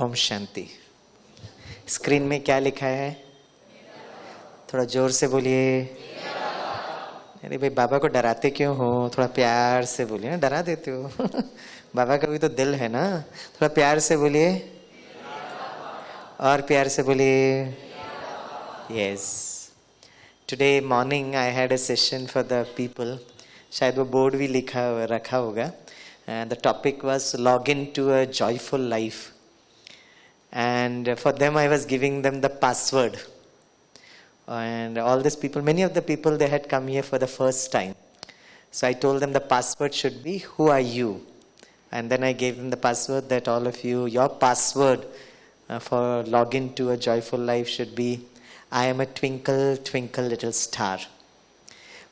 Om Shanti. Screen में क्या लिखा है? थोड़ा जोर से बोलिए। अरे भाई, बाबा को डराते क्यों हो? थोड़ा प्यार से बोलिए ना, डरा देते हो। बाबा का भी तो दिल है ना, थोड़ा प्यार से बोलिए और प्यार से बोलिए। Yes, today morning I had a session for the people, शायद वो बोर्ड भी लिखा रखा होगा। The topic was log in to a joyful life, and for them I was giving them the password, and all these people, many of the people, they had come here for the first time, so I told them the password should be who are you, and then I gave them the password that all of you, your password for login to a joyful life should be I am a twinkle twinkle little star.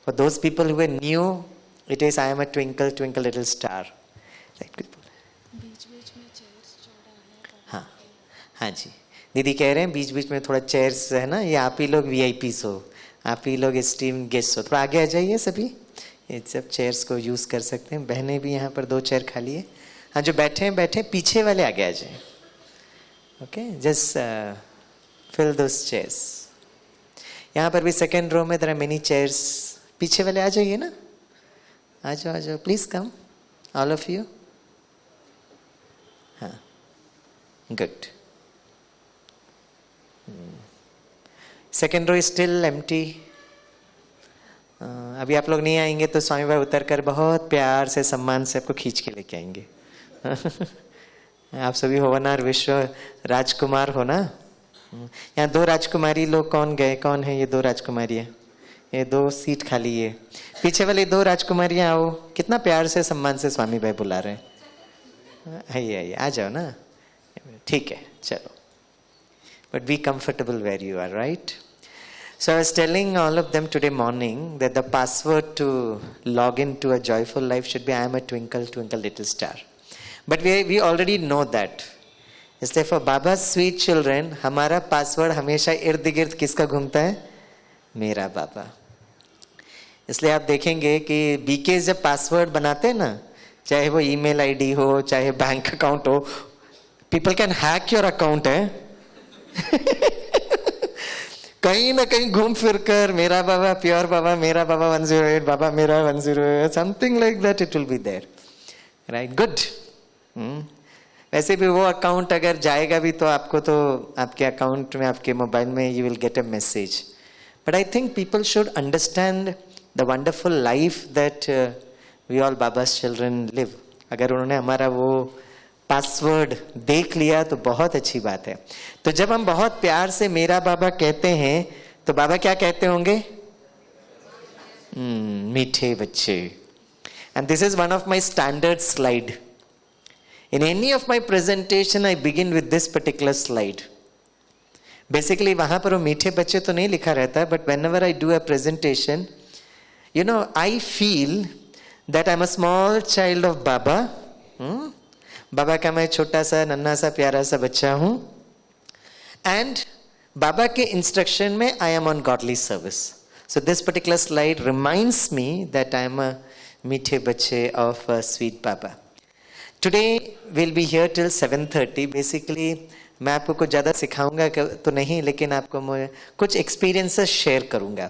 For those people who are new, it is I am a twinkle twinkle little star. Right people? हाँ जी, दीदी कह रहे हैं बीच बीच में थोड़ा chairs है ना, ये आप ही लोग वीआईपीस हो, आप ही लोग स्टीम गेस्ट हो, थोड़ा आगे आ जाइए सभी, ये सब चेयर्स को यूज़ कर सकते हैं। बहनें भी यहाँ पर 2 चेयर खाली है। हाँ, जो बैठे हैं बैठे, पीछे वाले आगे आ जाए। ओके, जस्ट फिल दोस चेयर्स। यहाँ पर भी सेकेंड रो में देयर आर मेनी चेयर्स, पीछे वाले आ जाइए ना, आ जाओ please come all of you. हाँ, good. Second row still empty. अभी आप लोग नहीं आएंगे तो स्वामी भाई उतर कर बहुत प्यार से सम्मान से आपको खींच के लेके आएंगे। आप सभी होवनार विश्व राजकुमार हो ना। यहाँ 2 राजकुमारी लोग कौन गए? कौन है ये 2 राजकुमारियाँ? ये 2 सीट खाली है, पीछे वाली 2 राजकुमारियाँ आओ। कितना प्यार से सम्मान से स्वामी भाई बुला रहे हैं। आइए आ जाओ ना, ठीक है चलो, but be comfortable where you are, right? So I was telling all of them today morning that the password to log into a joyful life should be I am a twinkle twinkle little star. But we already know that. इसलिए for Baba's sweet children हमारा password हमेशा इर्द गिर्द किसका घूमता है? मेरा बाबा। इसलिए आप देखेंगे कि बीके जब पासवर्ड बनाते हैं ना, चाहे वो ईमेल आईडी हो, चाहे बैंक अकाउंट हो, people can hack your account है। कहीं ना कहीं घूम फिर कर मेरा बाबा, प्योर बाबा, मेरा बाबा 108, बाबा मेरा 108, something like that it will be there, right? Good. वैसे भी वो अकाउंट अगर जाएगा भी तो आपको तो आपके अकाउंट में, आपके मोबाइल में you will get a message. But I think people should understand the wonderful life that we all Baba's children live. अगर उन्होंने हमारा वो पासवर्ड देख लिया तो बहुत अच्छी बात है। तो जब हम बहुत प्यार से मेरा बाबा कहते हैं तो बाबा क्या कहते होंगे? मीठे बच्चे। And this is one of my standard slide. In any of my presentation I begin with this particular slide. Basically वहां पर वो मीठे बच्चे तो नहीं लिखा रहता है, but whenever I do a presentation, you know, I feel that I am a small child of Baba. Baba का मैं छोटा सा नन्हा सा प्यारा सा बच्चा हूं, एंड बाबा के इंस्ट्रक्शन में I am on godly service. So this particular slide reminds me that I am अ मीठे बच्चे of sweet Baba. Today will be here till 7:30। Basically मैं आपको कुछ ज़्यादा सिखाऊंगा तो नहीं, लेकिन आपको मैं कुछ एक्सपीरियंसेस शेयर करूंगा।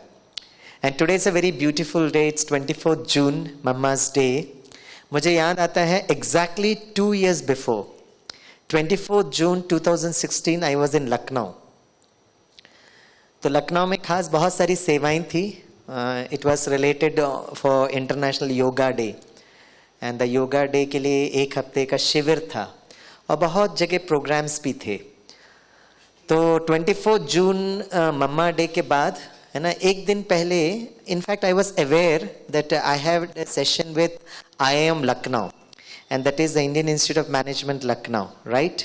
And today is a very beautiful day, it's 24 June, mamma's day. मुझे याद आता है exactly 2 years before, 24 June 2016 I was in Lucknow. तो लखनऊ में खास बहुत सारी सेवाएं थी। It was related for international yoga day, and the yoga day के लिए 1 हफ्ते का शिविर था और बहुत जगह प्रोग्राम्स भी थे। तो 24 जून मम्मा डे के बाद है ना, एक दिन पहले, in fact I was aware that I have a session with IIM Lucknow, and that is the Indian Institute of Management Lucknow, right?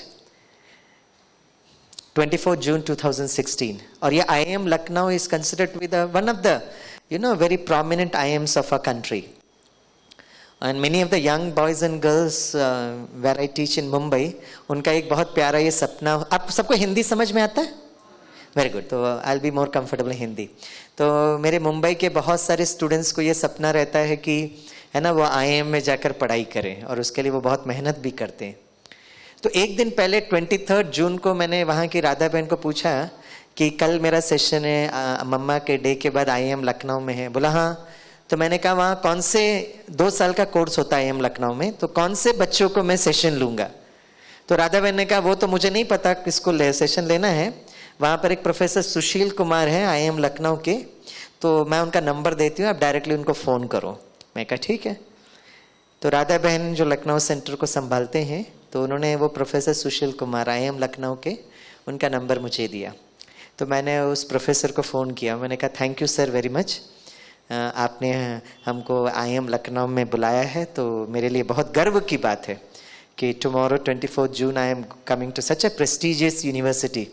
24 June 2016. और ये IIM Lucknow is considered to be the one of the, you know, very prominent IIMs of our country. And many of the young boys and girls where I teach in Mumbai, उनका एक बहुत प्यारा ये सपना। आप सबको हिंदी समझ में आता है? Very good. तो I will be more comfortable Hindi. तो मेरे मुंबई के बहुत सारे स्टूडेंट्स को ये सपना रहता है कि है ना वो IIM में जाकर पढ़ाई करें, और उसके लिए वो बहुत मेहनत भी करते हैं। तो एक दिन पहले 23 जून को मैंने वहाँ की राधा बहन को पूछा कि कल मेरा सेशन है मम्मा के डे के बाद IIM लखनऊ में है। बोला हाँ। तो मैंने कहा वहाँ कौन से 2 साल का कोर्स होता है IIM लखनऊ में, तो कौन से बच्चों को मैं सेशन लूँगा। तो राधा बहन ने कहा वो तो मुझे नहीं पता किसको सेशन लेना है, वहाँ पर एक प्रोफेसर सुशील कुमार है IIM लखनऊ के, तो मैं उनका नंबर देती हूँ, आप डायरेक्टली उनको फ़ोन करो। मैं कहा ठीक है। तो राधा बहन जो लखनऊ सेंटर को संभालते हैं, तो उन्होंने वो प्रोफेसर सुशील कुमार IIM लखनऊ के, उनका नंबर मुझे दिया। तो मैंने उस प्रोफेसर को फ़ोन किया, मैंने कहा thank you sir very much, आपने हमको IIM लखनऊ में बुलाया है, तो मेरे लिए बहुत गर्व की बात है कि tomorrow 24 June I am coming to such a prestigious university.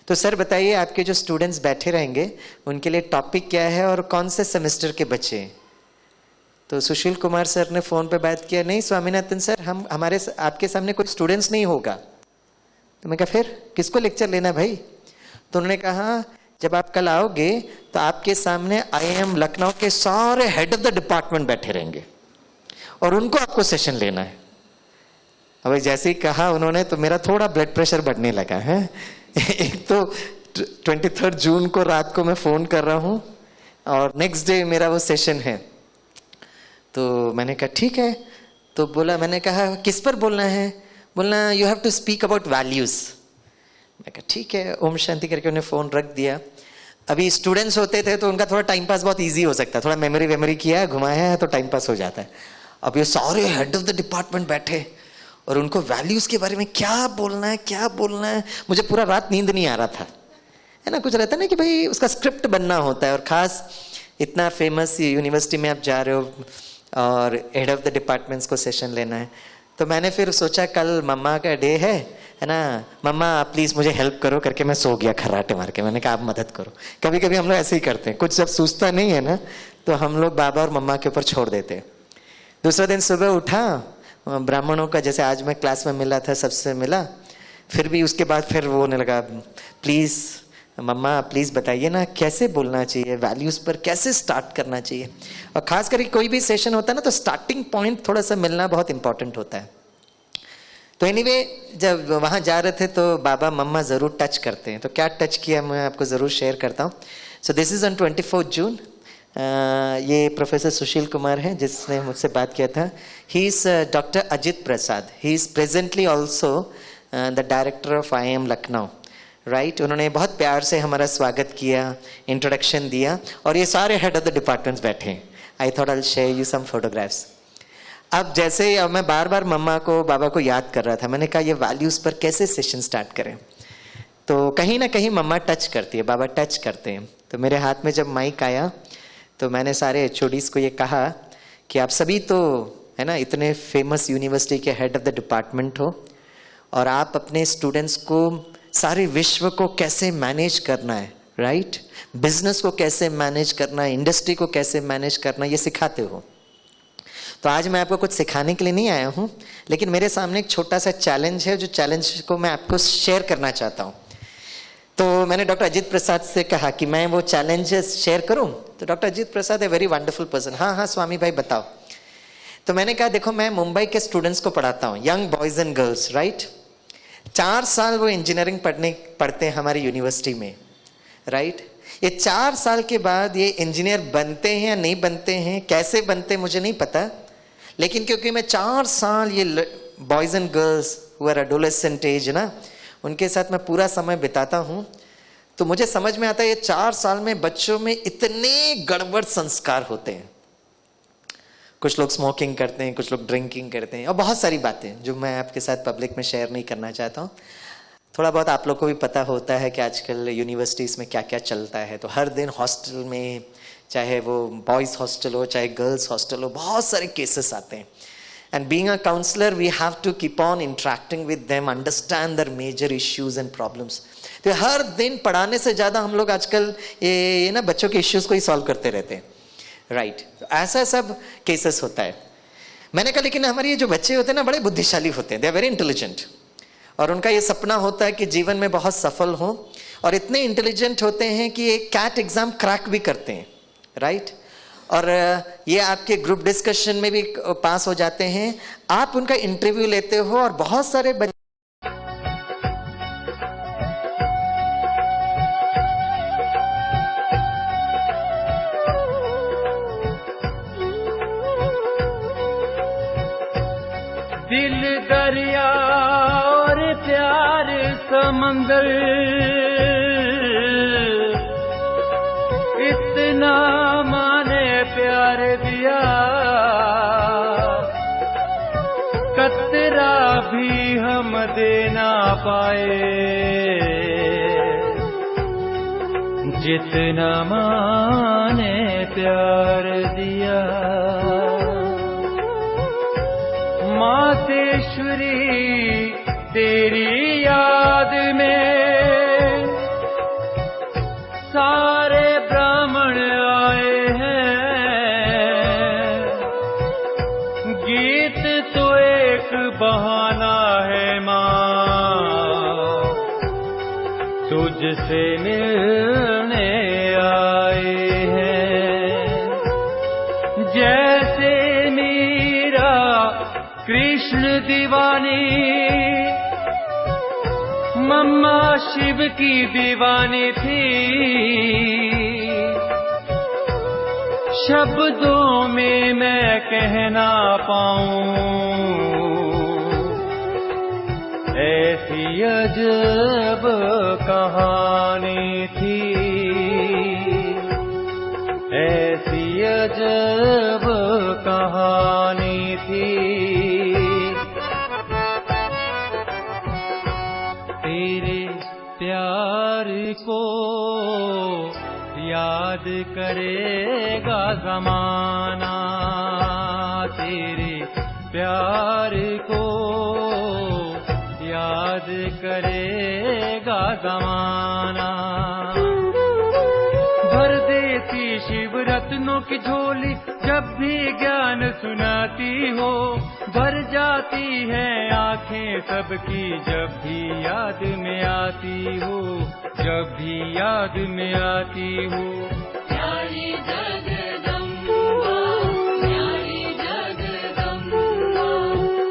तो सर बताइए आपके जो स्टूडेंट्स बैठे रहेंगे उनके लिए टॉपिक क्या है और कौन से सेमेस्टर के बच्चे हैं। तो सुशील कुमार सर ने फ़ोन पे बात किया, नहीं स्वामीनाथन सर हमारे आपके सामने कोई स्टूडेंट्स नहीं होगा। तो मैं कहा फिर किसको लेक्चर लेना भाई। तो उन्होंने कहा जब आप कल आओगे तो आपके सामने IIM लखनऊ के सारे हेड ऑफ द डिपार्टमेंट बैठे रहेंगे और उनको आपको सेशन लेना है। अब जैसे ही कहा उन्होंने तो मेरा थोड़ा ब्लड प्रेशर बढ़ने लगा है। एक तो 23 जून को रात को मैं फ़ोन कर रहा हूँ और नेक्स्ट डे मेरा वो सेशन है। तो मैंने कहा ठीक है। तो बोला, मैंने कहा किस पर बोलना है। बोलना you have to speak about values. मैं कहा ठीक है, ओम शांति करके उन्हें फ़ोन रख दिया। अभी स्टूडेंट्स होते थे तो उनका थोड़ा टाइम पास बहुत इजी हो सकता है, थोड़ा मेमोरी किया घुमाया है तो टाइम पास हो जाता है। अब ये सारे हेड ऑफ द डिपार्टमेंट बैठे और उनको वैल्यूज़ के बारे में क्या बोलना है। मुझे पूरा रात नींद नहीं आ रहा था, है ना। कुछ रहता है ना कि भाई उसका स्क्रिप्ट बनना होता है, और ख़ास इतना फेमस यूनिवर्सिटी में आप जा रहे हो और हेड ऑफ द डिपार्टमेंट्स को सेशन लेना है। तो मैंने फिर सोचा कल मम्मा का डे है ना, मम्मा प्लीज़ मुझे हेल्प करो करके मैं सो गया खर्राटे मार के। मैंने कहा आप मदद करो। कभी कभी हम लोग ऐसे ही करते हैं, कुछ जब सूझता नहीं है ना तो हम लोग बाबा और मम्मा के ऊपर छोड़ देते हैं। दूसरा दिन सुबह उठा, ब्राह्मणों का जैसे आज मैं क्लास में मिला था सबसे मिला, फिर भी उसके बाद फिर वो होने लगा, प्लीज़ मम्मा प्लीज़ बताइए ना कैसे बोलना चाहिए, वैल्यूज़ पर कैसे स्टार्ट करना चाहिए। और ख़ास करके कोई भी सेशन होता है ना तो स्टार्टिंग पॉइंट थोड़ा सा मिलना बहुत इंपॉर्टेंट होता है। तो एनीवे जब वहाँ जा रहे थे तो बाबा मम्मा ज़रूर टच करते हैं, तो क्या टच किया मैं आपको ज़रूर शेयर करता हूँ। सो दिस इज़ ऑन 24 जून। ये प्रोफेसर सुशील कुमार हैं जिसने मुझसे बात किया था। He is doctor Ajit Prasad. He is presently also the director of IIM Lucknow, right. उन्होंने बहुत प्यार से हमारा स्वागत किया, इंट्रोडक्शन दिया, और ये सारे हेड ऑफ द डिपार्टमेंट्स बैठे हैं। I thought I share you some photographs. अब जैसे अब मैं बार बार मम्मा को बाबा को याद कर रहा था, मैंने कहा ये वैल्यूज़ पर कैसे सेशन स्टार्ट करें। तो कहीं ना कहीं मम्मा टच करती है, बाबा टच करते हैं। तो मेरे हाथ में जब माइक आया तो मैंने सारे HODs को ये कहा कि आप सभी तो है ना इतने फेमस यूनिवर्सिटी के हेड ऑफ द डिपार्टमेंट हो, और आप अपने स्टूडेंट्स को सारे विश्व को कैसे मैनेज करना है, राइट, बिजनेस को कैसे मैनेज करना है, इंडस्ट्री को कैसे मैनेज करना है, ये सिखाते हो। तो आज मैं आपको कुछ सिखाने के लिए नहीं आया हूँ, लेकिन मेरे सामने एक छोटा सा चैलेंज है, जो चैलेंज को मैं आपको शेयर करना चाहता हूँ। तो मैंने डॉक्टर अजित प्रसाद से कहा कि मैं वो चैलेंज शेयर करूँ। तो doctor Ajit Prasad a very wonderful person, हाँ स्वामी भाई बताओ। तो मैंने कहा देखो मैं मुंबई के स्टूडेंट्स को पढ़ाता हूँ, young boys and girls, right. 4 साल वो इंजीनियरिंग पढ़ते हैं हमारी यूनिवर्सिटी में, राइट। ये 4 साल के बाद ये इंजीनियर बनते हैं या नहीं बनते हैं, कैसे बनते हैं मुझे नहीं पता, लेकिन क्योंकि मैं 4 साल ये boys and girls who are adolescent age ना, उनके साथ मैं पूरा समय बिताता हूँ, तो मुझे समझ में आता है ये 4 साल में बच्चों में इतने गड़बड़ संस्कार होते हैं। कुछ लोग स्मोकिंग करते हैं, कुछ लोग ड्रिंकिंग करते हैं, और बहुत सारी बातें जो मैं आपके साथ पब्लिक में शेयर नहीं करना चाहता हूँ। थोड़ा बहुत आप लोग को भी पता होता है कि आजकल यूनिवर्सिटीज़ में क्या क्या चलता है। तो हर दिन हॉस्टल में, चाहे वो बॉयज़ हॉस्टल हो चाहे गर्ल्स हॉस्टल हो, बहुत सारे केसेस आते हैं। And being a counsellor we have to keep on interacting with them, understand their major issues and problems. तो हर दिन पढ़ाने से ज़्यादा हम लोग आजकल ये ना बच्चों के इश्यूज़ को ही सॉल्व करते रहते हैं, राइट। ऐसा सब केसेस होता है। मैंने कहा लेकिन हमारे ये जो बच्चे होते हैं ना बड़े बुद्धिशाली होते हैं, दे आर वेरी इंटेलिजेंट, और उनका ये सपना होता है कि जीवन में बहुत सफल हो, और इतने इंटेलिजेंट होते हैं कि एक कैट एग्जाम क्रैक भी करते हैं, राइट। और ये आपके ग्रुप डिस्कशन में भी पास हो जाते हैं। आप उनका इंटरव्यू लेते हो और बहुत सारे और प्यार समंदर इतना माने प्यार दिया, कतरा भी हम दे ना पाए जितना माने प्यार दिया। मातेश्वरी तेरी याद में सारे ब्राह्मण आए हैं, गीत तो एक बहाना है माँ, तुझसे मिलने आए हैं। जैसे मीरा कृष्ण दीवानी, मम्मा शिव की दीवानी थी, शब्दों में मैं कह ना पाऊं ऐसी अजब कहानी थी, ऐसी अजब कहानी थी। तेरे प्यार को याद करेगा ज़माना, तेरे प्यार को याद करेगा ज़माना। भर देती शिव रत्नों की झोली जब भी ज्ञान सुनाती हो, भर जाती है आंखें सबकी जब भी याद में आती हो, जब भी याद में आती हो। प्यारी जगदम्बा, प्यारी जगदम्बा,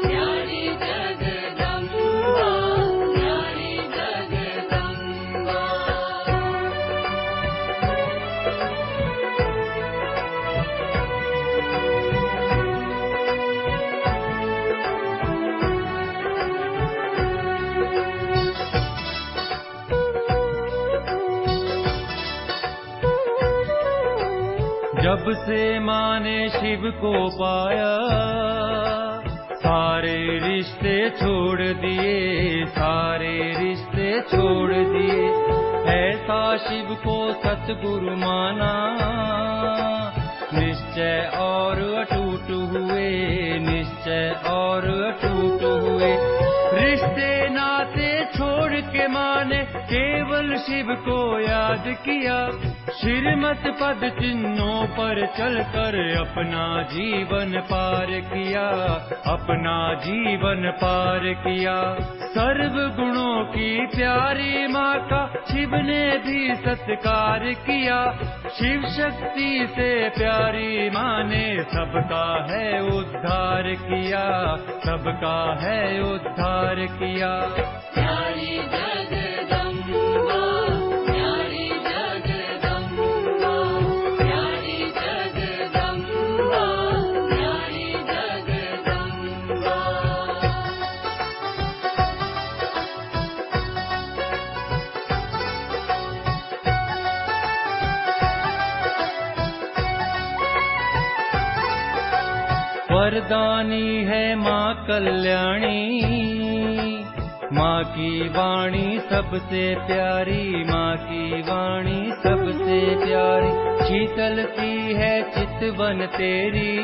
प्यारी जगदम्बा, प्यारी जगदम्बा। जब से माँ ने शिव को पाया, सारे रिश्ते छोड़ दिए, सारे रिश्ते छोड़ दिए। ऐसा शिव को सतगुरु माना, निश्चय और अटूट हुए, निश्चय और अटूट हुए। रिश्ते नाते छोड़ के माँ ने केवल शिव को याद किया, श्रीमत पद चिन्हों पर चलकर अपना जीवन पार किया, अपना जीवन पार किया। सर्व गुणों की प्यारी माँ का शिव ने भी सत्कार किया, शिव शक्ति से प्यारी माँ ने सबका है उद्धार किया, सबका है उद्धार किया। प्यारी जगदम्बा, प्यारी जगदम्बा, प्यारी जगदम्बा, प्यारी जगदम्बा। वरदानी है माँ कल्याणी, माँ की वाणी सबसे प्यारी, माँ की वाणी सबसे प्यारी। शीतलती है चितवन तेरी,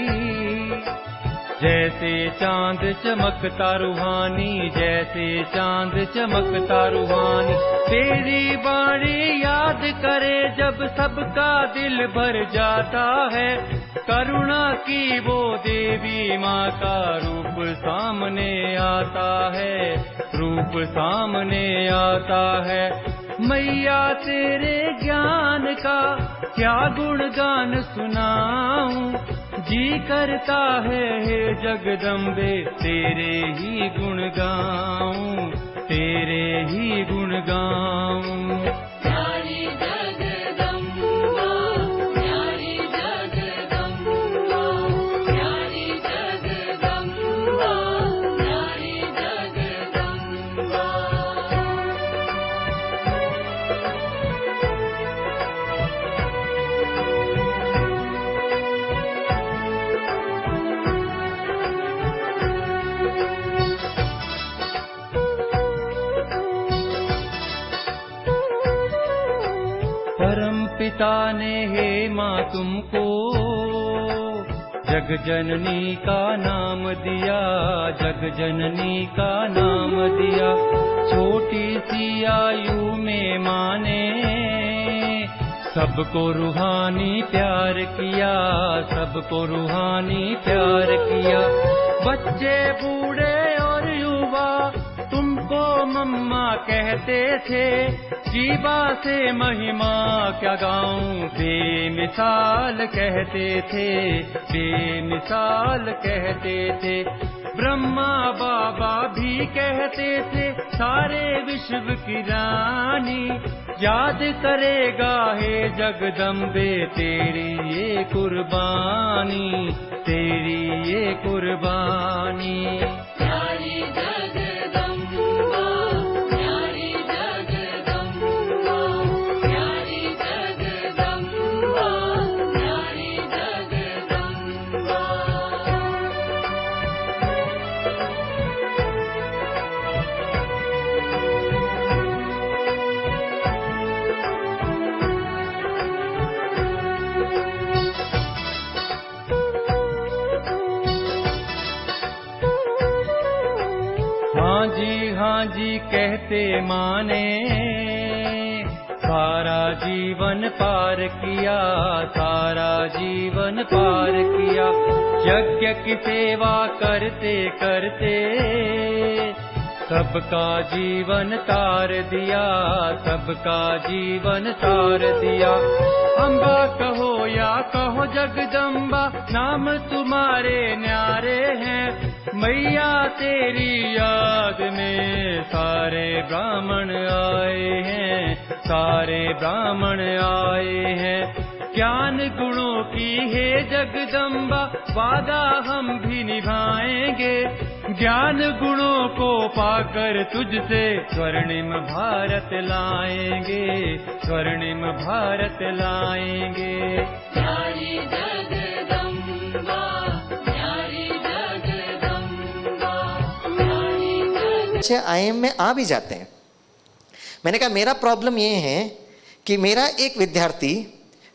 जैसे चांद चमकता रूहानी, जैसे चांद चमकता रूहानी। तेरी वाणी याद करे जब सबका दिल भर जाता है, करुणा की वो देवी माँ का रूप सामने आता है, रूप सामने आता है। मैया तेरे ज्ञान का क्या गुणगान सुनाऊं, जी करता है हे जगदम्बे तेरे ही गुण गाऊं, तेरे ही गुण गाऊं। प्यारी जगदम्बा, प्यारी जगदम्बा, प्यारी जगदम्बा, प्यारी जगदम्बा। पिता ने हे माँ तुमको जग जननी का नाम दिया, जग जननी का नाम दिया। छोटी सी आयु में माँ ने सबको रूहानी प्यार किया, सबको रूहानी प्यार किया। बच्चे बूढ़े और युवा तुमको मम्मा कहते थे, जीवा से महिमा क्या गाऊं बेमिसाल कहते थे, बेमिसाल कहते थे। ब्रह्मा बाबा भी कहते थे सारे विश्व की रानी, याद करेगा हे जगदम्बे तेरी ये कुर्बानी, तेरी ये कुर्बानी। प्यारी जगदम्बा, प्यारी जगदम्बा, प्यारी जगदम्बा, प्यारी जगदम्बा। हाँ जी कहते माने सारा जीवन पार किया, सारा जीवन पार किया। यज्ञ की सेवा करते करते सबका जीवन तार दिया, सबका जीवन तार दिया। अम्बा कहो या कहो जगदम्बा, नाम तुम्हारे न्यारे हैं। मैया तेरी याद में सारे ब्राह्मण आए हैं, सारे ब्राह्मण आए हैं। ज्ञान गुणों की हे जगदम्बा वादा हम भी निभाएंगे, ज्ञान गुणों को पाकर तुझसे स्वर्णिम भारत लाएंगे, स्वर्णिम भारत लाएंगे। प्यारी जगदम्बा, प्यारी जगदम्बा, प्यारी जगदम्बा। अच्छे आईएम में आ भी जाते हैं। मैंने कहा मेरा प्रॉब्लम ये है कि मेरा एक विद्यार्थी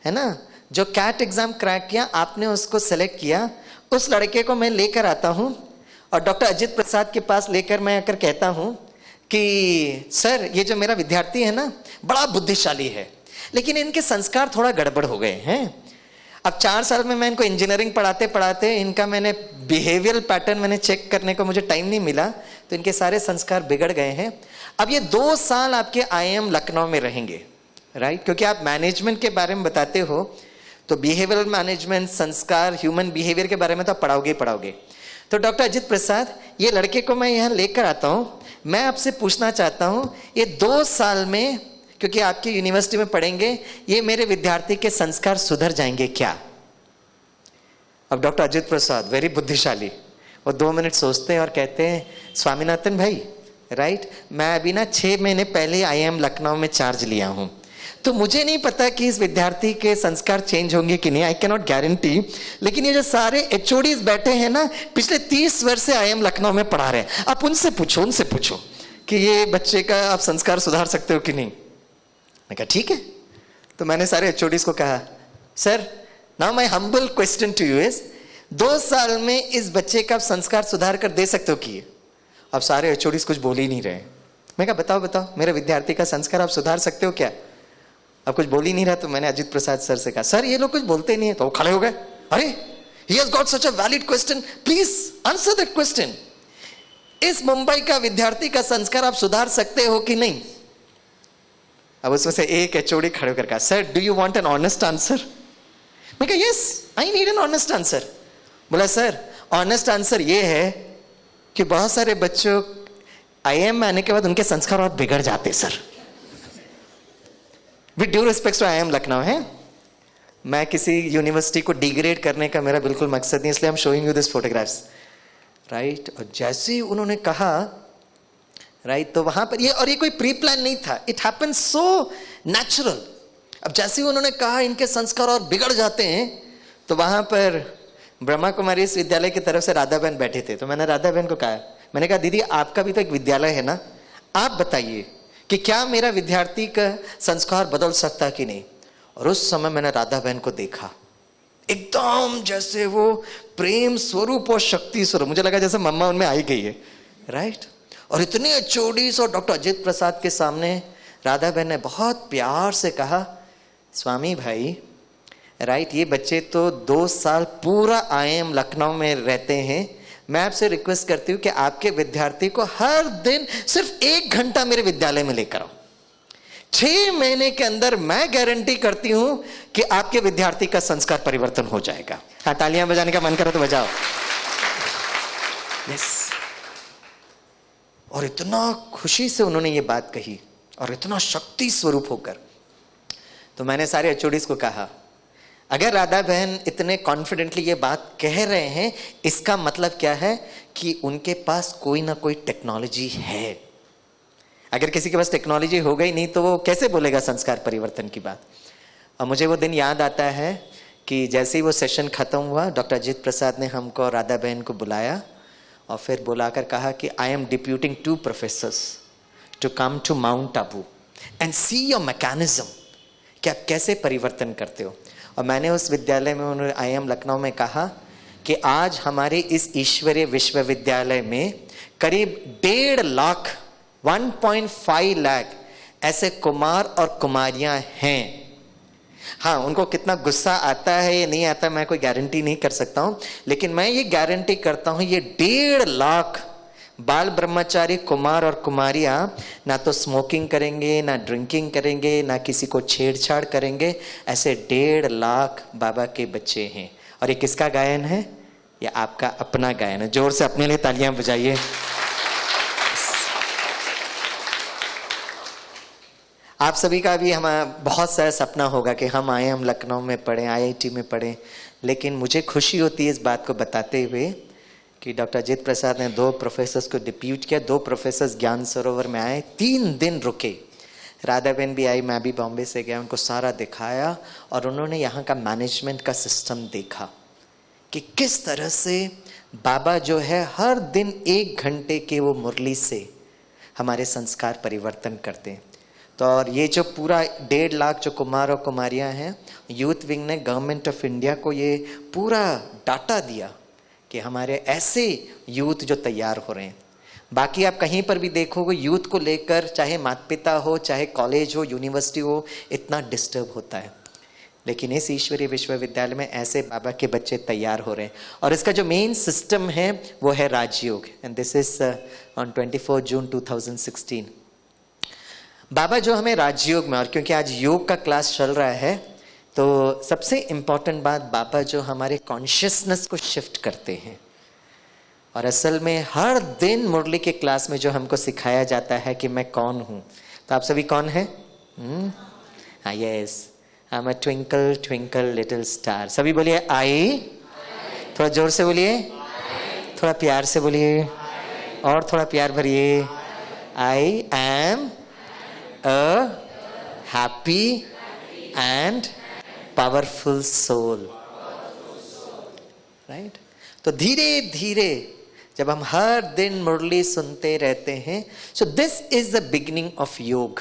है ना जो कैट एग्जाम क्रैक किया, आपने उसको सेलेक्ट किया, उस लड़के को मैं लेकर आता हूँ और डॉक्टर अजित प्रसाद के पास लेकर मैं आकर कहता हूँ कि सर ये जो मेरा विद्यार्थी है ना बड़ा बुद्धिशाली है, लेकिन इनके संस्कार थोड़ा गड़बड़ हो गए हैं। अब 4 साल में मैं इनको इंजीनियरिंग पढ़ाते पढ़ाते इनका मैंने बिहेवियरल पैटर्न मैंने चेक करने को मुझे टाइम नहीं मिला, तो इनके सारे संस्कार बिगड़ गए हैं। अब ये 2 साल आपके आईएम लखनऊ में रहेंगे, राइट? क्योंकि आप मैनेजमेंट के बारे में बताते हो, तो बिहेवियरल मैनेजमेंट, संस्कार, ह्यूमन बिहेवियर के बारे में तो आप पढ़ाओगे पढ़ाओगे। तो डॉक्टर अजित प्रसाद ये लड़के को मैं यहाँ लेकर आता हूँ, मैं आपसे पूछना चाहता हूँ ये 2 साल में, क्योंकि आपकी यूनिवर्सिटी में पढ़ेंगे, ये मेरे विद्यार्थी के संस्कार सुधर जाएंगे क्या? अब डॉक्टर अजित प्रसाद वेरी बुद्धिशाली, वो 2 मिनट सोचते हैं और कहते हैं स्वामीनाथन भाई, राइट, मैं अभी ना 6 महीने पहले आईएम लखनऊ में चार्ज लिया हूँ, तो मुझे नहीं पता कि इस विद्यार्थी के संस्कार चेंज होंगे कि नहीं, आई कैन नॉट गारंटी। लेकिन ये जो सारे एचओडीज बैठे हैं ना, पिछले 30 वर्ष से आईएम लखनऊ में पढ़ा रहे हैं, आप उनसे पूछो कि ये बच्चे का आप संस्कार सुधार सकते हो कि नहीं। मैं कहा ठीक है। तो मैंने सारे एचओडीज को कहा, sir now my humble question to you is, 2 साल में इस बच्चे का आप संस्कार सुधार कर दे सकते हो कि? अब सारे एचओडीज कुछ बोल ही नहीं रहे। मैं कहा बताओ मेरे विद्यार्थी का संस्कार आप सुधार सकते हो क्या? अब कुछ बोल ही नहीं रहा। तो मैंने अजित प्रसाद सर से कहा, सर ये लोग कुछ बोलते नहीं है। तो वो खड़े हो गए, अरे he has got such a valid question, please answer that question. इस मुंबई का विद्यार्थी का संस्कार आप सुधार सकते हो कि नहीं? अब उसमें से एक एचओडी खड़े होकर कहा, sir do you want an honest answer? मैं कहा yes I need an honest answer. बोला सर ऑनेस्ट आंसर ये है कि बहुत सारे बच्चों आईएम में आने के बाद उनके संस्कार और बिगड़ जाते sir. With due respect to IIM Lucknow है, मैं किसी यूनिवर्सिटी को डिग्रेड करने का मेरा बिल्कुल मकसद नहीं, इसलिए I am showing you this photographs, right. और जैसे ही उन्होंने कहा, राइट, तो वहां पर ये कोई प्री प्लान नहीं था, इट हैपेंड सो नेचुरल। अब जैसे ही उन्होंने कहा इनके संस्कार और बिगड़ जाते हैं, तो वहां पर ब्रह्मा कुमारी इस विद्यालय की तरफ से राधा बहन बैठे थे। तो मैंने राधा बहन को कहा, मैंने कहा दीदी आपका भी तो एक विद्यालय है ना, आप बताइए कि क्या मेरा विद्यार्थी का संस्कार बदल सकता कि नहीं? और उस समय मैंने राधा बहन को देखा, एकदम जैसे वो प्रेम स्वरूप और शक्ति स्वरूप, मुझे लगा जैसे मम्मा उनमें आई गई है, राइट। और इतने HODs और डॉक्टर अजित प्रसाद के सामने राधा बहन ने बहुत प्यार से कहा, स्वामी भाई, राइट, ये बच्चे तो 2 साल पूरा IIM लखनऊ में रहते हैं, मैं आपसे रिक्वेस्ट करती हूँ कि आपके विद्यार्थी को हर दिन सिर्फ 1 घंटा मेरे विद्यालय में लेकर आओ। 6 महीने के अंदर मैं गारंटी करती हूं कि आपके विद्यार्थी का संस्कार परिवर्तन हो जाएगा। हाँ, तालियां बजाने का मन करो तो बजाओ। यस। और इतना खुशी से उन्होंने ये बात कही और इतना शक्ति स्वरूप होकर, तो मैंने सारे HODs को कहा, अगर राधा बहन इतने कॉन्फिडेंटली ये बात कह रहे हैं, इसका मतलब क्या है कि उनके पास कोई ना कोई टेक्नोलॉजी है। अगर किसी के पास टेक्नोलॉजी हो गई नहीं तो वो कैसे बोलेगा संस्कार परिवर्तन की बात। और मुझे वो दिन याद आता है कि जैसे ही वो सेशन खत्म हुआ, डॉक्टर अजित प्रसाद ने हमको और राधा बहन को बुलाया और फिर बुलाकर कहा कि I am deputing 2 professors to come to Mount Abu and see your mechanism, कि आप कैसे परिवर्तन करते हो। और मैंने उस विद्यालय में, उन्होंने IIM लखनऊ में कहा कि आज हमारे इस ईश्वरीय विश्वविद्यालय में करीब 1.5 लाख 1.5 लाख ऐसे कुमार और कुमारियां हैं। हाँ, उनको कितना गुस्सा आता है या नहीं आता मैं कोई गारंटी नहीं कर सकता हूं, लेकिन मैं ये गारंटी करता हूं, ये 1.5 लाख बाल ब्रह्मचारी कुमार और कुमारियां ना तो स्मोकिंग करेंगे, ना ड्रिंकिंग करेंगे, ना किसी को छेड़छाड़ करेंगे। ऐसे 1.5 लाख बाबा के बच्चे हैं। और ये किसका गायन है? ये आपका अपना गायन है। जोर से अपने लिए तालियां बजाइए। आप सभी का भी हमारा बहुत सारा सपना होगा कि हम IIM लखनऊ में पढ़ें, IIT में पढ़ें, लेकिन मुझे खुशी होती है इस बात को बताते हुए कि डॉक्टर अजित प्रसाद ने 2 प्रोफेसर्स को डिप्यूट किया। 2 प्रोफेसर्स ज्ञान सरोवर में आए, 3 दिन रुके। राधा बहन भी आई, मैं भी बॉम्बे से गया, उनको सारा दिखाया और उन्होंने यहाँ का मैनेजमेंट का सिस्टम देखा कि किस तरह से बाबा जो है हर दिन 1 घंटे के वो मुरली से हमारे संस्कार परिवर्तन करते हैं। तो और ये जो पूरा 1.5 लाख जो कुमार और कुमारियां हैं, यूथ विंग ने गवर्नमेंट ऑफ इंडिया को ये पूरा डाटा दिया कि हमारे ऐसे यूथ जो तैयार हो रहे हैं। बाकी आप कहीं पर भी देखोगे यूथ को लेकर, चाहे माता पिता हो, चाहे कॉलेज हो, यूनिवर्सिटी हो, इतना डिस्टर्ब होता है, लेकिन इस ईश्वरीय विश्वविद्यालय में ऐसे बाबा के बच्चे तैयार हो रहे हैं। और इसका जो मेन सिस्टम है वो है राजयोग, एंड दिस इज ऑन 24 जून 2016। बाबा जो हमें राजयोग में, और क्योंकि आज योग का क्लास चल रहा है, तो सबसे इंपॉर्टेंट बात, बाबा जो हमारे कॉन्शियसनेस को शिफ्ट करते हैं। और असल में हर दिन मुरली के क्लास में जो हमको सिखाया जाता है कि मैं कौन हूं, तो आप सभी कौन है? हाँ, yes, I am a twinkle twinkle little star. सभी बोलिए आई। थोड़ा जोर से बोलिए, थोड़ा प्यार से बोलिए, और थोड़ा प्यार भरिए। I am a happy and powerful soul, right? तो धीरे धीरे जब हम हर दिन मुरली सुनते रहते हैं, so this is the beginning of योग।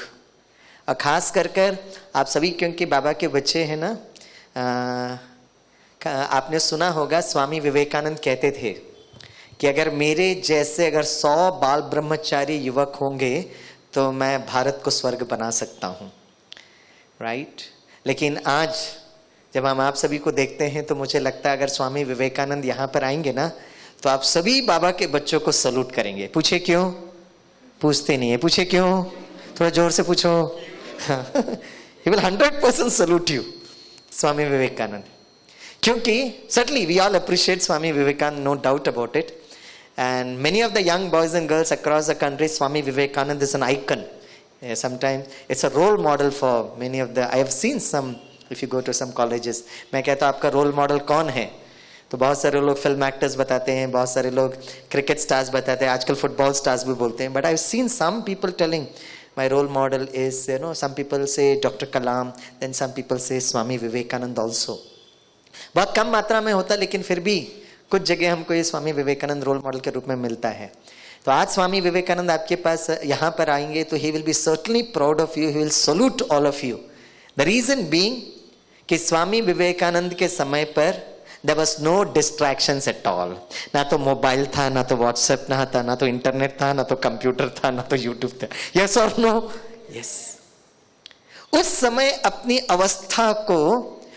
और खास कर आप सभी, क्योंकि बाबा के बच्चे हैं ना, आपने सुना होगा स्वामी विवेकानंद कहते थे कि अगर मेरे जैसे अगर 100 बाल ब्रह्मचारी युवक होंगे तो मैं भारत को स्वर्ग बना सकता हूँ, राइट? लेकिन आज जब हम आप सभी को देखते हैं तो मुझे लगता है अगर स्वामी विवेकानंद यहाँ पर आएंगे ना तो आप सभी बाबा के बच्चों को सलूट करेंगे। पूछे क्यों? पूछते नहीं है, पूछे क्यों? थोड़ा जोर से पूछो। He will 100% salute you, Swami Vivekananda. क्योंकि certainly we all appreciate Swami Vivekananda, no doubt about it. And many of the young boys and girls across the country, Swami Vivekananda is an icon. Sometimes it's a role model for many of the, I have seen some, if you go to some colleges, मैं कहता हूँ आपका role model कौन है? तो बहुत सारे लोग फिल्म एक्टर्स बताते हैं, बहुत सारे लोग क्रिकेट स्टार्स बताते हैं, आजकल फुटबॉल स्टार्स भी बोलते हैं. But I have seen some people telling my role model is, some people say Dr. Kalam, then some people say Swami Vivekanand also. बहुत कम मात्रा में होता, लेकिन फिर भी कुछ जगह हमको ये स्वामी विवेकानंद रोल मॉडल के रूप में मिलता है. तो आज स्वामी विवेकानंद आपके पास यहाँ पर आएंगे तो he will be certainly proud of you, he will salute all of you. The reason being कि स्वामी विवेकानंद के समय पर there was no distractions at all. ना तो मोबाइल था, ना तो व्हाट्सएप था, ना तो इंटरनेट था, ना तो कंप्यूटर था, ना तो यूट्यूब था. यस और नो? यस. उस समय अपनी अवस्था को,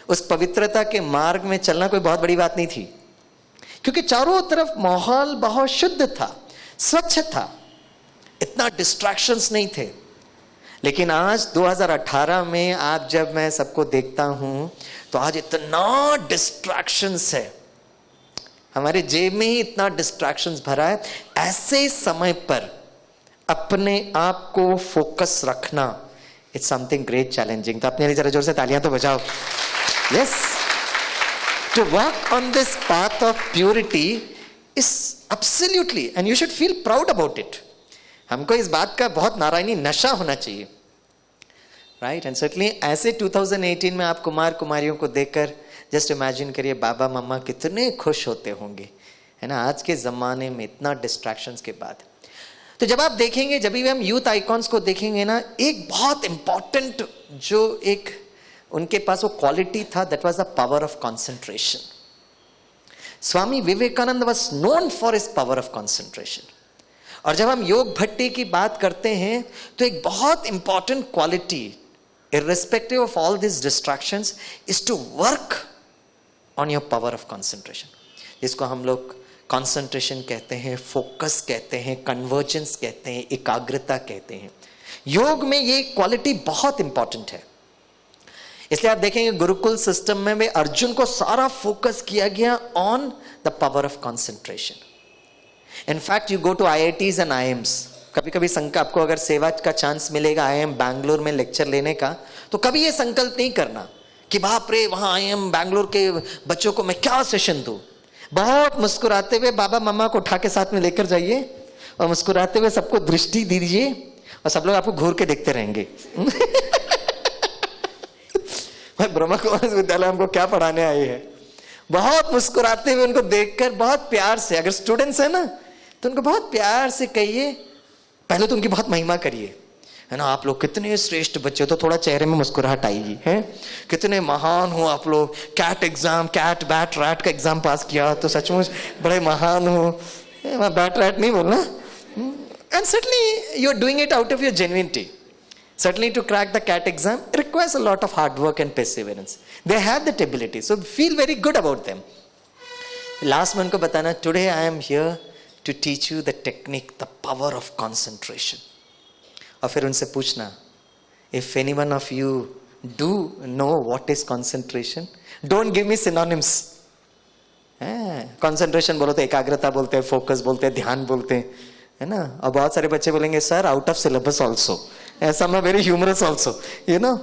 उस पवित्रता के मार्ग में चलना कोई बहुत बड़ी बात नहीं थी, क्योंकि चारों तरफ माहौल बहुत शुद्ध था, स्वच्छ था, इतना डिस्ट्रैक्शंस नहीं थे. लेकिन आज 2018 में आप जब मैं सबको देखता हूं तो आज इतना डिस्ट्रैक्शंस है, हमारे जेब में ही इतना डिस्ट्रैक्शंस भरा है. ऐसे समय पर अपने आप को फोकस रखना, इट्स समथिंग ग्रेट चैलेंजिंग. तो अपने लिए जरा जोर से तालियां तो बजाओ. Yes, to walk on this path of purity is absolutely, and you should feel proud about it. हमको इस बात का बहुत नारायणी नशा होना चाहिए, राइट. एंड सर्टनली ऐसे 2018 में आप कुमार कुमारियों को देखकर जस्ट इमेजिन करिए बाबा मम्मा कितने खुश होते होंगे, है ना, आज के ज़माने में इतना डिस्ट्रैक्शंस के बाद. तो जब आप देखेंगे, जब भी हम यूथ आइकॉन्स को देखेंगे ना, एक बहुत इंपॉर्टेंट जो एक उनके पास वो क्वालिटी था, that was the power of concentration. Swami Vivekananda was known for his power of concentration. और जब हम योग भट्टी की बात करते हैं तो एक बहुत important quality, irrespective of all these distractions, is to work on your power of concentration, जिसको हम लोग concentration कहते हैं, focus कहते हैं, convergence कहते हैं, एकाग्रता कहते हैं. योग में ये क्वालिटी बहुत इंपॉर्टेंट है. इसलिए आप देखेंगे गुरुकुल सिस्टम में भी अर्जुन को सारा फोकस किया गया on the power of concentration. In fact, you go to IITs and IIMs. कभी कभी आपको अगर सेवा का चांस मिलेगा IIM बैंगलोर में लेक्चर लेने का, तो कभी ये संकल्प नहीं करना कि बाप रे वहाँ IIM बैंगलोर के बच्चों को मैं क्या सेशन दूँ. बहुत मुस्कुराते हुए बाबा मम्मा को उठा के साथ में लेकर जाइए और मुस्कुराते हुए सबको दृष्टि दीजिए और सब लोग आपको घूर के देखते रहेंगे. ब्रह्मा कुमारी विद्यालय हमको क्या पढ़ाने आए हैं. बहुत मुस्कुराते हुए उनको देखकर बहुत प्यार से, अगर स्टूडेंट्स है ना तो उनको बहुत प्यार से कहिए, पहले तो उनकी बहुत महिमा करिए, है ना, आप लोग कितने श्रेष्ठ बच्चे हो, तो थोड़ा चेहरे में मुस्कुराहट आएगी, है, कितने महान हो आप लोग, CAT exam, CAT bat rat का एग्जाम पास किया तो सचमुच बड़े महान हो. बैट रैट नहीं बोलना. And certainly you are doing it out of your genuinity. Certainly to crack the CAT exam requires a lot of hard work and perseverance. They have that ability, so feel very good about them. Last में उनको बताना, today I am here to teach you the technique, the power of concentration. और फिर उनसे पूछना, if any one of you do know what is concentration, don't give me synonyms. Concentration बोलो तो एकाग्रता बोलते हैं, focus बोलते हैं, ध्यान बोलते हैं, है ना. और बहुत सारे बच्चे बोलेंगे sir out of syllabus also, ऐसा मैं very humorous also, you know.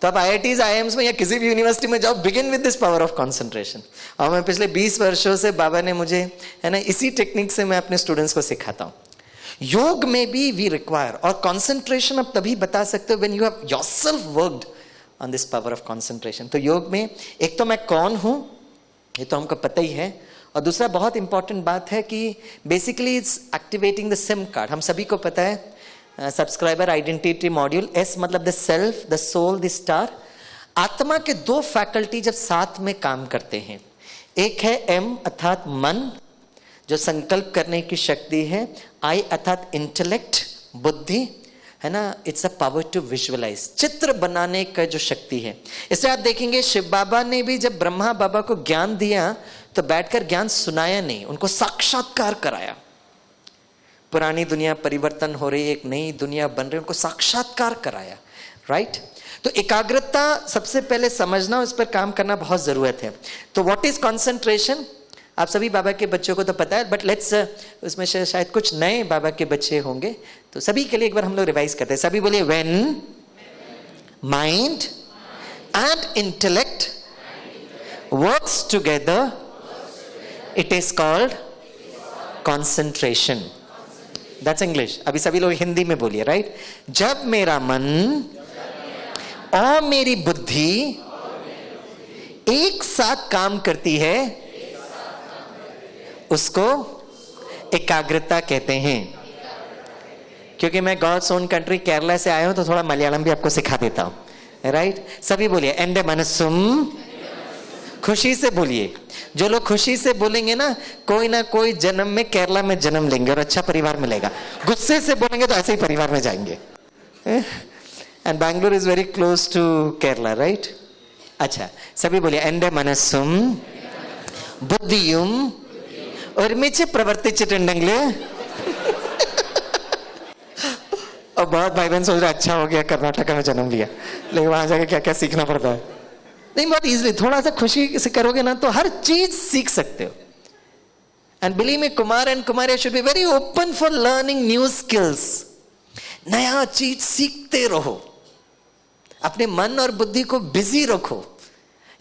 तो आप IITs IIMs में या किसी भी यूनिवर्सिटी में जाओ, begin with this power of concentration. और मैं पिछले 20 वर्षों से बाबा ने मुझे, है ना, इसी टेक्निक से मैं अपने स्टूडेंट्स को सिखाता हूँ. योग में भी वी रिक्वायर, और कॉन्सेंट्रेशन आप तभी बता सकते हो when you have yourself worked on this power of concentration. तो योग में एक तो मैं कौन हूँ ये तो हमको पता ही है, और दूसरा बहुत इंपॉर्टेंट बात है कि basically it's activating the SIM card. हम सभी को पता है सब्सक्राइबर आइडेंटिटी मॉड्यूल. एस मतलब the self, the soul, the star. आत्मा के दो फैकल्टी जब साथ में काम करते हैं, एक है एम अर्थात मन, जो संकल्प करने की शक्ति है. आई अर्थात इंटेलेक्ट, बुद्धि, है ना, it's a power to visualise, चित्र बनाने का जो शक्ति है. इसलिए आप देखेंगे शिव बाबा ने भी जब ब्रह्मा बाबा को ज्ञान दिया तो बैठकर ज्ञान सुनाया नहीं, उनको साक्षात्कार कराया. पुरानी दुनिया परिवर्तन हो रही, एक नई दुनिया बन रही, उनको साक्षात्कार कराया, राइट. तो एकाग्रता सबसे पहले समझना, उस पर काम करना बहुत जरूरत है. तो व्हाट इज कॉन्सेंट्रेशन, आप सभी बाबा के बच्चों को तो पता है, बट लेट्स उसमें शायद कुछ नए बाबा के बच्चे होंगे, तो सभी के लिए एक बार हम लोग रिवाइज करते हैं. सभी बोलिए, when mind and intellect works together it is called concentration. That's English. अभी सभी लोग हिंदी में बोलिए, राइट. जब मेरा मन और मेरी बुद्धि एक साथ काम करती है उसको एकाग्रता कहते हैं. क्योंकि मैं गॉड्स ओन कंट्री केरला से आया हूं तो थोड़ा मलयालम भी आपको सिखा देता हूं, राइट? सभी बोलिए एंडे मनसुम, खुशी से बोलिए। जो लोग खुशी से बोलेंगे ना कोई जन्म में केरला में जन्म लेंगे और अच्छा परिवार मिलेगा। गुस्से से बोलेंगे तो ऐसे ही परिवार में जाएंगे। And Bangalore is very close to Kerala, right? अच्छा, सभी बोलिए एंडे मनसुम बुद्धियुम ഒരുമിച്ച് പ്രവർത്തിച്ചിട്ടുണ്ടെങ്കിൽ और बहुत भाई बहन सोच रहे अच्छा हो गया कर्नाटक में जन्म लिया, लेकिन वहां जाके क्या क्या सीखना पड़ता है। नहीं, बहुत इजीली थोड़ा सा खुशी से करोगे ना तो हर चीज सीख सकते हो। And believe me, Kumar and कुमारिया should be very open for learning new skills. नया चीज सीखते रहो, अपने मन और बुद्धि को बिजी रखो,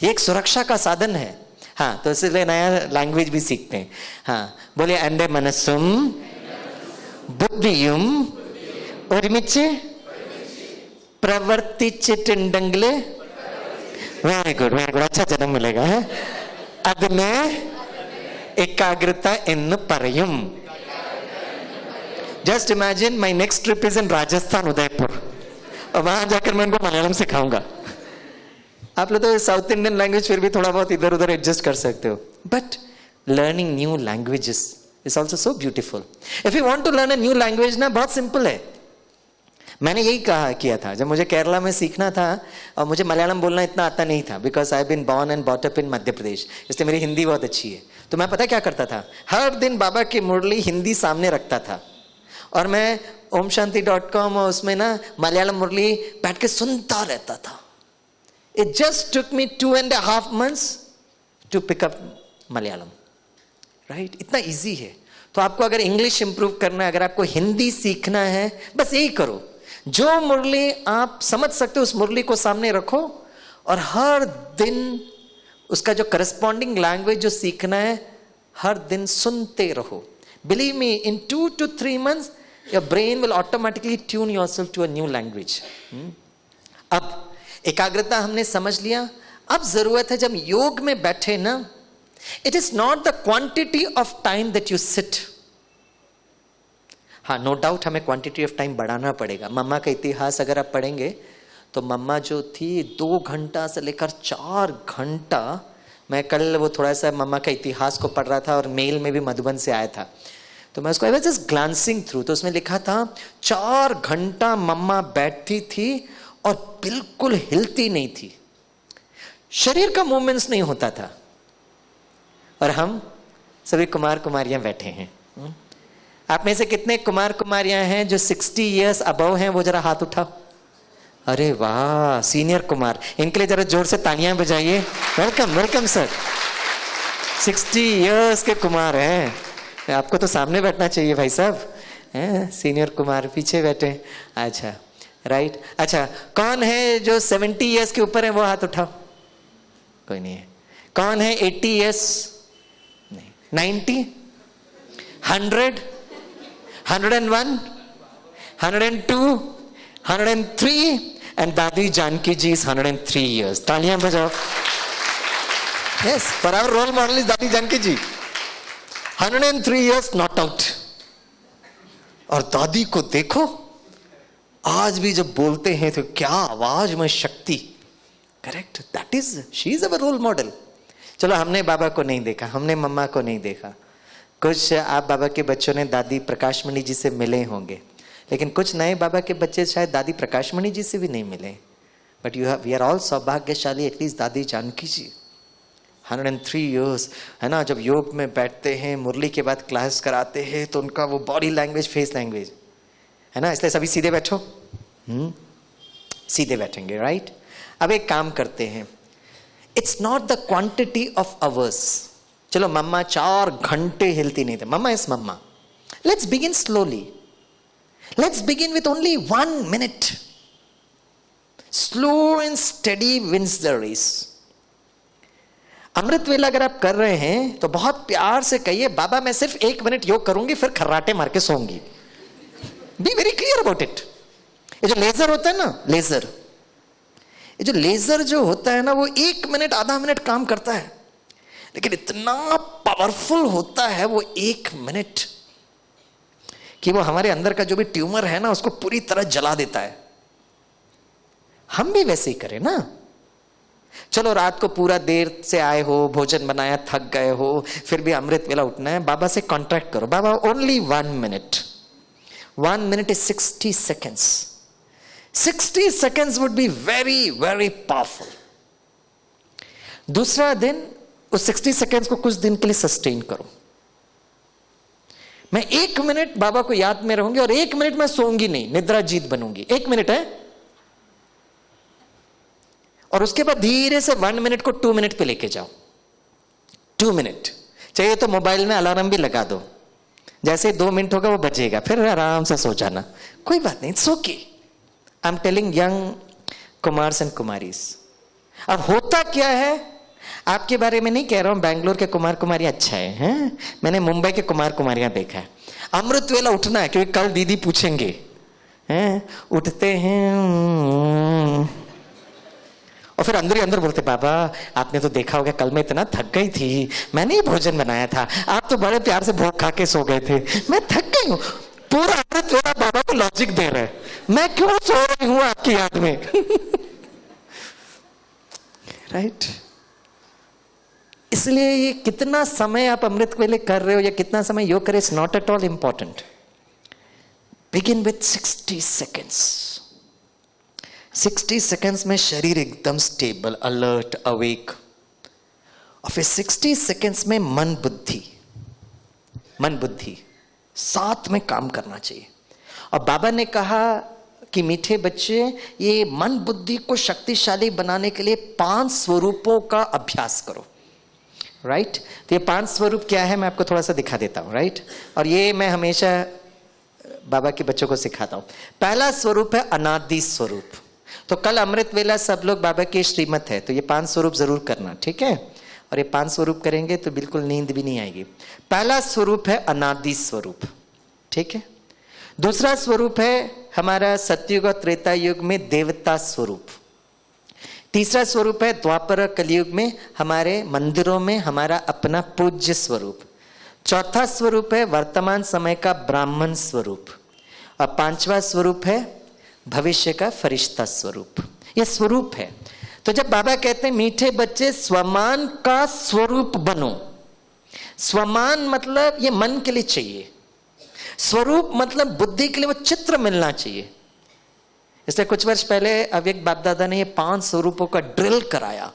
ये एक सुरक्षा का साधन है। हाँ, तो इसलिए नया लैंग्वेज भी सीखते हैं। हाँ, बोलिए एंडे मनसुम बुद्धियुम ഒരുമിച്ച് പ്രവർത്തിച്ചിട്ടുണ്ടെങ്കിൽ वेरी गुड, अच्छा जन्म मिलेगा है। അതിനെ ഏകാഗ്രത എന്ന് പറയും। Just imagine my next trip is in Rajasthan, Udaipur, और वहां जाकर मैं उनको मलयालम सिखाऊंगा। आप लोग तो साउथ इंडियन लैंग्वेज फिर भी थोड़ा बहुत इधर उधर एडजस्ट कर सकते हो, but learning new languages is also so beautiful. If you want to learn a new language ना, बहुत सिंपल है। मैंने यही किया था जब मुझे केरला में सीखना था, और मुझे मलयालम बोलना इतना आता नहीं था, because I been born and bought up in Madhya Pradesh, इसलिए मेरी हिंदी बहुत अच्छी है। तो मैं पता क्या करता था, हर दिन बाबा की मुरली हिंदी सामने रखता था, और मैं omshanti.com और उसमें ना मलयालम मुरली बैठ के सुनता रहता था। It just took me 2.5 months to pick up Malayalam, right? इतना ईजी है। तो आपको अगर इंग्लिश इंप्रूव करना है, अगर आपको हिंदी सीखना है, बस यही करो। जो मुरली आप समझ सकते हो उस मुरली को सामने रखो, और हर दिन उसका जो करस्पॉन्डिंग लैंग्वेज जो सीखना है हर दिन सुनते रहो। Believe me, in 2 to 3 months your brain will automatically tune yourself to a new language. अब एकाग्रता हमने समझ लिया। अब जरूरत है जब योग में बैठे ना, it is not the quantity of time that you sit. हाँ, नो डाउट हमें क्वांटिटी ऑफ टाइम बढ़ाना पड़ेगा। मम्मा का इतिहास अगर आप पढ़ेंगे तो मम्मा जो थी 2 घंटा से लेकर 4 घंटा, मैं कल वो थोड़ा सा मम्मा का इतिहास को पढ़ रहा था और मेल में भी मधुबन से आया था, तो मैं उसको I was just glancing through, तो उसमें लिखा था 4 घंटा मम्मा बैठती थी और बिल्कुल हिलती नहीं थी, शरीर का मूवमेंट्स नहीं होता था। और हम सभी कुमार कुमारियां बैठे हैं। आप में से कितने कुमार कुमारियां हैं जो 60 years अबव हैं? वो जरा हाथ उठाओ। अरे वाह, सीनियर कुमार, इनके लिए जरा जोर से तालियां बजाइए। Welcome welcome sir. 60 years के कुमार हैं, आपको तो सामने बैठना चाहिए भाई साहब। सीनियर कुमार पीछे बैठे। अच्छा, राइट। अच्छा, कौन है जो 70 years के ऊपर है? वो हाथ उठाओ। कोई नहीं है। कौन है 80 years? नहीं। 90, 100, 101, 102, 103, and दादी जानकी जी is 103 years. तालियां बजाओ। Yes, for our role model is दादी जानकी जी, 103 years not out. और दादी को देखो, आज भी जब बोलते हैं तो क्या आवाज में शक्ति। Correct, that is, she is our role model. चलो, हमने बाबा को नहीं देखा, हमने मम्मा को नहीं देखा, कुछ आप बाबा के बच्चों ने दादी प्रकाशमणि जी से मिले होंगे, लेकिन कुछ नए बाबा के बच्चे शायद दादी प्रकाशमणि जी से भी नहीं मिले। But you have, we are all सौभाग्यशाली, एटलीस्ट दादी जानकी जी 103 years, है ना? जब योग में बैठते हैं, मुरली के बाद क्लास कराते हैं, तो उनका वो बॉडी लैंग्वेज, फेस लैंग्वेज, है ना? इसलिए सभी सीधे बैठो। सीधे बैठेंगे, राइट? अब एक काम करते हैं, it's not the quantity of hours. चलो, मम्मा 4 घंटे हिलती नहीं थे, mamma is mamma. Let's begin slowly, let's begin with only 1 minute। Slow and study wins the race. अमृत वेला अगर आप कर रहे हैं तो बहुत प्यार से कहिए, बाबा मैं सिर्फ 1 minute योग करूंगी, फिर खर्राटे मार के सोऊंगी। Be very clear about it. ये जो लेजर होता है ना, लेजर, ये जो लेजर जो होता है ना, वो 1 minute, आधा मिनट काम करता है, लेकिन इतना पावरफुल होता है वो 1 minute कि वो हमारे अंदर का जो भी ट्यूमर है ना, उसको पूरी तरह जला देता है। हम भी वैसे ही करें ना। चलो रात को पूरा देर से आए हो, भोजन बनाया, थक गए हो, फिर भी अमृत वेला उठना है, बाबा से कॉन्ट्रैक्ट करो, Baba only 1 minute, 1 minute is 60 seconds. 60 seconds would be very very powerful. दूसरा दिन उस 60 seconds को कुछ दिन के लिए सस्टेन करो। मैं 1 मिनट बाबा को याद में रहूंगी और 1 मिनट मैं सोऊंगी नहीं, निद्रा जीत बनूंगी। 1 मिनट है, और उसके बाद धीरे से 1 मिनट को 2 मिनट पे लेके जाओ। 2 मिनट चाहिए तो मोबाइल में अलार्म भी लगा दो, जैसे 2 मिनट होगा वो बजेगा, फिर आराम से सो जाना, कोई बात नहीं, it's okay. I am telling young Kumars and Kumaris. अब होता क्या है, आपके बारे में नहीं कह रहा हूं, बैंगलोर के कुमार कुमारी अच्छा है, हैं? मैंने मुंबई के कुमार कुमारियां देखा है। अमृत वेला उठना है, क्योंकि कल दीदी पूछेंगे, हैं? उठते हैं और फिर अंदर ही अंदर बोलते, बाबा आपने तो देखा होगा कल मैं इतना थक गई थी, मैंने ही भोजन बनाया था, आप तो बड़े प्यार से भोग खा के सो गए थे, मैं थक गई हूं। पूरा अमृत वेला बाबा को लॉजिक दे रहे हैं, मैं क्यों सो रही हूं आपकी याद में। राइट इसलिए ये कितना समय आप अमृत वेले कर रहे हो या कितना समय योग करे, it's not at all important. Begin with 60 seconds। 60 seconds में शरीर एकदम स्टेबल, अलर्ट, अवेक, और फिर 60 seconds में मन बुद्धि साथ में काम करना चाहिए। और बाबा ने कहा कि मीठे बच्चे, ये मन बुद्धि को शक्तिशाली बनाने के लिए 5 स्वरूपों का अभ्यास करो। राइट तो ये 5 स्वरूप क्या है, मैं आपको थोड़ा सा दिखा देता हूं। राइट और ये मैं हमेशा बाबा के बच्चों को सिखाता हूं। पहला स्वरूप है अनादि स्वरूप। तो कल अमृत वेला सब लोग बाबा के श्रीमत है, तो ये 5 स्वरूप जरूर करना, ठीक है? और ये 5 स्वरूप करेंगे तो बिल्कुल नींद भी नहीं आएगी। पहला स्वरूप है अनादि स्वरूप, ठीक है? दूसरा स्वरूप है हमारा सतयुग और त्रेता युग में देवता स्वरूप। तीसरा स्वरूप है द्वापर और कलयुग में हमारे मंदिरों में हमारा अपना पूज्य स्वरूप। चौथा स्वरूप है वर्तमान समय का ब्राह्मण स्वरूप। और 5वां स्वरूप है भविष्य का फरिश्ता स्वरूप। यह स्वरूप है। तो जब बाबा कहते हैं मीठे बच्चे स्वमान का स्वरूप बनो, स्वमान मतलब ये मन के लिए चाहिए, स्वरूप मतलब बुद्धि के लिए वो चित्र मिलना चाहिए। इसलिए कुछ वर्ष पहले अव्यक्त बाप दादा ने ये 5 स्वरूपों का ड्रिल कराया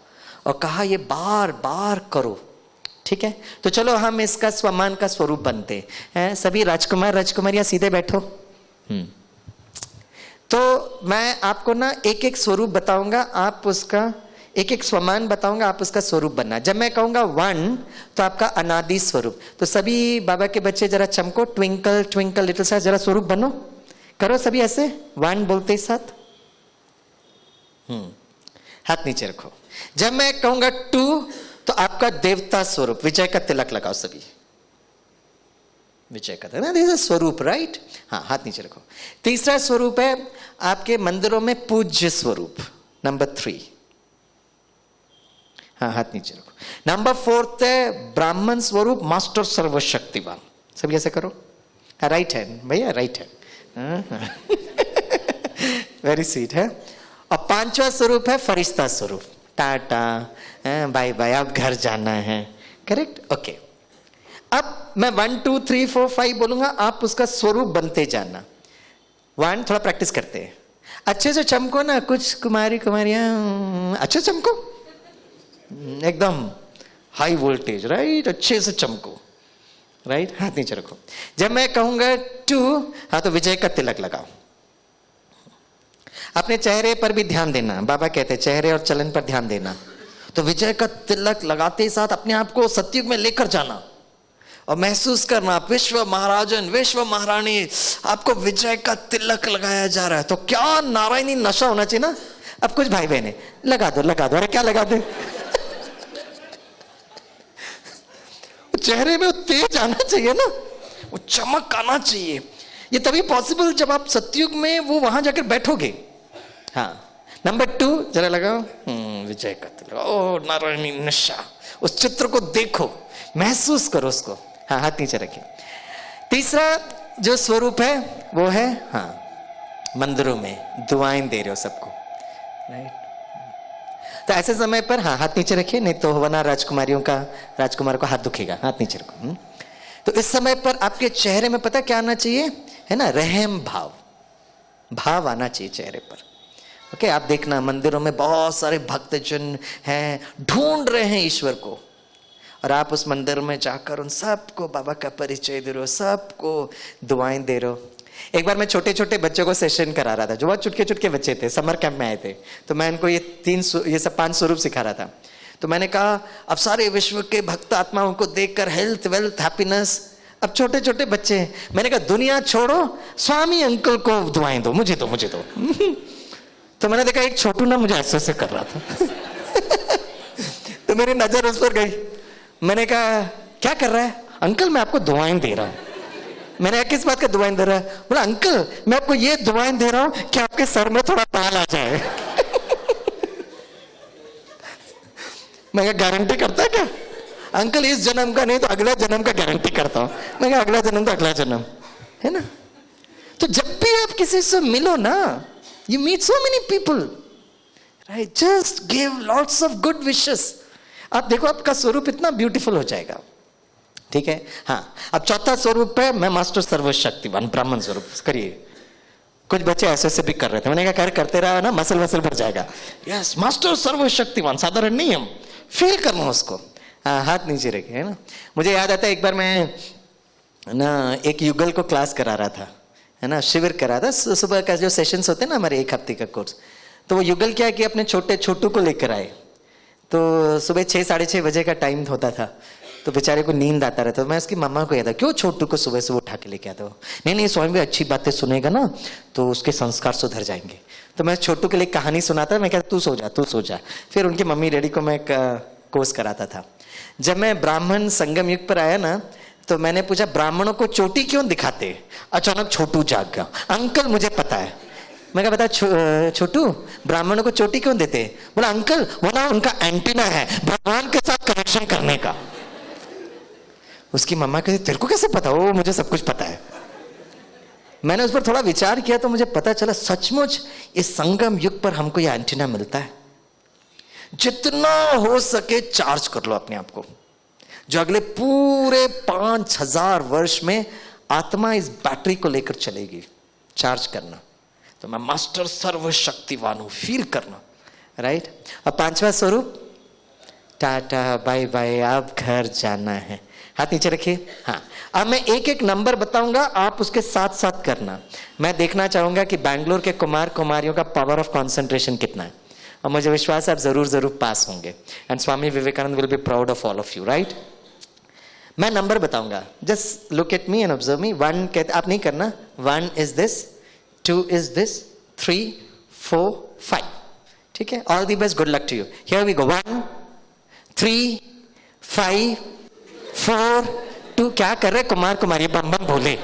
और कहा ये बार बार करो, ठीक है? तो चलो हम इसका स्वमान का स्वरूप बनते हैं। सभी राजकुमार राजकुमारियां सीधे बैठो। तो मैं आपको ना एक एक स्वरूप बताऊंगा, आप उसका एक एक स्वमान बताऊंगा, आप उसका स्वरूप बनना। जब मैं कहूंगा 1 तो आपका अनादि स्वरूप। तो सभी बाबा के बच्चे जरा चमको, ट्विंकल ट्विंकल लिटिल स्टार, जरा स्वरूप बनो, करो सभी ऐसे 1 बोलते साथ। हाथ नीचे रखो। जब मैं कहूंगा 2 तो आपका देवता स्वरूप, विजय का तिलक लगाओ सभी, विजय का ना, दिस इज स्वरूप, राइट? हाँ, हाथ नीचे रखो। तीसरा स्वरूप है आपके मंदिरों में पूज्य स्वरूप, नंबर 3। हाँ, हाथ नीचे रखो। नंबर 4 है ब्राह्मण स्वरूप, मास्टर सर्वशक्तिवान। सभी ऐसे करो। हाँ, राइट हैंड भैया, राइट हैंड। वेरी स्वीट है। और 5वां स्वरूप है फरिश्ता स्वरूप, टाटा बाय बाय, अब घर जाना है, करेक्ट? ओके। अब मैं 1 2 3 4 5 बोलूंगा, आप उसका स्वरूप बनते जाना। 1 थोड़ा प्रैक्टिस करते हैं, अच्छे से चमको ना, कुछ कुमारियां अच्छे चमको, एकदम हाई वोल्टेज, राइट? अच्छे से चमको, राइट? हाथ नीचे रखो। जब मैं कहूंगा 2 हाँ तो विजय का तिलक लगाओ। अपने चेहरे पर भी ध्यान देना, बाबा कहते हैं चेहरे और चलन पर ध्यान देना। तो विजय का तिलक लगाते ही साथ अपने आप को सतयुग में लेकर जाना और महसूस करना, विश्व महाराजन, विश्व महारानी, आपको विजय का तिलक लगाया जा रहा है। तो क्या नारायणी नशा होना चाहिए ना। अब कुछ भाई बहने लगा दो, अरे क्या लगा दे। चेहरे में वो तेज आना चाहिए ना, वो चमक आना चाहिए। ये तभी पॉसिबल जब आप सतयुग में वो वहां जाकर बैठोगे। हाँ, नंबर 2 जरा लगाओ, विजय का तिलक, ओ नारायणी नशा, उस चित्र को देखो, महसूस करो उसको। हाँ, हाथ नीचे रखिए। तीसरा जो स्वरूप है वो है हाँ मंदिरों में दुआएं दे रहे हो सबको, राइट। तो ऐसे समय पर हाँ, हाथ नीचे रखिए, नहीं तो वरना राजकुमार को हाथ दुखेगा। हाथ नीचे रखो। तो इस समय पर आपके चेहरे में पता क्या आना चाहिए, है ना, रहम भाव आना चाहिए चेहरे पर। ओके, आप देखना मंदिरों में बहुत सारे भक्तजन हैं, ढूंढ रहे हैं ईश्वर को, और आप उस मंदिर में जाकर उन सबको बाबा का परिचय दे रहे हो, सबको दुआएं दे रहे हो। एक बार मैं छोटे छोटे बच्चों को सेशन करा रहा था, जो बहुत चुटके बच्चे थे, समर कैंप में आए थे। तो मैं इनको ये सब 5 स्वरूप सिखा रहा था। तो मैंने कहा अब सारे विश्व के भक्त आत्माओं को देखकर हेल्थ, वेल्थ, हैप्पीनेस। अब छोटे छोटे बच्चे, मैंने कहा दुनिया छोड़ो, स्वामी अंकल को दुआएं दो, मुझे दो। तो मैंने देखा एक छोटू ना मुझे ऐसे कर रहा था। तो मेरी नजर उस पर गई। मैंने कहा क्या कर रहा है? अंकल मैं आपको दुआएं दे रहा हूं। मैंने किस बात का दुआएं दे रहा है? बोला अंकल मैं आपको ये दुआएं दे रहा हूं कि आपके सर में थोड़ा बाल आ जाए। मैं क्या गारंटी करता है क्या? अंकल इस जन्म का नहीं तो अगला जन्म का गारंटी करता हूं। मैं क्या अगला जन्म तो अगला जन्म, है ना। तो जब भी आप किसी से मिलो ना, you meet so many people, right, just give lots of good wishes. आप देखो आपका स्वरूप इतना ब्यूटीफुल हो जाएगा। ठीक है, हाँ। अब चौथा स्वरूप है मैं मास्टर सर्वशक्तिवान ब्राह्मण स्वरूप। करिए। कुछ बच्चे ऐसे भी कर रहे थे, मैंने कहा करते रहा ना, मसल भर जाएगा। यस, मास्टर सर्वशक्तिवान, साधारण नहीं, हम फील करना उसको। हाँ, हाथ नीचे रखे, है ना। मुझे याद आता है एक बार मैं ना एक युगल को क्लास करा रहा था, है ना, शिविर करा था। सुबह का जो सेशंस होते हैं ना हमारे 1 हफ्ते का कोर्स, तो वो युगल क्या कि अपने छोटू को लेकर आए। तो सुबह 6, 6:30 बजे का टाइम होता था। तो बेचारे को नींद आता रहता। मैं उसकी मम्मा को कहता क्यों छोटू को सुबह से उठा के लेके आता हो? नहीं स्वामी भाई अच्छी बातें सुनेगा ना तो उसके संस्कार सुधर जाएंगे। तो मैं छोटू के लिए कहानी सुनाता, मैं कहता तू सो जा। फिर उनकी मम्मी डैडी को मैं कोर्स कराता था। जब मैं ब्राह्मण संगम युग पर आया ना, तो मैंने पूछा ब्राह्मणों को चोटी क्यों दिखाते? अचानक छोटू जाग गया, अंकल मुझे पता है। मैं कहा बता छोटू ब्राह्मणों को चोटी क्यों देते? बोला अंकल वो ना उनका एंटीना है भगवान के साथ कनेक्शन करने का। उसकी मम्मा कहती तेरे को कैसे पता? वो मुझे सब कुछ पता है। मैंने उस पर थोड़ा विचार किया तो मुझे पता चला सचमुच इस संगम युग पर हमको यह एंटीना मिलता है। जितना हो सके चार्ज कर लो अपने आप को, जो अगले पूरे 5000 वर्ष में आत्मा इस बैटरी को लेकर चलेगी। चार्ज करना। तो मैं मास्टर सर्वशक्तिवान हूं, फील करना, राइट। और 5वां स्वरूप टाटा बाय बाय, अब घर जाना है। हाथ नीचे रखिए। हाँ, अब मैं एक एक नंबर बताऊंगा, आप उसके साथ साथ करना। मैं देखना चाहूंगा कि बैंगलोर के कुमार कुमारियों का पावर ऑफ कंसंट्रेशन कितना है, और मुझे विश्वास है आप जरूर पास होंगे। And Swami Vivekananda will be proud of all of you, right. मैं नंबर बताऊंगा, just look at me and observe me. 1 कहते, आप नहीं करना। 1 इज दिस, 2 इज दिस, 3, 4, 5। ठीक है, all the best, good luck to you. Here we go. 1, 3, 5, 4, 2। क्या कर रहे कुमार कुमारी? बम बम बोले।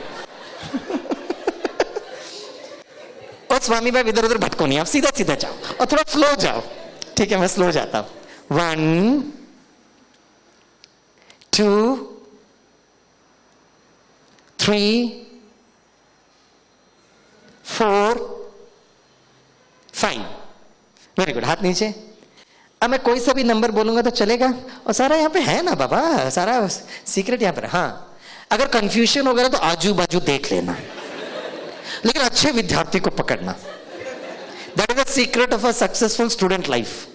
और स्वामी भाई इधर उधर भटको नहीं, आप सीधा सीधा जाओ और थोड़ा स्लो जाओ। ठीक है, मैं स्लो जाता हूं। 1, 2, 3, 4, 5। Very good. हाथ नीचे। अब मैं कोई सा भी नंबर बोलूंगा तो चलेगा? और सारा यहाँ पे है ना बाबा, सारा सीक्रेट यहाँ पर। हाँ, अगर कंफ्यूजन होगा तो आजू बाजू देख लेना, लेकिन अच्छे विद्यार्थी को पकड़ना। That is the secret of a successful student life.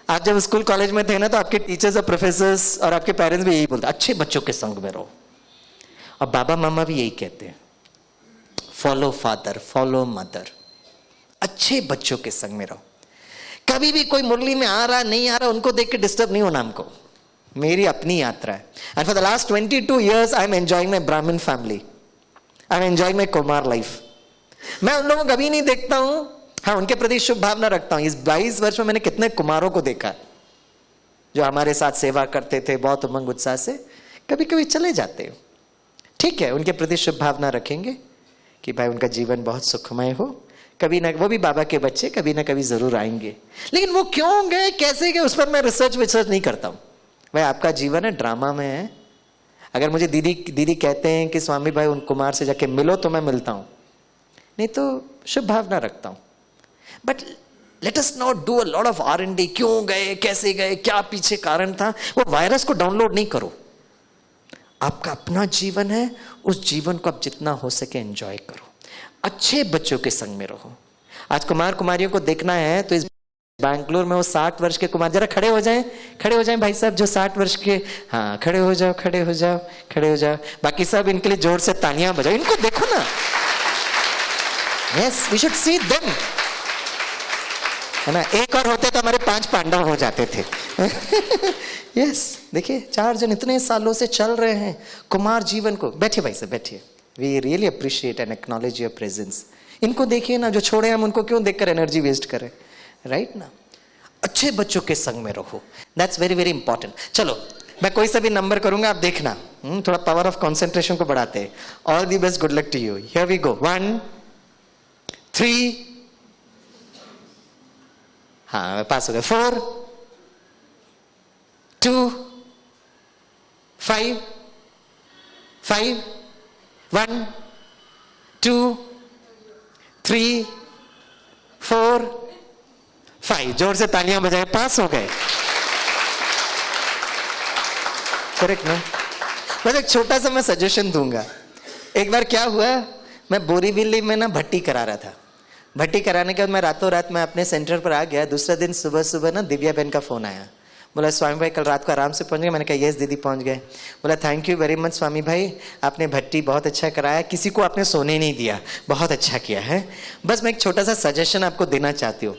आप जब स्कूल कॉलेज में थे ना, तो आपके टीचर्स और प्रोफेसर्स और आपके पेरेंट्स भी यही बोलते, अच्छे बच्चों के संग में रहो। और बाबा मामा भी यही कहते हैं, फॉलो फादर, फॉलो मदर। अच्छे बच्चों के संग में रहो। कभी भी कोई मुरली में आ रहा नहीं आ रहा, उनको देख के डिस्टर्ब नहीं होना हमको। मेरी अपनी यात्रा है। And for the last 22 years I am enjoying my Brahmin family, I am enjoying my Kumar life. मैं उन लोगों को कभी नहीं देखता हूं, हाँ उनके प्रति शुभ भावना रखता हूं। इस 22 वर्ष में मैंने कितने कुमारों को देखा जो हमारे साथ सेवा करते थे बहुत उमंग उत्साह से, कभी कभी चले जाते हो। ठीक है, उनके प्रति शुभ भावना रखेंगे कि भाई उनका जीवन बहुत सुखमय हो। कभी ना, वो भी बाबा के बच्चे, कभी ना कभी जरूर आएंगे। लेकिन वो क्यों गए, कैसे गए, उस पर मैं रिसर्च नहीं करता हूं। भाई आपका जीवन है, ड्रामा में है। अगर मुझे दीदी कहते हैं कि स्वामी भाई उन कुमार से जाके मिलो, तो मैं मिलता हूं, नहीं तो शुभ भावना रखता हूं। But let us not do a lot of R&D, क्यों गए, कैसे गए, क्या पीछे कारण था, वो वायरस को डाउनलोड नहीं करो। आपका अपना जीवन है, उस जीवन को आप जितना हो सके एंजॉय करो, अच्छे बच्चों के संग में रहो। आज कुमार कुमारियों को देखना है तो इस बैंगलोर में वो 60 वर्ष के कुमार, जरा खड़े हो जाएं भाई साहब जो 60 वर्ष के, हाँ खड़े हो जाओ, खड़े हो जाओ, खड़े हो जाओ। बाकी सब इनके लिए जोर से तालियां बजाओ, इनको देखो ना। Yes, we should see them, है ना। एक और होते तो हमारे 5 पांडव हो जाते थे। यस, देखिए 4 जन इतने सालों से चल रहे हैं कुमार जीवन को। बैठिए भाई साहब, बैठिए। We really appreciate and acknowledge your presence. इनको देखिए ना, जो छोड़े हम उनको क्यों देखकर एनर्जी वेस्ट करें, राइट ना। अच्छे बच्चों के संग में रहो, दैट्स वेरी वेरी इंपॉर्टेंट। चलो मैं कोई सा भी नंबर करूंगा, आप देखना, थोड़ा पावर ऑफ कंसंट्रेशन को बढ़ाते हैं। All the best, good luck to you. Here we go. 1 3, हाँ पास हो गए। 4 2 5 5 1 2 3 4 5। जोर से तालियां बजाएं, पास हो गए। करेक्ट ना। बस एक छोटा सा मैं सजेशन दूंगा। एक बार क्या हुआ, मैं बोरीवली में ना भट्टी करा रहा था। भट्टी कराने के बाद मैं रातों रात मैं अपने सेंटर पर आ गया। दूसरा दिन सुबह सुबह ना दिव्या बहन का फोन आया, बोला स्वामी भाई कल रात को आराम से पहुंच गए। मैंने कहा यस दीदी पहुंच गए। बोला थैंक यू वेरी मच स्वामी भाई, आपने भट्टी बहुत अच्छा कराया, किसी को आपने सोने नहीं दिया, बहुत अच्छा किया है। बस मैं एक छोटा सा सजेशन आपको देना चाहती हूँ।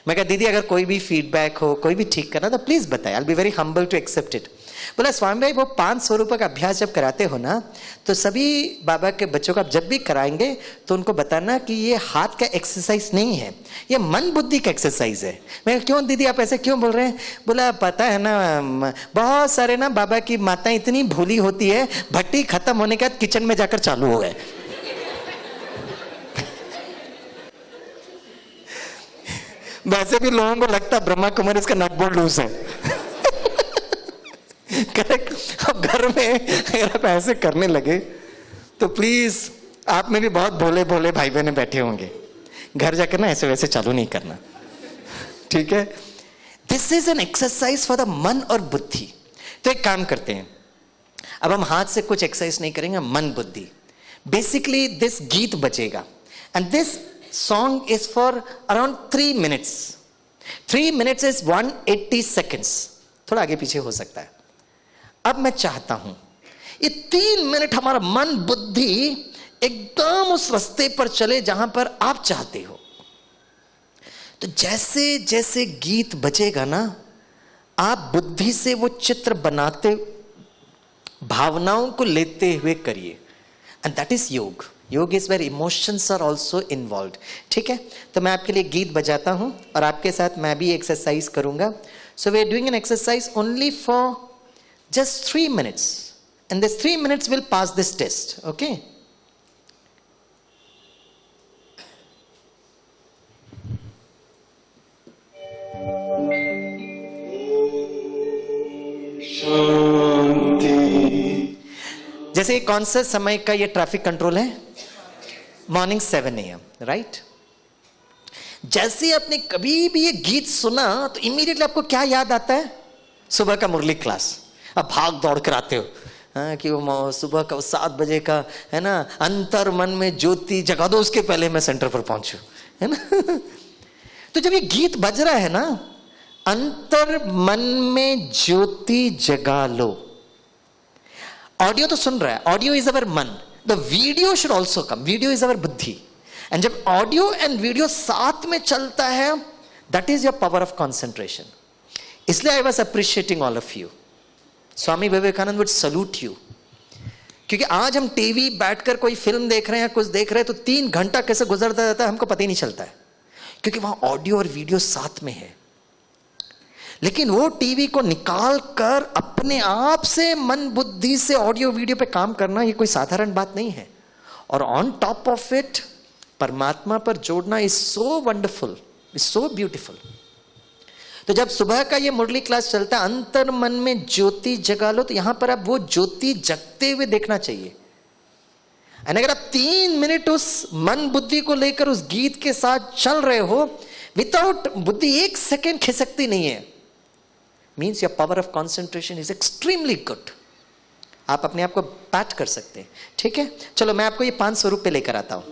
मैं कहा दीदी अगर कोई भी फीडबैक हो, कोई भी ठीक करना तो प्लीज बताए, I will be very humble to accept it. बोला स्वामी भाई वो 500 रुपये का अभ्यास जब कराते हो ना, तो सभी बाबा के बच्चों को आप जब भी कराएंगे तो उनको बताना कि ये हाथ का एक्सरसाइज नहीं है, ये मन बुद्धि का एक्सरसाइज है। मैं क्यों दीदी आप ऐसे क्यों बोल रहे हैं? बोला पता है ना, बहुत सारे ना बाबा की माताएं इतनी भोली होती है, भट्टी खत्म होने के बाद किचन में जाकर चालू हो गए। वैसे भी लोगों को लगता है ब्रह्मा कुमारी इसका नट बोल्ट लूज है। करेक्ट। अब घर में अगर आप ऐसे करने लगे तो प्लीज, आप में भी बहुत भोले भोले भाई बहन बैठे होंगे, घर जाकर ना ऐसे वैसे चालू नहीं करना, ठीक है। This is an exercise for the मन और बुद्धि। तो एक काम करते हैं, अब हम हाथ से कुछ एक्सरसाइज नहीं करेंगे, मन बुद्धि। बेसिकली दिस गीत बजेगा and this song is for around 3 minutes। 3 minutes is 180 seconds, थोड़ा आगे पीछे हो सकता है। अब मैं चाहता हूं ये 3 मिनट हमारा मन बुद्धि एकदम उस रास्ते पर चले जहां पर आप चाहते हो। तो जैसे जैसे गीत बजेगा ना, आप बुद्धि से वो चित्र बनाते, भावनाओं को लेते हुए करिए, and that is yog. Yog is where emotions are also involve, ठीक है। तो मैं आपके लिए गीत बजाता हूं और आपके साथ मैं भी एक्सरसाइज करूंगा। So we are doing an exercise only for just 3 minutes, and this 3 minutes will pass this test, okay? जैसे कौन सा समय का ये ट्रैफिक कंट्रोल है? Morning 7 AM, right? जैसे आपने कभी भी ये गीत सुना तो इमीडिएटली आपको क्या याद आता है? सुबह का मुरली क्लास। अब भाग दौड़ कर आते हो, हाँ, कि वो सुबह का 7 बजे का है ना, अंतर मन में ज्योति जगा दो, उसके पहले मैं सेंटर पर पहुंचू, है ना। तो जब ये गीत बज रहा है ना, अंतर मन में ज्योति जगा लो, ऑडियो तो सुन रहा है, ऑडियो इज अवर मन, the video should also come, video is our बुद्धि। एंड जब ऑडियो एंड वीडियो साथ में चलता है, that is your power of concentration. इसलिए I was appreciating all of you. Swami Vivekananda would salute you, क्योंकि आज हम टीवी बैठकर कोई फिल्म देख रहे हैं, कुछ देख रहे हैं, तो 3 घंटा कैसे गुजरता जाता है हमको पता ही नहीं चलता है, क्योंकि वहां ऑडियो और वीडियो साथ में है। लेकिन वो टीवी को निकाल कर अपने आप से मन बुद्धि से ऑडियो वीडियो पे काम करना, ये कोई साधारण बात नहीं है। और ऑन टॉप ऑफ इट परमात्मा पर जोड़ना is so wonderful, is so beautiful. तो जब सुबह का ये मुरली क्लास चलता है, अंतर मन में ज्योति जगा लो, तो यहां पर आप वो ज्योति जगते हुए देखना चाहिए। अगर आप 3 मिनट उस मन बुद्धि को लेकर उस गीत के साथ चल रहे हो, विदाउट बुद्धि 1 सेकेंड खिसकती नहीं है, means your power of concentration is extremely good. आप अपने आप को पैट कर सकते हैं। ठीक है, चलो मैं आपको ये 5 स्वरूप पे लेकर आता हूं।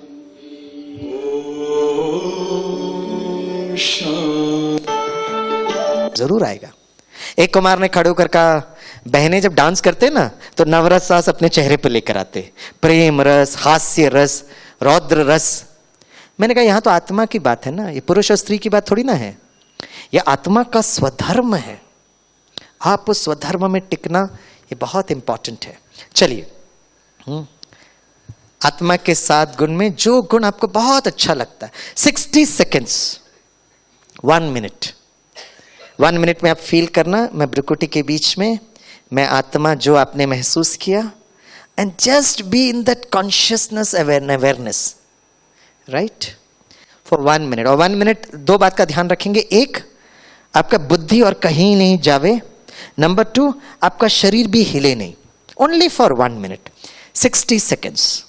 जरूर आएगा। एक कुमार ने खड़े होकर कहा, बहनें जब डांस करते ना तो नवरस सास अपने चेहरे पर लेकर आते, प्रेम रस, हास्य रस, रौद्र रस। मैंने कहा यहां तो आत्मा की बात है ना, ये पुरुष और स्त्री की बात थोड़ी ना है, यह आत्मा का स्वधर्म है। आप उस स्वधर्म में टिकना ये बहुत इंपॉर्टेंट है। चलिए, आत्मा के 7 गुण में जो गुण आपको बहुत अच्छा लगता है, 60 सेकेंड्स, 1 मिनट, 1 मिनट में आप फील करना, मैं भ्रुकुटी के बीच में, मैं आत्मा जो आपने महसूस किया, and just be in that consciousness awareness, right, for 1 minute. और 1 मिनट 2 बात का ध्यान रखेंगे, एक, आपका बुद्धि और कहीं नहीं जावे, नंबर 2, आपका शरीर भी हिले नहीं, only for 1 minute, 60 seconds.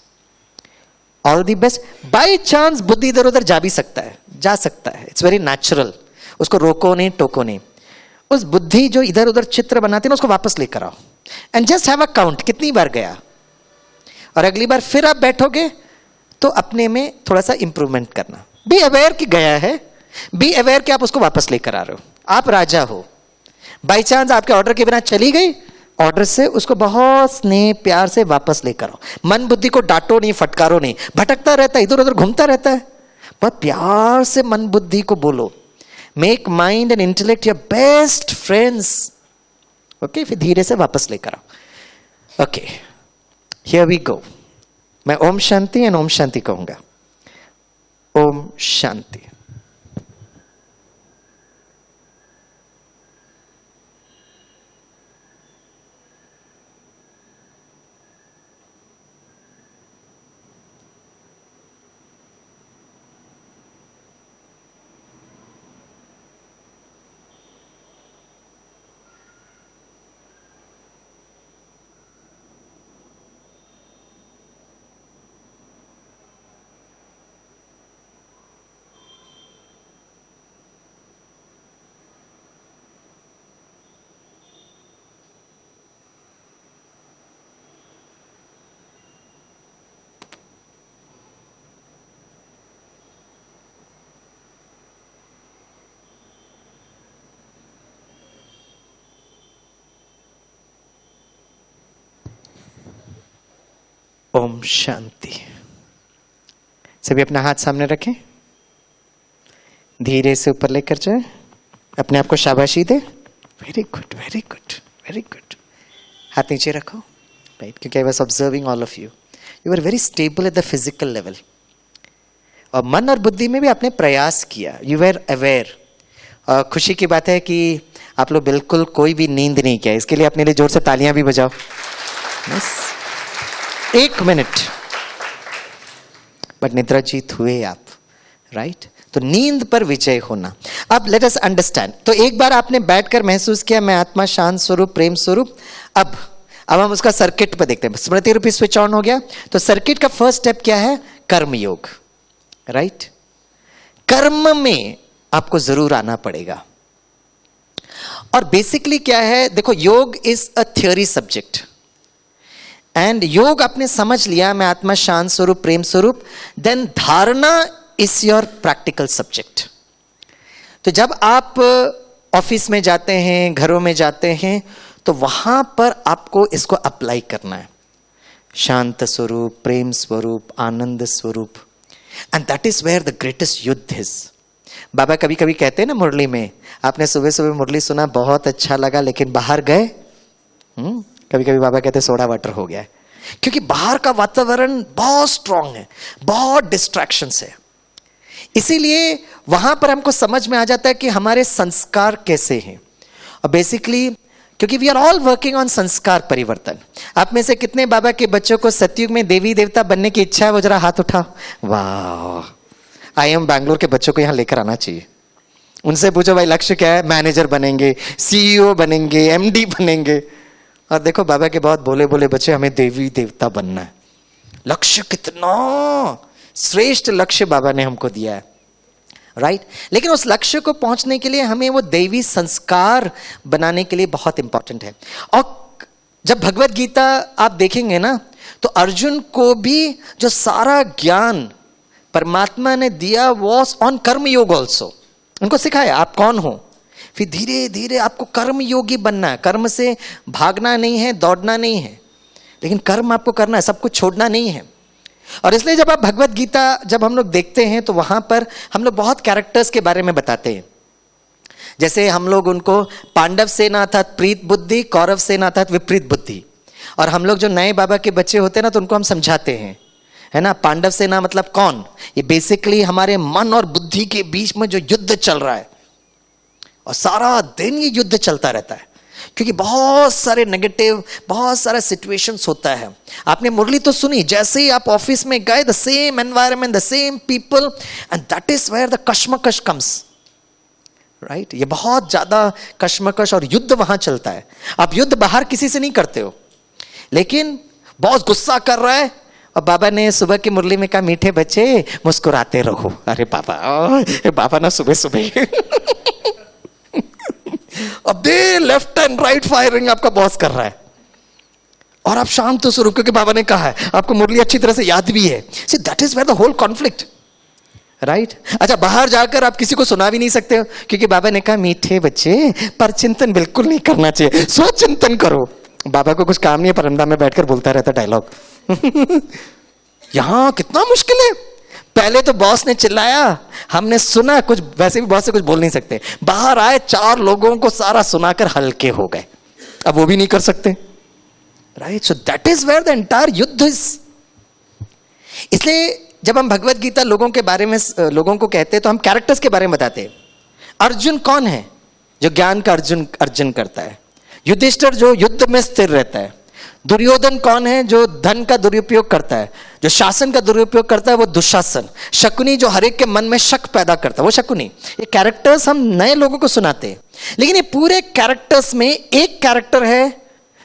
All the best. By chance बुद्धि इधर उधर जा भी सकता है, जा सकता है, इट्स वेरी नेचुरल, उसको रोको नहीं, टोको नहीं। उस बुद्धि जो इधर उधर चित्र बनाते हैं ना, उसको वापस लेकर आओ, and just have a count, कितनी बार गया। और अगली बार फिर आप बैठोगे तो अपने में थोड़ा सा इंप्रूवमेंट करना, बी अवेयर कि गया है, बी अवेयर कि आप उसको वापस लेकर आ रहे हो। आप राजा हो, बाई चांस आपके ऑर्डर के बिना चली गई, ऑर्डर से उसको बहुत स्नेह प्यार से वापस लेकर आओ। मन बुद्धि को डांटो नहीं, फटकारो नहीं, भटकता रहता है, इधर उधर घूमता रहता है, बहुत प्यार से मन बुद्धि को बोलो, make mind and intellect your best friends. Okay, फिर धीरे से वापस लेकर आओ। Okay, here we go. मैं ओम शांति एंड ओम शांति कहूंगा। ओम शांति। ओम शांति। सभी अपना हाथ सामने रखें, धीरे से ऊपर लेकर जाए, अपने आप को शाबाशी दे। Very good, very good, very good. हाथ नीचे रखो, राइट, क्योंकि I was observing all of you, you are very stable at the physical level, और मन और बुद्धि में भी आपने प्रयास किया, यू वेर अवेयर। और खुशी की बात है कि आप लोग बिल्कुल कोई भी नींद नहीं किया, इसके लिए अपने लिए जोर से तालियां भी बजाओ। बस 1 मिनट, बट निद्रा जीत हुए आप, राइट। तो नींद पर विजय होना। अब लेट अस अंडरस्टैंड। तो एक बार आपने बैठकर महसूस किया मैं आत्मा शांत स्वरूप, प्रेम स्वरूप। अब हम उसका सर्किट पर देखते हैं। स्मृति रूपी स्विच ऑन हो गया, तो सर्किट का फर्स्ट स्टेप क्या है? कर्म योग, राइट। कर्म में आपको जरूर आना पड़ेगा। और बेसिकली क्या है, देखो, योग is a theory subject, and योग आपने समझ लिया मैं आत्मा शांत स्वरूप, प्रेम स्वरूप, देन धारणा इज योर प्रैक्टिकल सब्जेक्ट। तो जब आप ऑफिस में जाते हैं, घरों में जाते हैं, तो वहां पर आपको इसको अप्लाई करना है। शांत स्वरूप, प्रेम स्वरूप, आनंद स्वरूप, and that is where the greatest yuddh is. बाबा कभी कभी कहते हैं ना मुरली में, आपने सुबह सुबह मुरली सुना, बहुत अच्छा लगा, लेकिन बाहर गए, कभी कभी बाबा कहते सोडा वाटर हो गया है, क्योंकि बाहर का वातावरण बहुत स्ट्रांग है, बहुत डिस्ट्रैक्शंस है। इसीलिए वहां पर हमको समझ में आ जाता है कि हमारे संस्कार कैसे हैं। और बेसिकली क्योंकि we are all working on sanskar parivartan. आप में से कितने बाबा के बच्चों को सतयुग में देवी देवता बनने की इच्छा है? वो जरा हाथ उठाओ। वाह, IIM बैंगलोर के बच्चों को यहां लेकर आना चाहिए। उनसे पूछो भाई लक्ष्य क्या है? मैनेजर बनेंगे, CEO बनेंगे, MD बनेंगे। और देखो बाबा के बहुत बोले बोले बच्चे, हमें देवी देवता बनना है। लक्ष्य कितना श्रेष्ठ लक्ष्य बाबा ने हमको दिया है। राइट लेकिन उस लक्ष्य को पहुंचने के लिए हमें वो दैवी संस्कार बनाने के लिए बहुत इंपॉर्टेंट है। और जब भगवत गीता आप देखेंगे ना तो अर्जुन को भी जो सारा ज्ञान परमात्मा ने दिया वॉज ऑन कर्म योग ऑल्सो। उनको सिखाया आप कौन हो, फिर धीरे धीरे आपको कर्म योगी बनना है। कर्म से भागना नहीं है, दौड़ना नहीं है, लेकिन कर्म आपको करना है, सब कुछ छोड़ना नहीं है। और इसलिए जब आप भगवत गीता जब हम लोग देखते हैं तो वहां पर हम लोग बहुत कैरेक्टर्स के बारे में बताते हैं। जैसे हम लोग उनको पांडव सेना अर्थात प्रीत बुद्धि, कौरव सेना अर्थात विपरीत बुद्धि। और हम लोग जो नए बाबा के बच्चे होते हैं ना तो उनको हम समझाते हैं, है ना, पांडव सेना मतलब कौन, ये बेसिकली हमारे मन और बुद्धि के बीच में जो युद्ध चल रहा है और सारा दिन ये युद्ध चलता रहता है क्योंकि बहुत सारे नेगेटिव, बहुत सारा सिचुएशंस होता है। आपने मुरली तो सुनी, जैसे ही आप ऑफिस में गए the same environment, the same people, and that is where the कश्मकश कम्स, राइट। ये बहुत ज्यादा कश्मकश और युद्ध वहां चलता है। आप युद्ध बाहर किसी से नहीं करते हो, लेकिन बहुत गुस्सा कर रहा है और बाबा ने सुबह की मुरली में कहा मीठे बच्चे मुस्कुराते रहो। अरे बाबा ना सुबह सुबह अब they left and right firing आपका बॉस कर रहा है और आप शांत तो स्वरूप, क्योंकि बाबा ने कहा है, आपको मुरली अच्छी तरह से याद भी है। See that is where the whole conflict, right. अच्छा, बाहर जाकर आप किसी को सुना भी नहीं सकते हो क्योंकि बाबा ने कहा मीठे बच्चे पर चिंतन बिल्कुल नहीं करना चाहिए, स्वचिंतन करो। बाबा को कुछ काम नहीं है, परंदा में बैठकर बोलता रहता डायलॉग यहां कितना मुश्किल है। पहले तो बॉस ने चिल्लाया, हमने सुना, कुछ वैसे भी बॉस से कुछ बोल नहीं सकते, बाहर आए 4 लोगों को सारा सुनाकर हल्के हो गए, अब वो भी नहीं कर सकते, right. So that is where the entire yuddh is. इसलिए जब हम भगवत गीता लोगों के बारे में लोगों को कहते हैं तो हम कैरेक्टर्स के बारे में बताते हैं। अर्जुन कौन है, जो ज्ञान का अर्जन करता है। युधिष्ठिर जो युद्ध में स्थिर रहता है। दुर्योधन कौन है, जो धन का दुरुपयोग करता है, जो शासन का दुरुपयोग करता है, वो दुशासन। शकुनी जो हर एक के मन में शक पैदा करता है, वो शकुनी। ये कैरेक्टर्स हम नए लोगों को सुनाते हैं, लेकिन ये पूरे कैरेक्टर्स में एक कैरेक्टर है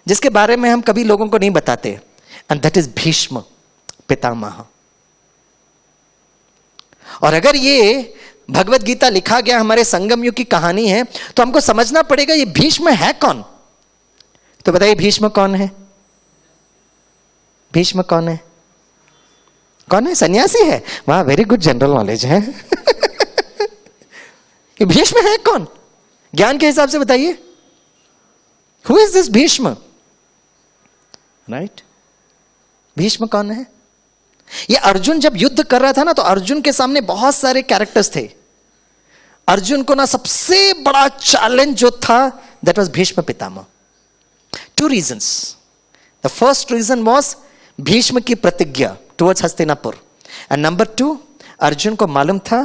जिसके बारे में हम कभी लोगों को नहीं बताते, and that is Bhishma Pitamah. और अगर ये भगवत गीता लिखा गया हमारे संगम युग की कहानी है तो हमको समझना पड़ेगा ये भीष्म है कौन। तो बताइए भीष्म कौन है? भीष्म कौन है? कौन है? सन्यासी है? वाह, वेरी गुड जनरल नॉलेज है। ये भीष्म है कौन ज्ञान के हिसाब से बताइए? Who is this Bhishma, right? Bhishma कौन है? ये अर्जुन जब युद्ध कर रहा था ना तो अर्जुन के सामने बहुत सारे कैरेक्टर्स थे। अर्जुन को ना सबसे बड़ा चैलेंज जो था that was Bhishma Pitamah. 2 reasons. The first reason was Bhishma की प्रतिज्ञा towards Hastinapur, and number 2, Arjun को मालूम था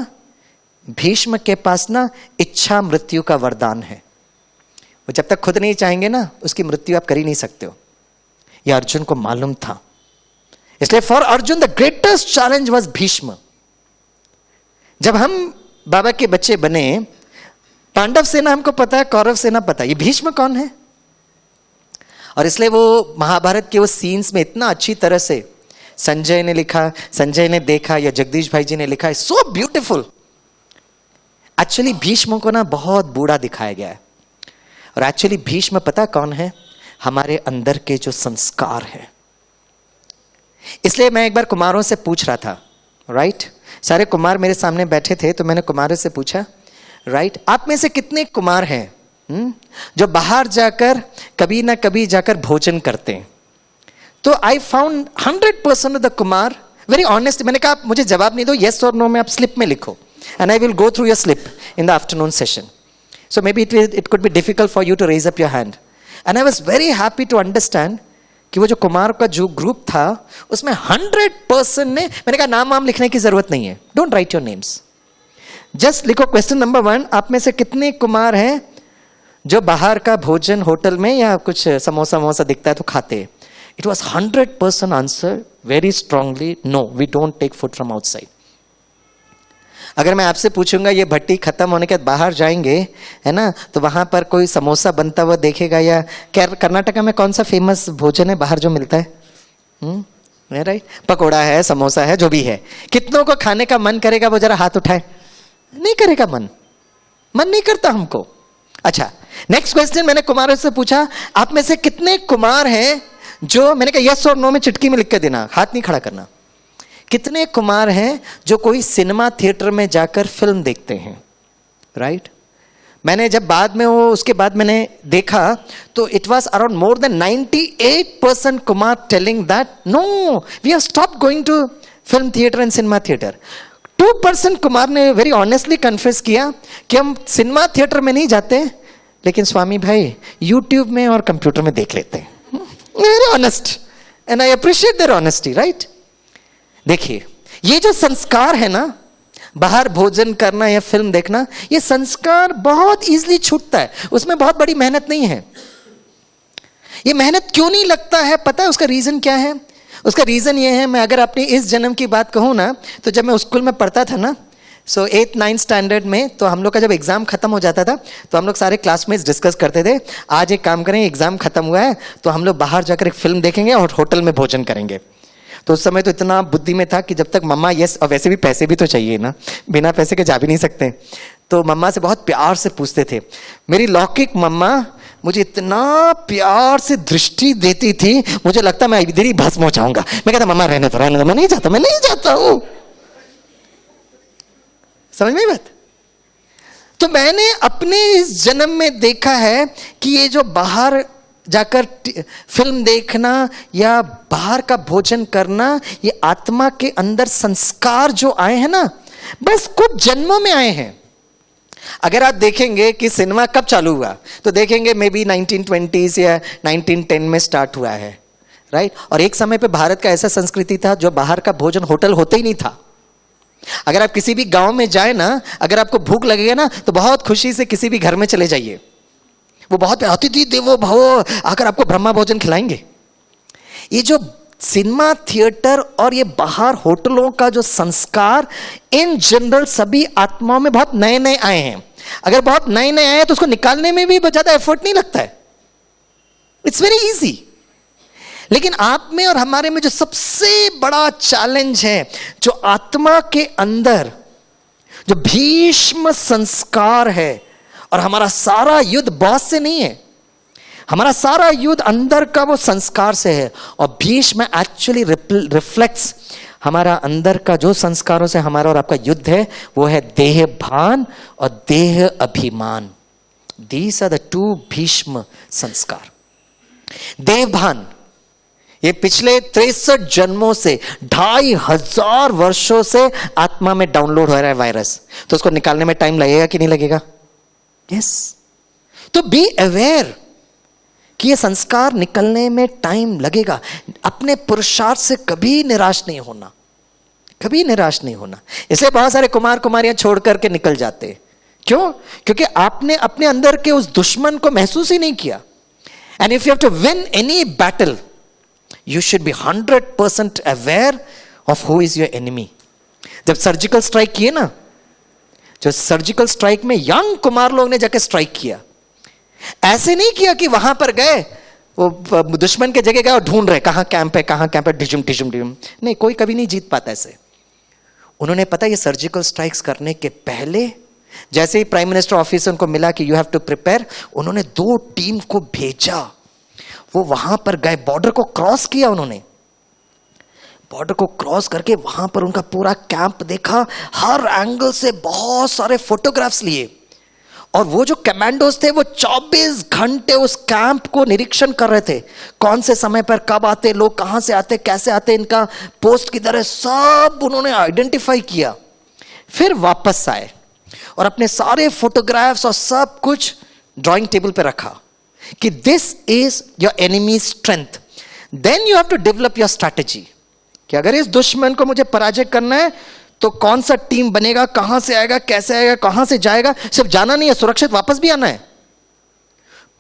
भीष्म के पास ना इच्छा मृत्यु का वरदान है। वो जब तक खुद नहीं चाहेंगे ना उसकी मृत्यु आप कर ही नहीं सकते हो। यह अर्जुन को मालूम था, इसलिए for Arjun the greatest challenge was Bhishma. जब हम बाबा के बच्चे बने, पांडव सेना हमको पता है, कौरव सेना पता है, ये भीष्म कौन है? और इसलिए वो महाभारत के वो सीन्स में इतना अच्छी तरह से संजय ने लिखा, संजय ने देखा या जगदीश भाई जी ने लिखा है, सो ब्यूटीफुल। एक्चुअली भीष्म को ना बहुत बूढ़ा दिखाया गया है, और एक्चुअली भीष्म पता कौन है? हमारे अंदर के जो संस्कार है। इसलिए मैं एक बार कुमारों से पूछ रहा था, राइट, सारे कुमार मेरे सामने बैठे थे, तो मैंने कुमारों से पूछा, राइट, आप में से कितने कुमार हैं जो बाहर जाकर कभी ना कभी जाकर भोजन करते हैं? तो I found 100% of the Kumar very honest. मैंने कहा आप मुझे जवाब नहीं दो, येस और नो में आप स्लिप में लिखो, and I will go through your slip in the afternoon session. So maybe it could be difficult for you to raise up your hand, and I was very happy to understand कि वो जो कुमार का जो group था उसमें 100% ने, मैंने कहा नाम वाम लिखने की जरूरत नहीं है, don't write your names, just लिखो क्वेश्चन नंबर 1, आप में से कितने कुमार हैं जो बाहर का भोजन होटल में या कुछ समोसा वमोसा दिखता है तो खाते हैं? It was 100% answer very strongly, no we don't take food from outside. अगर मैं आपसे पूछूंगा ये भट्टी खत्म होने के बाद बाहर जाएंगे, है ना, तो वहां पर कोई समोसा बनता हुआ देखेगा? या कर्नाटका में कौन सा फेमस भोजन है बाहर जो मिलता है? राइट, पकोड़ा है, समोसा है, जो भी है, कितनों को खाने का मन करेगा वो जरा हाथ उठाए। नहीं करेगा मन नहीं करता हमको। अच्छा, नेक्स्ट क्वेश्चन मैंने कुमारों से पूछा, आप में से कितने कुमार हैं जो, मैंने कहा यस और नो में चिटकी में लिख के देना, हाथ नहीं खड़ा करना, कितने कुमार हैं जो कोई सिनेमा थिएटर में जाकर फिल्म देखते हैं? राइट? मैंने जब बाद में वो उसके बाद मैंने देखा तो it was around more than 98% kumar telling that no we have stopped going to film theatre and cinema theatre. 2% कुमार ने वेरी ऑनेस्टली कन्फेस किया कि हम सिनेमा थिएटर में नहीं जाते, लेकिन स्वामी भाई यूट्यूब में और कंप्यूटर में देख लेते हैं। Very honest and I appreciate their honesty, right? देखिए, ये जो संस्कार है ना, बाहर भोजन करना या फिल्म देखना, ये संस्कार बहुत इजीली छूटता है, उसमें बहुत बड़ी मेहनत नहीं है। ये मेहनत क्यों नहीं लगता है पता है? उसका रीजन क्या है? उसका रीजन ये है, मैं अगर अपनी इस जन्म की बात कहूं ना, तो जब मैं स्कूल में पढ़ता था ना, सो 8th 9th स्टैंडर्ड में, तो हम लोग का जब एग्जाम खत्म हो जाता था तो हम लोग सारे क्लासमेट्स डिस्कस करते थे, आज एक काम करें, एग्जाम खत्म हुआ है तो हम लोग बाहर जाकर एक फिल्म देखेंगे और होटल में भोजन करेंगे। तो उस समय तो इतना बुद्धि में था कि जब तक मम्मा यस, और वैसे भी पैसे भी तो चाहिए ना, बिना पैसे के जा भी नहीं सकते, तो मम्मा से बहुत प्यार से पूछते थे। मेरी लौकिक मम्मा मुझे इतना प्यार से दृष्टि देती थी, मुझे लगता मैं इधर ही भस्म हो जाऊंगा। मैं कहता मम्मा रहने दो, मैं नहीं जाता हूं। समझ में बात? तो मैंने अपने इस जन्म में देखा है कि ये जो बाहर जाकर फिल्म देखना या बाहर का भोजन करना, ये आत्मा के अंदर संस्कार जो आए हैं ना, बस कुछ जन्मों में आए हैं। अगर आप देखेंगे कि सिनेमा कब चालू हुआ, तो देखेंगे मे बी 1920s या 1910 में स्टार्ट हुआ है, राइट? और एक समय पे भारत का ऐसा संस्कृति था जो बाहर का भोजन होटल होते ही नहीं था। अगर आप किसी भी गांव में जाए ना, अगर आपको भूख लगेगा ना, तो बहुत खुशी से किसी भी घर में चले जाइए, वो बहुत अतिथि देवो भव आकर आपको ब्रह्मा भोजन खिलाएंगे। ये जो सिनेमा थिएटर और ये बाहर होटलों का जो संस्कार इन जनरल सभी आत्माओं में बहुत नए नए आए हैं। अगर बहुत नए नए आए हैं तो उसको निकालने में भी ज्यादा एफर्ट नहीं लगता है, इट्स वेरी इजी। लेकिन आप में और हमारे में जो सबसे बड़ा चैलेंज है, जो आत्मा के अंदर जो भीष्म संस्कार है, और हमारा सारा युद्ध बॉस से नहीं है, हमारा सारा युद्ध अंदर का वो संस्कार से है। और भीष्म एक्चुअली रिफ्लेक्ट्स हमारा अंदर का जो संस्कारों से हमारा और आपका युद्ध है, वो है देह भान और देह अभिमान। These are the two Bhishma sanskar. देह भान, ये पिछले 63 जन्मों से 2500 वर्षों से आत्मा में डाउनलोड हो रहा है वायरस, तो उसको निकालने में टाइम लगेगा कि नहीं लगेगा? यस। तो बी अवेयर कि ये संस्कार निकलने में टाइम लगेगा। अपने पुरुषार्थ से कभी निराश नहीं होना, कभी निराश नहीं होना। इसलिए बहुत सारे कुमार कुमारियां छोड़ करके निकल जाते। क्यों? क्योंकि आपने अपने अंदर के उस दुश्मन को महसूस ही नहीं किया। And if you have to win any battle, you should be 100% aware of who is your enemy. जब सर्जिकल स्ट्राइक किए ना, जो सर्जिकल स्ट्राइक में यंग कुमार लोग ने जाके स्ट्राइक किया, ऐसे नहीं किया कि वहां पर गए, वो दुश्मन के जगह गए और ढूंढ रहे कहां कैंप है, डिजुम डिजुम डिजुम। नहीं, कोई कभी नहीं जीत पाता ऐसे। उन्होंने पता ये सर्जिकल स्ट्राइक्स करने के पहले, जैसे ही प्राइम मिनिस्टर ऑफिस उनको मिला कि यू हैव टू प्रिपेयर, उन्होंने 2 टीम को भेजा। वो वहां पर गए, बॉर्डर को क्रॉस किया, उन्होंने बॉर्डर को क्रॉस करके वहां पर उनका पूरा कैंप देखा, हर एंगल से बहुत सारे फोटोग्राफ्स लिए। और वो जो कमांडोज थे वो 24 घंटे उस कैंप को निरीक्षण कर रहे थे, कौन से समय पर कब आते लोग, कहां से आते, कैसे आते, इनका पोस्ट किधर है, सब उन्होंने आइडेंटिफाई किया। फिर वापस आए और अपने सारे फोटोग्राफ्स और सब कुछ ड्राइंग टेबल पे रखा कि this is your enemy strength. Then you have to develop your strategy कि अगर इस दुश्मन को मुझे पराजय करना है तो कौन सा टीम बनेगा, कहां से आएगा, कैसे आएगा, कहां से जाएगा। सिर्फ जाना नहीं है, सुरक्षित वापस भी आना है।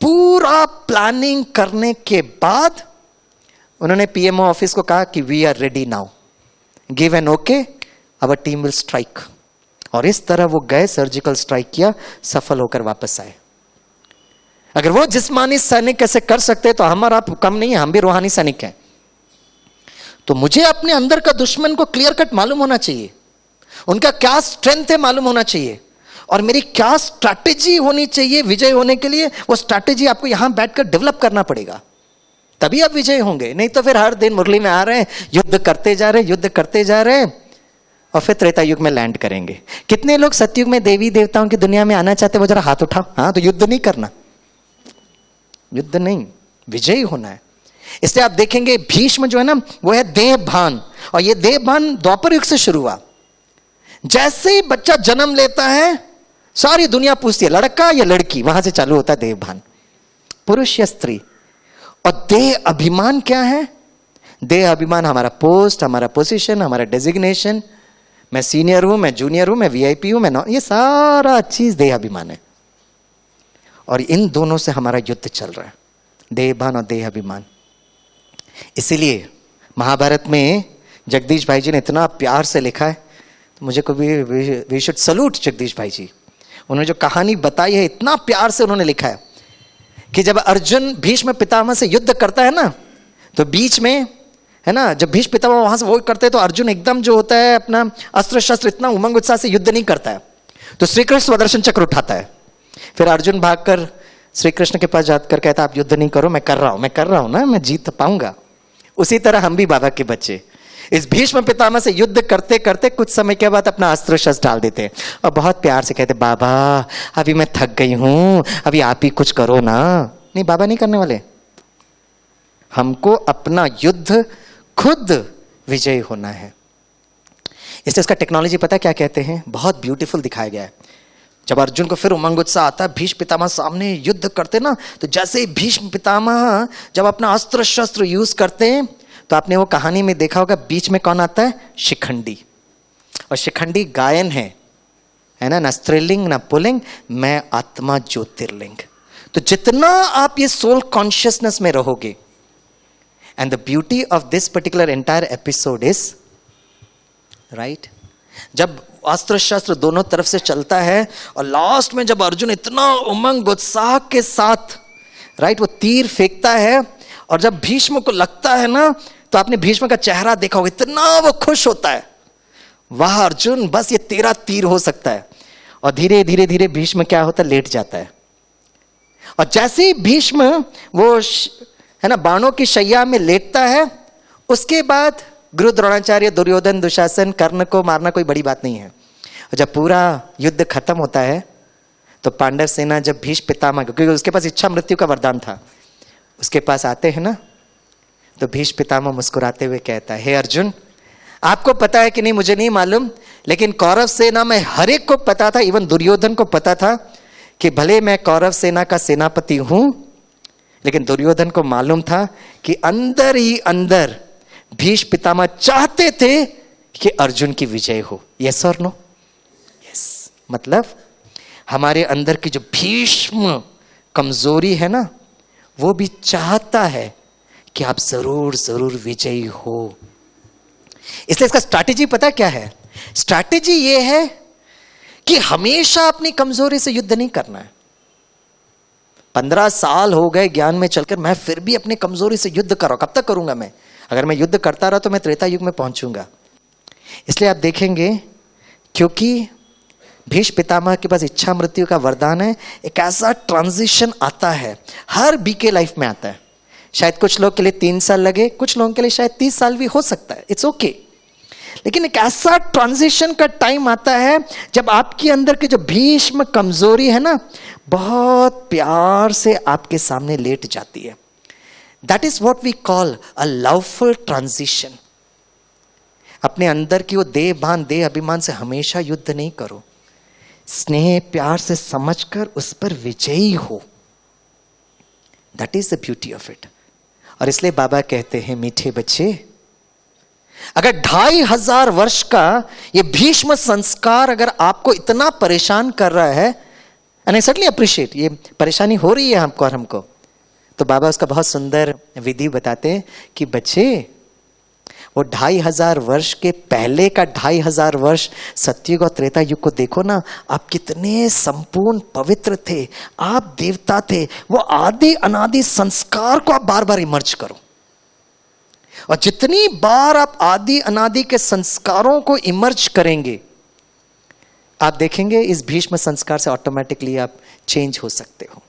पूरा प्लानिंग करने के बाद उन्होंने पीएमओ ऑफिस को कहा कि we are ready now, give an okay, our team will strike. और इस तरह वो गए, सर्जिकल स्ट्राइक किया, सफल होकर वापस आए। अगर वो जिस्मानी सैनिक कैसे कर सकते तो हम और आप कम नहीं है, हम भी रूहानी सैनिक हैं। तो मुझे अपने अंदर का दुश्मन को क्लियर कट मालूम होना चाहिए। उनका क्या स्ट्रेंथ है मालूम होना चाहिए, और मेरी क्या स्ट्रैटेजी होनी चाहिए विजय होने के लिए, वो स्ट्रैटेजी आपको यहां बैठकर डेवलप करना पड़ेगा, तभी आप विजय होंगे। नहीं तो फिर हर दिन मुरली में आ रहे हैं, युद्ध करते जा रहे हैं, युद्ध करते जा रहे हैं, और फिर त्रेता युग में लैंड करेंगे। कितने लोग सतयुग में देवी देवताओं की दुनिया में आना चाहते हैं, वो जरा हाथ उठाओ। हाँ, तो युद्ध नहीं करना, युद्ध नहीं, विजयी होना है। इसलिए आप देखेंगे भीष्म जो है ना, वो है देवभान, और ये देवभान द्वापर युग से शुरू हुआ। जैसे ही बच्चा जन्म लेता है, सारी दुनिया पूछती है लड़का या लड़की, वहां से चालू होता है देवभान, पुरुष या स्त्री। और देह अभिमान क्या है? देह अभिमान हमारा पोस्ट, हमारा पोजीशन, हमारा डेजिग्नेशन, मैं सीनियर हूं, मैं जूनियर हूं, मैं वीआईपी हूं, मैं ये सारा चीज देह अभिमान है। और इन दोनों से हमारा युद्ध चल रहा है, देहभान और देह अभिमान। इसीलिए महाभारत में जगदीश भाई जी ने इतना प्यार से लिखा है, तो मुझे कभी वी शुड सल्यूट जगदीश भाई जी। उन्होंने जो कहानी बताई है, इतना प्यार से उन्होंने लिखा है कि जब अर्जुन भीष्म पितामह से युद्ध करता है ना, तो बीच में है ना, जब भीष्म पितामह वहां से वो करते हैं, तो अर्जुन एकदम जो होता है अपना अस्त्र शस्त्र इतना उमंग उत्साह से युद्ध नहीं करता है, तो श्री कृष्ण स्वदर्शन चक्र उठाता है। फिर अर्जुन भागकर श्री कृष्ण के पास जाकर कहता आप युद्ध नहीं करो, मैं कर रहा हूं ना, मैं जीत पाऊंगा। उसी तरह हम भी बाबा के बच्चे इस भीष्म पितामह से युद्ध करते करते कुछ समय के बाद अपना अस्त्र शस्त्र डाल देते हैं, और बहुत प्यार से कहते बाबा अभी मैं थक गई हूं, अभी आप ही कुछ करो ना। नहीं, बाबा नहीं करने वाले, हमको अपना युद्ध खुद विजयी होना है। इसलिए इसका टेक्नोलॉजी पता क्या कहते हैं, बहुत ब्यूटीफुल दिखाया गया है। जब अर्जुन को फिर उमंग उत्साह आता है, भीष्म पितामह सामने युद्ध करते ना, तो जैसे ही भीष्म पितामह जब अपना अस्त्र शस्त्र यूज करते हैं, तो आपने वो कहानी में देखा होगा बीच में कौन आता है, शिखंडी। और शिखंडी गायन है ना, ना स्त्रीलिंग ना पुल्लिंग, मैं आत्मा ज्योतिर्लिंग। तो जितना आप ये सोल कॉन्शियसनेस में रहोगे, and the beauty of this particular entire episode is right, जब अस्त्र शस्त्र दोनों तरफ से चलता है, और लास्ट में जब अर्जुन इतना उमंग उत्साह के साथ राइट वो तीर फेंकता है, और जब भीष्म को लगता है ना, तो आपने भीष्म का चेहरा देखा होगा, इतना वो खुश होता है, वाह अर्जुन बस ये तेरा तीर हो सकता है। और धीरे धीरे धीरे भीष्म क्या होता है, लेट जाता है। और जैसे ही भीष्म वो है ना बाणों की शैया में लेटता है, उसके बाद गुरु द्रोणाचार्य, दुर्योधन, दुशासन, कर्ण को मारना कोई बड़ी बात नहीं है। और जब पूरा युद्ध खत्म होता है, तो पांडव सेना जब भीष्म पितामह, क्योंकि उसके पास इच्छा मृत्यु का वरदान था, उसके पास आते हैं ना, तो भीष्म पितामह मुस्कुराते हुए कहता है, हे अर्जुन, आपको पता है कि नहीं मुझे नहीं मालूम, लेकिन कौरव सेना में हर एक को पता था, इवन दुर्योधन को पता था कि भले मैं कौरव सेना का सेनापति हूं, लेकिन दुर्योधन को मालूम था कि अंदर ही अंदर भीष्म पितामह चाहते थे कि अर्जुन की विजय हो। यस और नो? यस। मतलब हमारे अंदर की जो भीष्म कमजोरी है ना, वो भी चाहता है कि आप जरूर जरूर विजयी हो। इसलिए इसका स्ट्रैटेजी पता क्या है? स्ट्रैटेजी ये है कि हमेशा अपनी कमजोरी से युद्ध नहीं करना है। 15 साल हो गए ज्ञान में चलकर, मैं फिर भी अपनी कमजोरी से युद्ध कर रहा हूं। कब तक करूंगा मैं? अगर मैं युद्ध करता रहा तो मैं त्रेता युग में पहुंचूंगा। इसलिए आप देखेंगे, क्योंकि भीष्म पितामह के पास इच्छा मृत्यु का वरदान है, एक ऐसा ट्रांजिशन आता है, हर बीके लाइफ में आता है। शायद कुछ लोग के लिए 3 साल लगे, कुछ लोगों के लिए शायद 30 साल भी हो सकता है, इट्स ओके। लेकिन एक ऐसा ट्रांजिशन का टाइम आता है जब आपके अंदर की जो भीष्म कमजोरी है ना, बहुत प्यार से आपके सामने लेट जाती है। That is what we call a loveful transition. अपने अंदर की वो देह भान, देह अभिमान से हमेशा युद्ध नहीं करो, स्नेह प्यार से समझकर उस पर विजयी हो। That is the beauty of it. और इसलिए बाबा कहते हैं, मीठे बच्चे, अगर 2500 वर्ष का ये भीष्म संस्कार अगर आपको इतना परेशान कर रहा है, एंड आई सर्टनली अप्रिशिएट, ये परेशानी हो रही है हमको और हमको, तो बाबा उसका बहुत सुंदर विधि बताते हैं कि बच्चे, वो 2500 वर्ष के पहले का 2500 वर्ष सतयुग और त्रेता युग को देखो ना, आप कितने संपूर्ण पवित्र थे, आप देवता थे। वो आदि अनादि संस्कार को आप बार बार इमर्ज करो, और जितनी बार आप आदि अनादि के संस्कारों को इमर्ज करेंगे, आप देखेंगे इस भीष्म संस्कार से ऑटोमेटिकली आप चेंज हो सकते हो।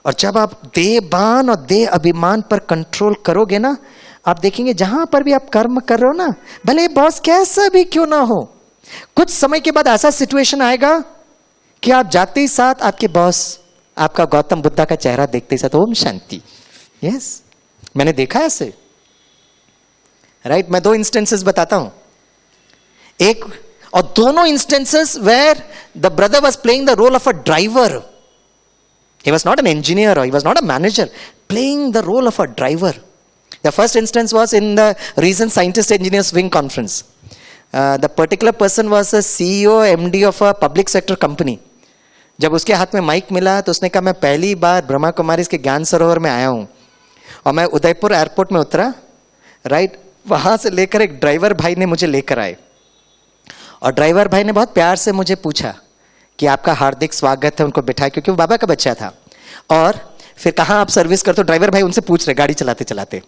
और जब आप देहबान और देह अभिमान पर कंट्रोल करोगे ना, आप देखेंगे जहां पर भी आप कर्म कर रहे हो ना, भले बॉस कैसा भी क्यों ना हो, कुछ समय के बाद ऐसा सिचुएशन आएगा कि आप जाते ही साथ आपके बॉस आपका गौतम बुद्धा का चेहरा देखते ही साथ ओम शांति। यस, मैंने देखा है ऐसे, राइट। मैं 2 इंस्टेंसेस बताता हूं। एक और दोनों instances where the brother was playing the role of a driver. He was not an engineer or he was not a manager, playing the role of a driver. The first instance was in the recent Scientist Engineers Wing Conference. The particular person was a CEO, MD of a public sector company. जब उसके हाथ में mic मिला तो उसने कहा मैं पहली बार ब्रह्मा कुमारी के ज्ञान सरोवर में आया हूँ और मैं उदयपुर एयरपोर्ट में उतरा, राइट। वहाँ से लेकर एक ड्राइवर भाई ने मुझे लेकर आए और ड्राइवर भाई ने बहुत प्यार से मुझे पूछा कि आपका हार्दिक स्वागत है, उनको बिठाया क्योंकि वो बाबा का बच्चा था। और फिर कहाँ आप सर्विस करते हो, ड्राइवर भाई उनसे पूछ रहे गाड़ी चलाते चलाते।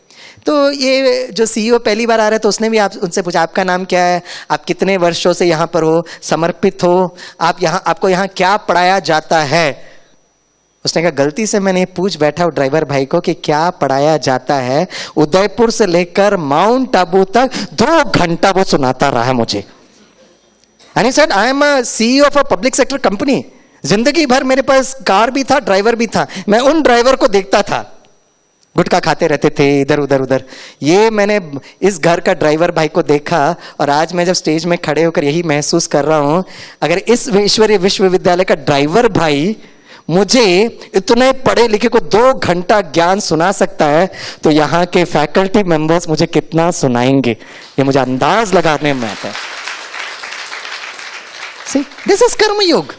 तो ये जो सीईओ पहली बार आ रहे तो उसने भी आप उनसे पूछा आपका नाम क्या है, आप कितने वर्षों से यहाँ पर हो, समर्पित हो, आप यहाँ आपको यहाँ क्या पढ़ाया जाता है। उसने कहा गलती से मैंने पूछ बैठा ड्राइवर भाई को कि क्या पढ़ाया जाता है। उदयपुर से लेकर माउंट आबू तक 2 घंटा वो सुनाता रहा मुझे। And he said, I am a CEO of a public sector company. जिंदगी भर मेरे पास कार भी था, ड्राइवर भी था, मैं उन ड्राइवर को देखता था, गुटखा खाते रहते थे इधर उधर उधर। ये मैंने इस घर का ड्राइवर भाई को देखा और आज मैं जब स्टेज में खड़े होकर यही महसूस कर रहा हूं, अगर इस ईश्वरीय विश्वविद्यालय का ड्राइवर भाई मुझे इतने पढ़े लिखे को 2 घंटा ज्ञान सुना सकता है तो यहाँ के फैकल्टी मेंबर्स मुझे कितना सुनाएंगे, ये मुझे अंदाज लगाने में आता है। See, this is कर्म योग।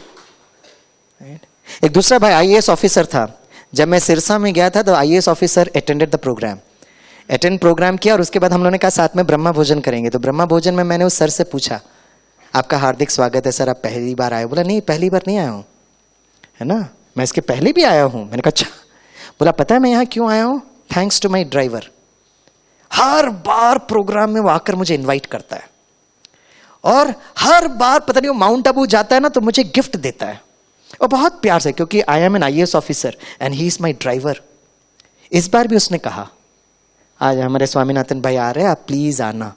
एक दूसरा भाई आईएएस ऑफिसर था। जब मैं सिरसा में गया था तो IAS officer attended the programme, programme किया और उसके बाद हम लोगों ने कहा साथ में ब्रह्मा भोजन करेंगे। तो ब्रह्मा भोजन में मैंने उस सर से पूछा आपका हार्दिक स्वागत है सर, आप पहली बार आए? बोला नहीं पहली बार नहीं आया हूँ, है ना, मैं इसके पहले भी आया हूँ। मैंने कहा अच्छा। बोला पता है मैं यहाँ क्यों आया हूँ? Thanks to my driver. हर बार प्रोग्राम में वो आकर मुझे इन्वाइट करता है और हर बार पता नहीं वो माउंट आबू जाता है ना तो मुझे गिफ्ट देता है और बहुत प्यार से, क्योंकि I am an IAS officer and he is my driver. इस बार भी उसने कहा आज हमारे स्वामीनाथन भाई आ रहे हैं, आप प्लीज आना।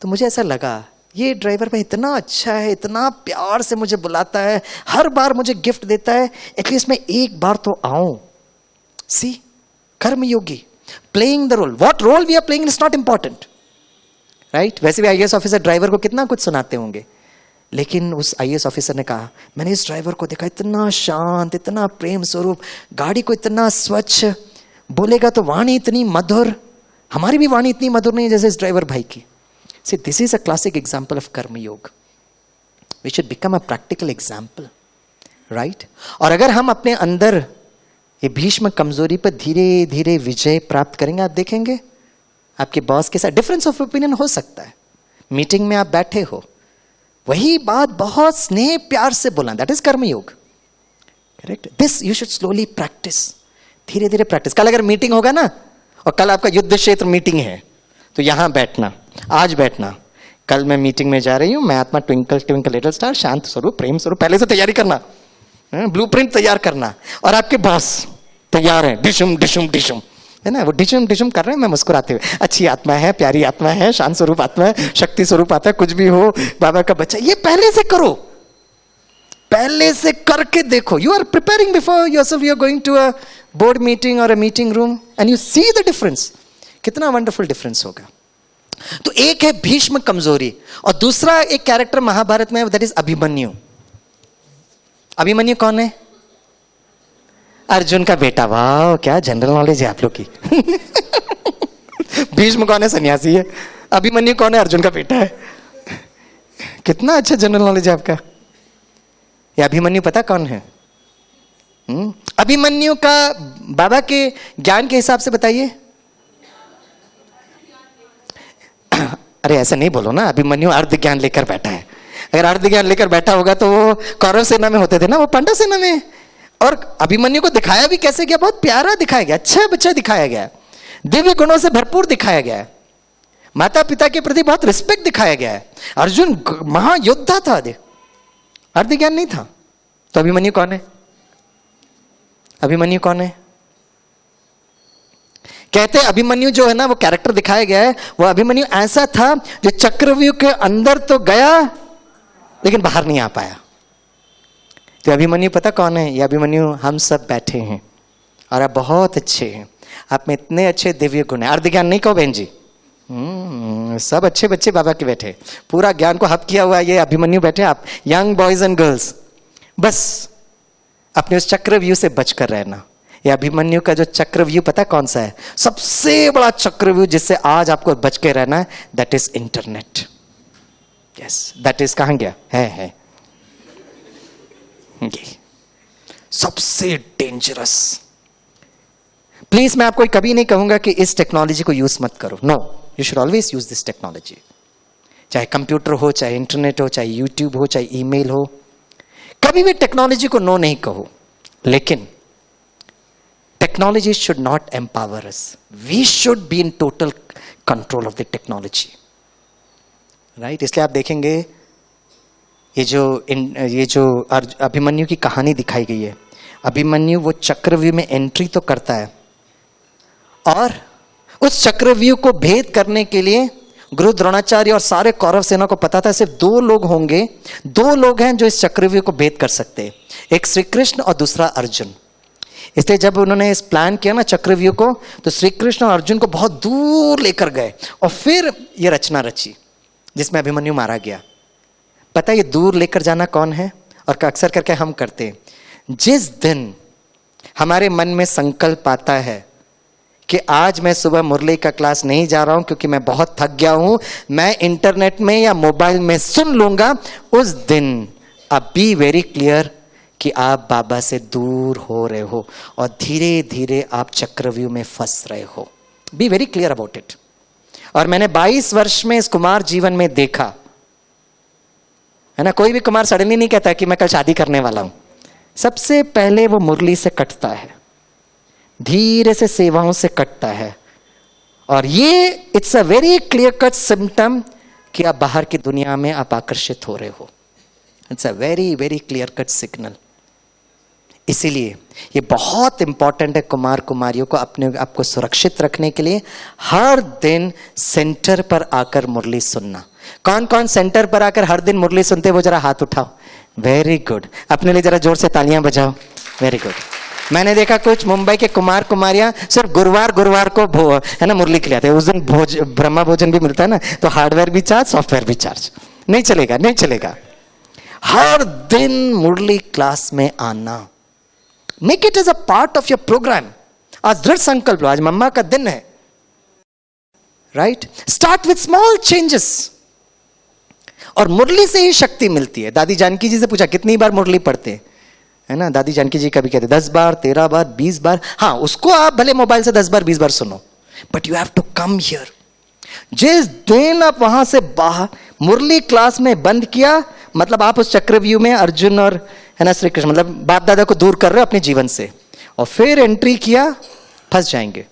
तो मुझे ऐसा लगा ये ड्राइवर भाई इतना अच्छा है, इतना प्यार से मुझे बुलाता है, हर बार मुझे गिफ्ट देता है, एटलीस्ट मैं एक बार तो आऊं। See, karmayogi, playing the role. What role we are playing is not important, right. वैसे भी आईएएस ऑफिसर ड्राइवर को कितना कुछ सुनाते होंगे, लेकिन उस आईएएस ऑफिसर ने कहा मैंने इस ड्राइवर को देखा इतना शांत, इतना प्रेम स्वरूप, गाड़ी को इतना स्वच्छ, बोलेगा तो वाणी इतनी मधुर, हमारी भी वाणी इतनी मधुर नहीं है जैसे इस ड्राइवर भाई की। See, this is a classic example of karma yoga. We should become a practical example, right. और अगर हम अपने अंदर ये भीष्म कमजोरी पर धीरे धीरे विजय प्राप्त करेंगे, आप देखेंगे आपके बॉस के साथ डिफरेंस ऑफ ओपिनियन हो सकता है, मीटिंग में आप बैठे हो, वही बात बहुत स्नेह प्यार से बोलना, दैट इज कर्मयोग, correct. This you should slowly practice, धीरे धीरे प्रैक्टिस। कल अगर मीटिंग होगा ना और कल आपका युद्ध क्षेत्र मीटिंग है तो यहां बैठना, आज बैठना, कल मैं मीटिंग में जा रही हूं, मैं आत्मा ट्विंकल ट्विंकल लिटिल स्टार, शांत स्वरूप, प्रेम स्वरूप, पहले से तैयारी करना, ब्लूप्रिंट तैयार करना। और आपके बॉस तैयार है, डिशुम डिशुम डिशुम, है ना, वो डिशुम डिशुम कर रहे हैं, मैं मुस्कुराते हुए, अच्छी आत्मा है, प्यारी आत्मा है, शांत स्वरूप आत्मा है, शक्ति स्वरूप आता है, कुछ भी हो बाबा का बच्चा। ये पहले से करो, पहले से करके देखो। You are preparing before yourself, you are going to a board meeting और a meeting room and you see the difference, कितना वंडरफुल डिफरेंस होगा। तो एक है भीष्म कमजोरी और दूसरा एक कैरेक्टर महाभारत में, दैट इज अभिमन्यु। अभिमन्यु कौन है? अर्जुन का बेटा। वाह, क्या जनरल नॉलेज है आप लोग की। भीष्म कौन है? सन्यासी है। अभिमन्यु कौन है? अर्जुन का बेटा है। कितना अच्छा जनरल नॉलेज है आपका। ये अभिमन्यु पता कौन है? अभिमन्यु का बाबा के ज्ञान के हिसाब से बताइए। अरे ऐसा नहीं बोलो ना, अभिमन्यु अर्ध ज्ञान लेकर बैठा है। अगर अर्ध ज्ञान लेकर बैठा होगा तो वो कौरव सेना में होते थे ना, वो पांडव सेना में। और अभिमन्यु को दिखाया भी कैसे गया? बहुत प्यारा दिखाया गया, अच्छा बच्चा दिखाया गया, दिव्य गुणों से भरपूर दिखाया गया है, माता पिता के प्रति बहुत रिस्पेक्ट दिखाया गया है। अर्जुन महायोद्धा था, अर्ध ज्ञान नहीं था। तो अभिमन्यु कौन है? अभिमन्यु कौन है? कहते हैं अभिमन्यु जो है ना, वो कैरेक्टर दिखाया गया है, वो अभिमन्यु ऐसा था जो चक्रव्यूह के अंदर तो गया लेकिन बाहर नहीं आ पाया। तो अभिमन्यु पता कौन है? ये अभिमन्यु हम सब बैठे हैं और आप बहुत अच्छे हैं, आप में इतने अच्छे दिव्य गुण है। अर्ध ज्ञान नहीं कहो बहन जी, सब अच्छे बच्चे बाबा के बैठे, पूरा ज्ञान को हब किया हुआ ये अभिमन्यु बैठे, आप यंग बॉयज एंड गर्ल्स, बस अपने उस चक्रव्यूह से बचकर रहना। ये अभिमन्यु का जो चक्रव्यूह पता कौन सा है? सबसे बड़ा चक्रव्यूह जिससे आज आपको बच के रहना है, that is internet. Yes, that is कहां गया है सबसे डेंजरस। प्लीज मैं आपको कभी नहीं कहूंगा कि इस टेक्नोलॉजी को यूज मत करो, no, you should always use this technology. चाहे कंप्यूटर हो, चाहे इंटरनेट हो, चाहे यूट्यूब हो, चाहे ईमेल हो, कभी भी टेक्नोलॉजी को नो नहीं कहो, लेकिन technology should not empower us, we should be in total control of the technology, right. इसलिए आप देखेंगे ये जो अभिमन्यु की कहानी दिखाई गई है, अभिमन्यु वो चक्रव्यूह में एंट्री तो करता है और उस चक्रव्यूह को भेद करने के लिए गुरु द्रोणाचार्य और सारे कौरव सेना को पता था सिर्फ 2 लोग होंगे, 2 लोग हैं जो इस चक्रव्यूह को भेद कर सकते हैं, एक श्री कृष्ण और दूसरा अर्जुन। इसलिए जब उन्होंने इस प्लान किया ना चक्रव्यूह को, तो श्री कृष्ण और अर्जुन को बहुत दूर लेकर गए और फिर ये रचना रची जिसमें अभिमन्यु मारा गया। पता है ये दूर लेकर जाना कौन है? और अक्सर करके हम करते हैं, जिस दिन हमारे मन में संकल्प आता है कि आज मैं सुबह मुरली का क्लास नहीं जा रहा हूं क्योंकि मैं बहुत थक गया हूं, मैं इंटरनेट में या मोबाइल में सुन लूंगा, उस दिन अब बी वेरी क्लियर कि आप बाबा से दूर हो रहे हो और धीरे धीरे आप चक्रव्यूह में फंस रहे हो। B very clear about it. और मैंने 22 वर्ष में इस कुमार जीवन में देखा है ना, कोई भी कुमार सडनली नहीं कहता कि मैं कल शादी करने वाला हूं। सबसे पहले वो मुरली से कटता है, धीरे से सेवाओं से कटता है, और ये it's a very clear cut symptom कि आप बाहर की दुनिया में आप आकर्षित हो रहे हो। It's a very very clear cut signal. इसीलिए ये बहुत इंपॉर्टेंट है कुमार कुमारियों को अपने आप को सुरक्षित रखने के लिए हर दिन सेंटर पर आकर मुरली सुनना। कौन कौन सेंटर पर आकर हर दिन मुरली सुनते, वो जरा हाथ उठाओ। वेरी गुड, अपने लिए जरा जोर से तालियां बजाओ। Very good. मैंने देखा कुछ मुंबई के कुमार कुमारियां सिर्फ गुरुवार को है ना मुरली के लिए आते हैं। उस दिन ब्रह्मा भोजन भी मिलता है ना, तो हार्डवेयर भी चार्ज, सॉफ्टवेयर भी चार्ज। नहीं चलेगा, नहीं चलेगा। हर दिन मुरली क्लास में आना, make it as a part of your programme. आज दृढ़ संकल्प लो, आज मम्मा का दिन है, right. Start with small changes. और मुरली से ही शक्ति मिलती है। दादी जानकी जी से पूछा कितनी बार मुरली पढ़ते है ना, दादी जानकी जी कभी कहते 10 बार, 13 बार, 20 बार। हाँ, उसको आप भले मोबाइल से 10 बार 20 बार सुनो, but you have to come here. जिस दिन आप वहां से बाहर मुरली क्लास में बंद किया, मतलब आप उस चक्रव्यूह में अर्जुन और है ना श्री कृष्ण, मतलब बाप दादा को दूर कर रहे हो अपने जीवन से, और फिर एंट्री किया, फंस जाएंगे।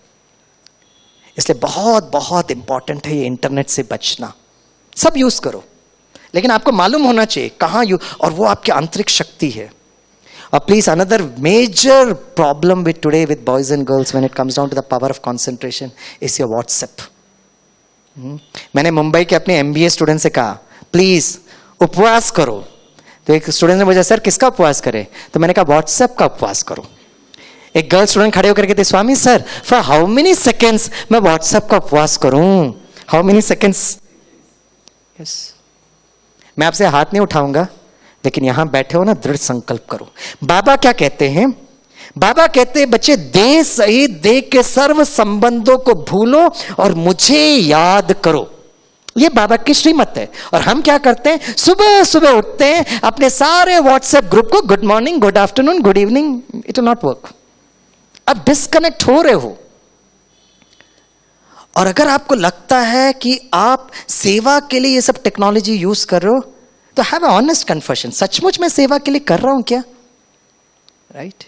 इसलिए बहुत बहुत इंपॉर्टेंट है ये इंटरनेट से बचना। सब यूज करो, लेकिन आपको मालूम होना चाहिए कहां और वो आपकी आंतरिक शक्ति है। और please, another major problem with today with boys and girls when it comes down to the power of concentration is your WhatsApp. मैंने मुंबई के अपने MBA स्टूडेंट से कहा प्लीज उपवास करो। तो एक स्टूडेंट ने मुझे, सर किसका उपवास करे? तो मैंने कहा व्हाट्सएप का उपवास करो। एक गर्ल स्टूडेंट खड़े होकर कहते, Swami sir for how many seconds मैं व्हाट्सएप का उपवास करूं? How many seconds? यस, मैं आपसे हाथ नहीं उठाऊंगा, लेकिन यहां बैठे हो ना, दृढ़ संकल्प करो। बाबा क्या कहते हैं? बाबा कहते हैं बच्चे, देह सहित देह के सर्व संबंधों को भूलो और मुझे याद करो। ये बाबा की श्रीमत है। और हम क्या करते हैं? सुबह सुबह उठते हैं, अपने सारे व्हाट्सएप ग्रुप को good morning, good afternoon, good evening. It will not work. अब डिस्कनेक्ट हो रहे हो। और अगर आपको लगता है कि आप सेवा के लिए ये सब टेक्नोलॉजी यूज कर रहे हो, तो हैव अ ऑनेस्ट कन्फेशन, सचमुच मैं सेवा के लिए कर रहा हूं क्या? राइट।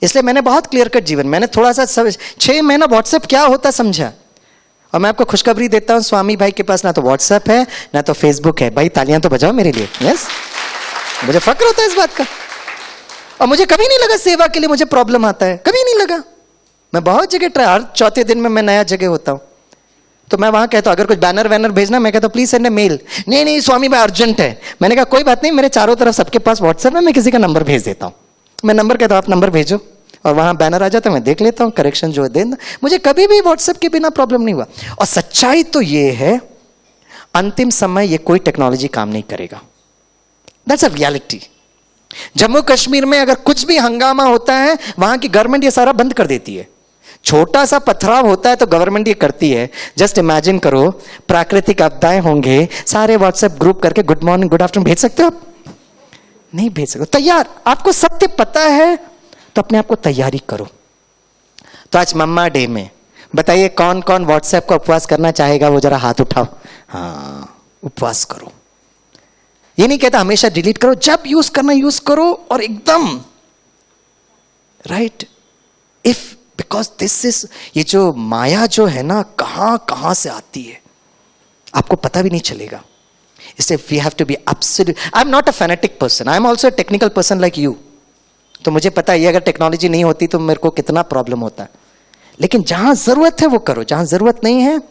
इसलिए मैंने बहुत क्लियर कट जीवन, मैंने थोड़ा सा 6 महीना व्हाट्सएप क्या होता समझा। और मैं आपको खुशखबरी देता हूं, स्वामी भाई के पास ना तो व्हाट्सएप है ना तो फेसबुक है। भाई तालियां तो बजाओ मेरे लिए। यस, मुझे फक्र होता है इस बात का। और मुझे कभी नहीं लगा सेवा के लिए मुझे प्रॉब्लम आता है, कभी नहीं लगा। मैं बहुत जगह ट्राई, हर चौथे दिन में मैं नया जगह होता हूं, तो मैं वहां कहता हूं अगर कुछ बैनर वैनर भेजना, मैं कहता हूं प्लीज सेंड ए मेल। नहीं नहीं स्वामी भाई अर्जेंट है। मैंने कहा कोई बात नहीं, मेरे चारों तरफ सबके पास व्हाट्सएप है, मैं किसी का नंबर भेज देता हूं। मैं नंबर कहता हूं आप नंबर भेजो, और वहां बैनर आ जाता है, मैं देख लेता हूं, करेक्शन जो है देना। मुझे कभी भी व्हाट्सएप के बिना प्रॉब्लम नहीं हुआ। और सच्चाई तो ये है, अंतिम समय ये कोई टेक्नोलॉजी काम नहीं करेगा। That's a reality. Jammu Kashmir में अगर कुछ भी हंगामा होता है, वहां की गवर्नमेंट ये सारा बंद कर देती है। छोटा सा पथराव होता है तो गवर्नमेंट ये करती है। जस्ट इमेजिन करो, प्राकृतिक आपदाएं होंगे, सारे व्हाट्सएप ग्रुप करके गुड मॉर्निंग गुड आफ्टरनून भेज सकते हो आप? नहीं भेज सकते। तैयार, आपको सत्य पता है तो अपने आप को तैयारी करो। तो आज मम्मा डे में बताइए कौन कौन व्हाट्सएप का उपवास करना चाहेगा, वो जरा हाथ उठाओ। हाँ, उपवास करो। ये नहीं कहता हमेशा डिलीट करो, जब यूज करना यूज करो, और एकदम right. If because this is, ये जो माया जो है ना, कहां कहां से आती है आपको पता भी नहीं चलेगा। इसलिए we have to be absolute. I am not a fanatic person, I am also a technical person like you. तो मुझे पता है अगर टेक्नोलॉजी नहीं होती तो मेरे को कितना प्रॉब्लम होता है। लेकिन जहां जरूरत है वो करो, जहां जरूरत नहीं है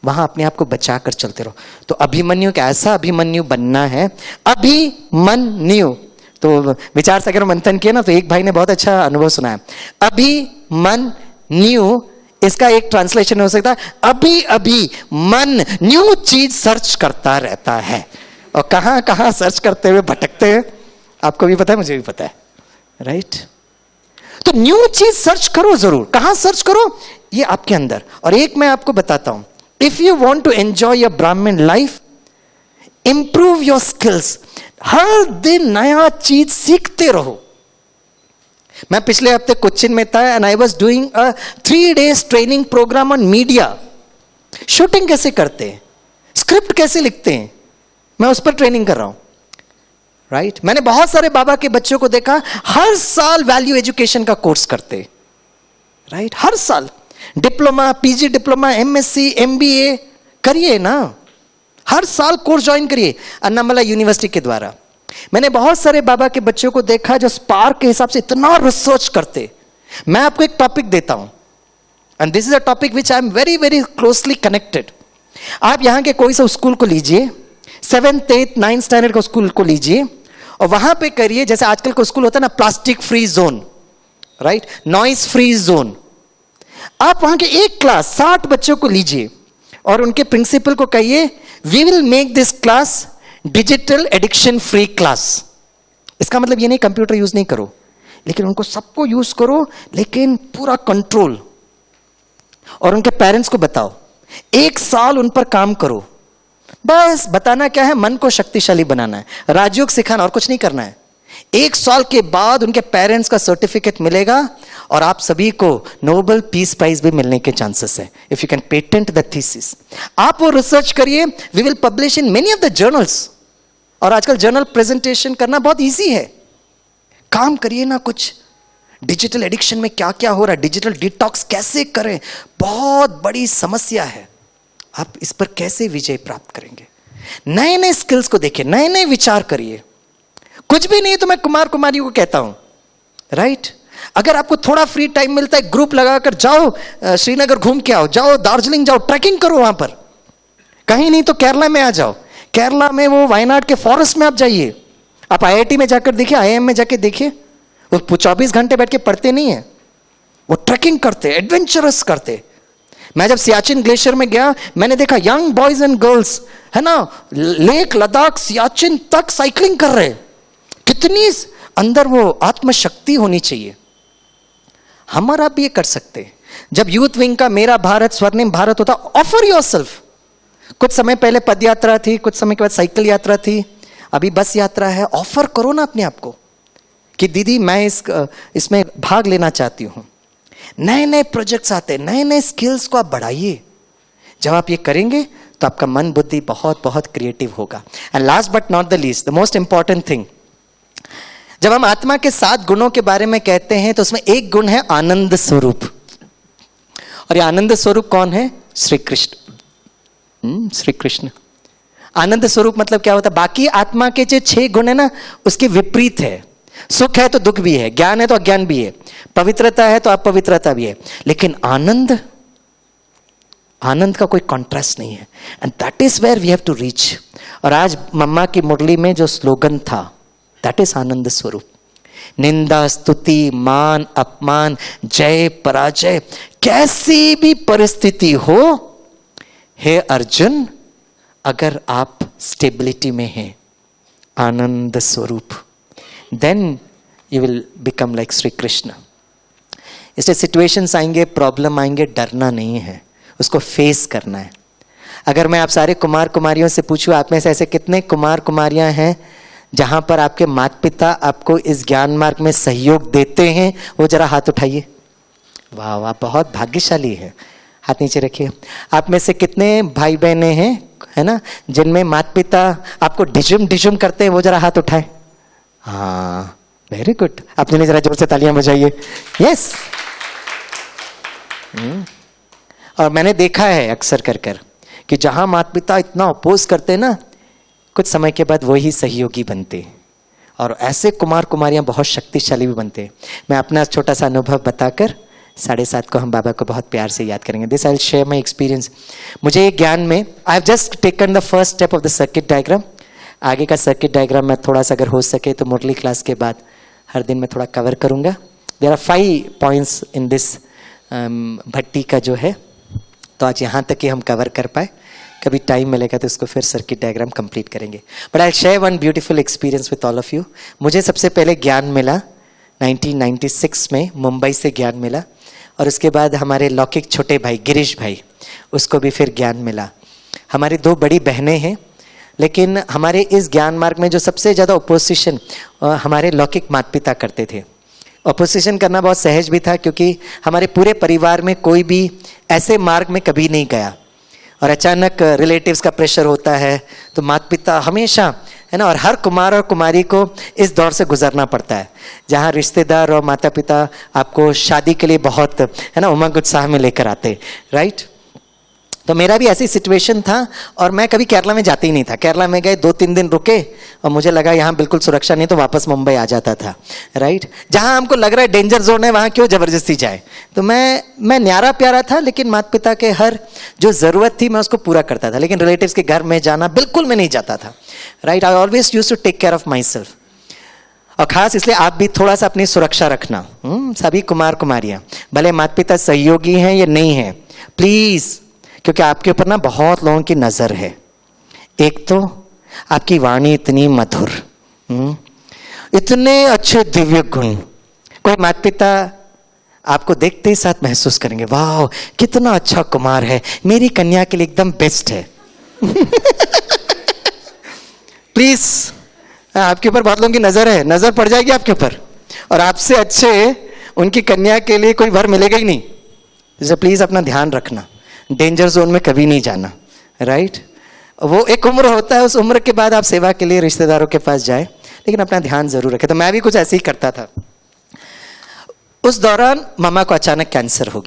वहां अपने आप को बचा कर चलते रहो। तो अभिमन्यु का ऐसा अभिमन्यु बनना है। अभिमन्यु, तो विचार सागर मंथन किया ना, तो एक भाई ने बहुत अच्छा अनुभव सुनाया। अभिमन्यु, इसका एक ट्रांसलेशन हो सकता है अभी अभी मन न्यू चीज सर्च करता रहता है। और कहां कहां सर्च करते हुए भटकते हैं, आपको भी पता है, मुझे भी पता है, राइट। तो न्यू चीज सर्च करो जरूर। कहां सर्च करो? ये आपके अंदर। और एक मैं आपको बताता हूं, if you want to enjoy your Brahmin life, improve your skills. हर दिन नया चीज सीखते रहो। मैं पिछले हफ्ते कोच्चिन में था and I was doing a 3 days training program on media. Shooting कैसे करते हैं, स्क्रिप्ट कैसे लिखते हैं, मैं उस पर ट्रेनिंग कर रहा हूं, राइट। मैंने बहुत सारे बाबा के बच्चों को देखा, हर साल वैल्यू एजुकेशन का कोर्स करते, राइट। हर साल diploma, PG diploma, MSc, MBA करिए ना, हर साल कोर्स ज्वाइन करिए अन्नामला यूनिवर्सिटी के द्वारा। मैंने बहुत सारे बाबा के बच्चों को देखा जो स्पार्क के हिसाब से इतना रिसर्च करते। मैं आपको एक टॉपिक देता हूं, and this is a topic which I am very very closely connected. आप यहां के कोई सा स्कूल को लीजिए, 7th 8th 9th स्टैंडर्ड का स्कूल को लीजिए, और वहां पे करिए जैसे आजकल को स्कूल होता है ना, plastic free zone, right, noise free zone. आप वहां के एक क्लास 60 बच्चों को लीजिए और उनके प्रिंसिपल को कहिए we will make this class digital addiction free class. इसका मतलब ये नहीं कंप्यूटर यूज नहीं करो, लेकिन उनको सबको यूज करो, लेकिन पूरा कंट्रोल। और उनके पेरेंट्स को बताओ, 1 साल उन पर काम करो। बस बताना क्या है, मन को शक्तिशाली बनाना है, राजयोग सिखाना, और कुछ नहीं करना है। 1 साल के बाद उनके पेरेंट्स का सर्टिफिकेट मिलेगा और आप सभी को नोबेल पीस प्राइज भी मिलने के चांसेस है, if you can patent the thesis. आप वो रिसर्च करिए, we will publish in many of the journals. और आजकल जर्नल प्रेजेंटेशन करना बहुत इजी है। काम करिए ना कुछ, डिजिटल एडिक्शन में क्या क्या हो रहा है, डिजिटल डिटॉक्स कैसे करें, बहुत बड़ी समस्या है। आप इस पर कैसे विजय प्राप्त करेंगे? नए नए स्किल्स को देखिए, नए नए विचार करिए। कुछ भी नहीं तो मैं कुमार कुमारियों को कहता हूं, राइट, अगर आपको थोड़ा फ्री टाइम मिलता है, ग्रुप लगाकर जाओ, श्रीनगर घूम के आओ, जाओ दार्जिलिंग जाओ, ट्रैकिंग करो वहां पर। कहीं नहीं तो केरला में आ जाओ, केरला में वो वायनाड के फॉरेस्ट में आप जाइए। आप आईआईटी में जाकर देखिए, आईआईएम में जाकर देखिए, वो 24 घंटे बैठ के पढ़ते नहीं है, वो ट्रैकिंग करते, एडवेंचरस करते। मैं जब सियाचिन ग्लेशियर में गया, मैंने देखा यंग बॉयज एंड गर्ल्स है ना, लेक लद्दाख सियाचिन तक साइकिलिंग कर रहे। कितनी अंदर वो आत्मशक्ति होनी चाहिए। हमारा भी ये कर सकते। जब यूथ विंग का मेरा भारत स्वर्णिम भारत होता, ऑफर योरसेल्फ। कुछ समय पहले पद यात्रा थी, कुछ समय के बाद साइकिल यात्रा थी, अभी बस यात्रा है। ऑफर करो ना अपने आप को कि दीदी मैं इसमें भाग लेना चाहती हूं। नए नए प्रोजेक्ट्स आते, नए नए स्किल्स को आप बढ़ाइए। जब आप ये करेंगे तो आपका मन बुद्धि बहुत बहुत क्रिएटिव होगा। And last but not the least, the most important thing, जब हम आत्मा के 7 गुणों के बारे में कहते हैं तो उसमें एक गुण है आनंद स्वरूप। और ये आनंद स्वरूप कौन है? श्री कृष्ण। श्री कृष्ण आनंद स्वरूप मतलब क्या होता है? बाकी आत्मा के जो 6 गुण है ना, उसके विपरीत है। सुख है तो दुख भी है, ज्ञान है तो अज्ञान भी है, पवित्रता है तो अपवित्रता भी है, लेकिन आनंद, आनंद का कोई कॉन्ट्रास्ट नहीं है। And that is where we have to reach. और आज मम्मा की मुरली में जो स्लोगन था, दैट इज आनंद स्वरूप। निंदा, स्तुति, मान, अपमान, जय, पराजय, कैसी भी परिस्थिति हो, हे अर्जुन, अगर आप स्टेबिलिटी में हैं, आनंद स्वरूप, then you will become like Shri Krishna. इसलिए सिचुएशंस आएंगे, प्रॉब्लम आएंगे, डरना नहीं है, उसको फेस करना है। अगर मैं आप सारे कुमार कुमारियों से पूछूं, आप में से ऐसे कितने कुमार कुमारियां हैं जहां पर आपके माता पिता आपको इस ज्ञान मार्ग में सहयोग देते हैं? वो जरा हाथ उठाइए। वाह वाह, बहुत भाग्यशाली है। हाथ नीचे रखिए। आप में से कितने भाई बहनें हैं, है ना, जिनमें माता पिता आपको डिजुम डिजुम करते हैं? वो जरा हाथ उठाए। हाँ, वेरी गुड। अपने लिए जरा जोर से तालियां बजाइए। यस। और मैंने देखा है अक्सर कर कि जहां माता पिता इतना अपोज करते हैं ना, कुछ समय के बाद वही सहयोगी बनते, और ऐसे कुमार कुमारियां बहुत शक्तिशाली भी बनते। मैं अपना छोटा सा अनुभव बताकर 7:30 को हम बाबा को बहुत प्यार से याद करेंगे। This I will share my experience. मुझे ये ज्ञान में, I have just taken the first step of the circuit diagram. आगे का सर्किट डायग्राम मैं थोड़ा सा अगर हो सके तो मुरली क्लास के बाद हर दिन मैं थोड़ा कवर करूंगा। There are 5 points in this भट्टी का जो है, तो आज यहाँ तक ही हम कवर कर पाए। कभी टाइम मिलेगा तो इसको फिर सर्किट डायग्राम कंप्लीट करेंगे। But I share one beautiful experience with all of you. मुझे सबसे पहले ज्ञान मिला 1996 में, मुंबई से ज्ञान मिला, और उसके बाद हमारे लौकिक छोटे भाई गिरीश भाई, उसको भी फिर ज्ञान मिला। हमारी 2 बड़ी बहनें हैं, लेकिन हमारे इस ज्ञान मार्ग में जो सबसे ज़्यादा ओपोजिशन हमारे लौकिक माता पिता करते थे। ओपोजिशन करना बहुत सहज भी था, क्योंकि हमारे पूरे परिवार में कोई भी ऐसे मार्ग में कभी नहीं गया, और अचानक रिलेटिव्स का प्रेशर होता है तो माता पिता हमेशा, है ना, और हर कुमार और कुमारी को इस दौर से गुजरना पड़ता है, जहाँ रिश्तेदार और माता पिता आपको शादी के लिए बहुत, है ना, उमंग उत्साह में लेकर आते, राइट। तो मेरा भी ऐसी सिचुएशन था, और मैं कभी केरला में जाती ही नहीं था। केरला में गए, 2-3 दिन रुके, और मुझे लगा यहाँ बिल्कुल सुरक्षा नहीं, तो वापस मुंबई आ जाता था, राइट। जहाँ हमको लग रहा है डेंजर जोन है, वहाँ क्यों जबरदस्ती जाए। तो मैं न्यारा प्यारा था, लेकिन माता पिता के हर जो ज़रूरत थी मैं उसको पूरा करता था, लेकिन रिलेटिव्स के घर में जाना बिल्कुल मैं नहीं जाता था, right. I always used to take care of myself. और खास इसलिए आप भी थोड़ा सा अपनी सुरक्षा रखना। सभी कुमार कुमारियाँ, भले माता पिता सहयोगी हैं या नहीं हैं, प्लीज़, क्योंकि आपके ऊपर ना बहुत लोगों की नज़र है। एक तो आपकी वाणी इतनी मधुर, इतने अच्छे दिव्य गुण, कोई माता पिता आपको देखते ही साथ महसूस करेंगे, वाह कितना अच्छा कुमार है, मेरी कन्या के लिए एकदम बेस्ट है। प्लीज, आपके ऊपर बहुत लोगों की नजर है, नजर पड़ जाएगी आपके ऊपर, और आपसे अच्छे उनकी कन्या के लिए कोई वर मिलेगा ही नहीं। इसलिए प्लीज अपना ध्यान रखना, डेंजर जोन में कभी नहीं जाना, राइट। वो एक उम्र होता है, उस उम्र के बाद आप सेवा के लिए रिश्तेदारों के पास जाए, लेकिन अपना ध्यान जरूर रखें। तो मैं भी कुछ ऐसे ही करता था। उस दौरान मम्मा को अचानक कैंसर हो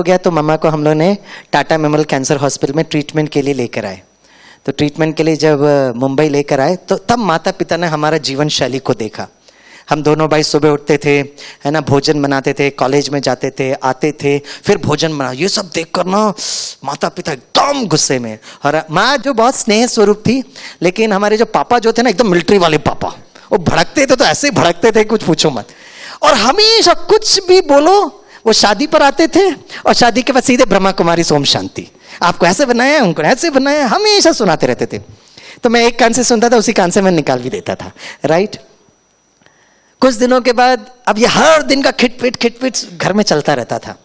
गया। तो मम्मा को हम लोग ने टाटा मेमोरियल कैंसर हॉस्पिटल में ट्रीटमेंट के लिए लेकर आए। तो ट्रीटमेंट के लिए जब मुंबई लेकर आए, तो तब माता पिता ने हमारा जीवन शैली को देखा। हम दोनों भाई सुबह उठते थे, है ना, भोजन बनाते थे, कॉलेज में जाते थे, आते थे, फिर भोजन बना, ये सब देखकर ना माता पिता एकदम गुस्से में। और माँ जो बहुत स्नेह स्वरूप थी, लेकिन हमारे जो पापा जो थे ना, एकदम मिलिट्री वाले पापा, वो भड़कते थे तो ऐसे भड़कते थे कुछ पूछो मत। और हमेशा कुछ भी बोलो, वो शादी पर आते थे और शादी के बाद सीधे ब्रह्मा कुमारी सोम शांति, आपको ऐसे बनाया, उनको ऐसे बनाया, हमेशा सुनाते रहते थे। तो मैं एक कान से सुनता था, उसी कान से मैं निकाल भी देता था, राइट। कुछ दिनों के बाद अब ये हर दिन का खिटपिट घर में चलता रहता था।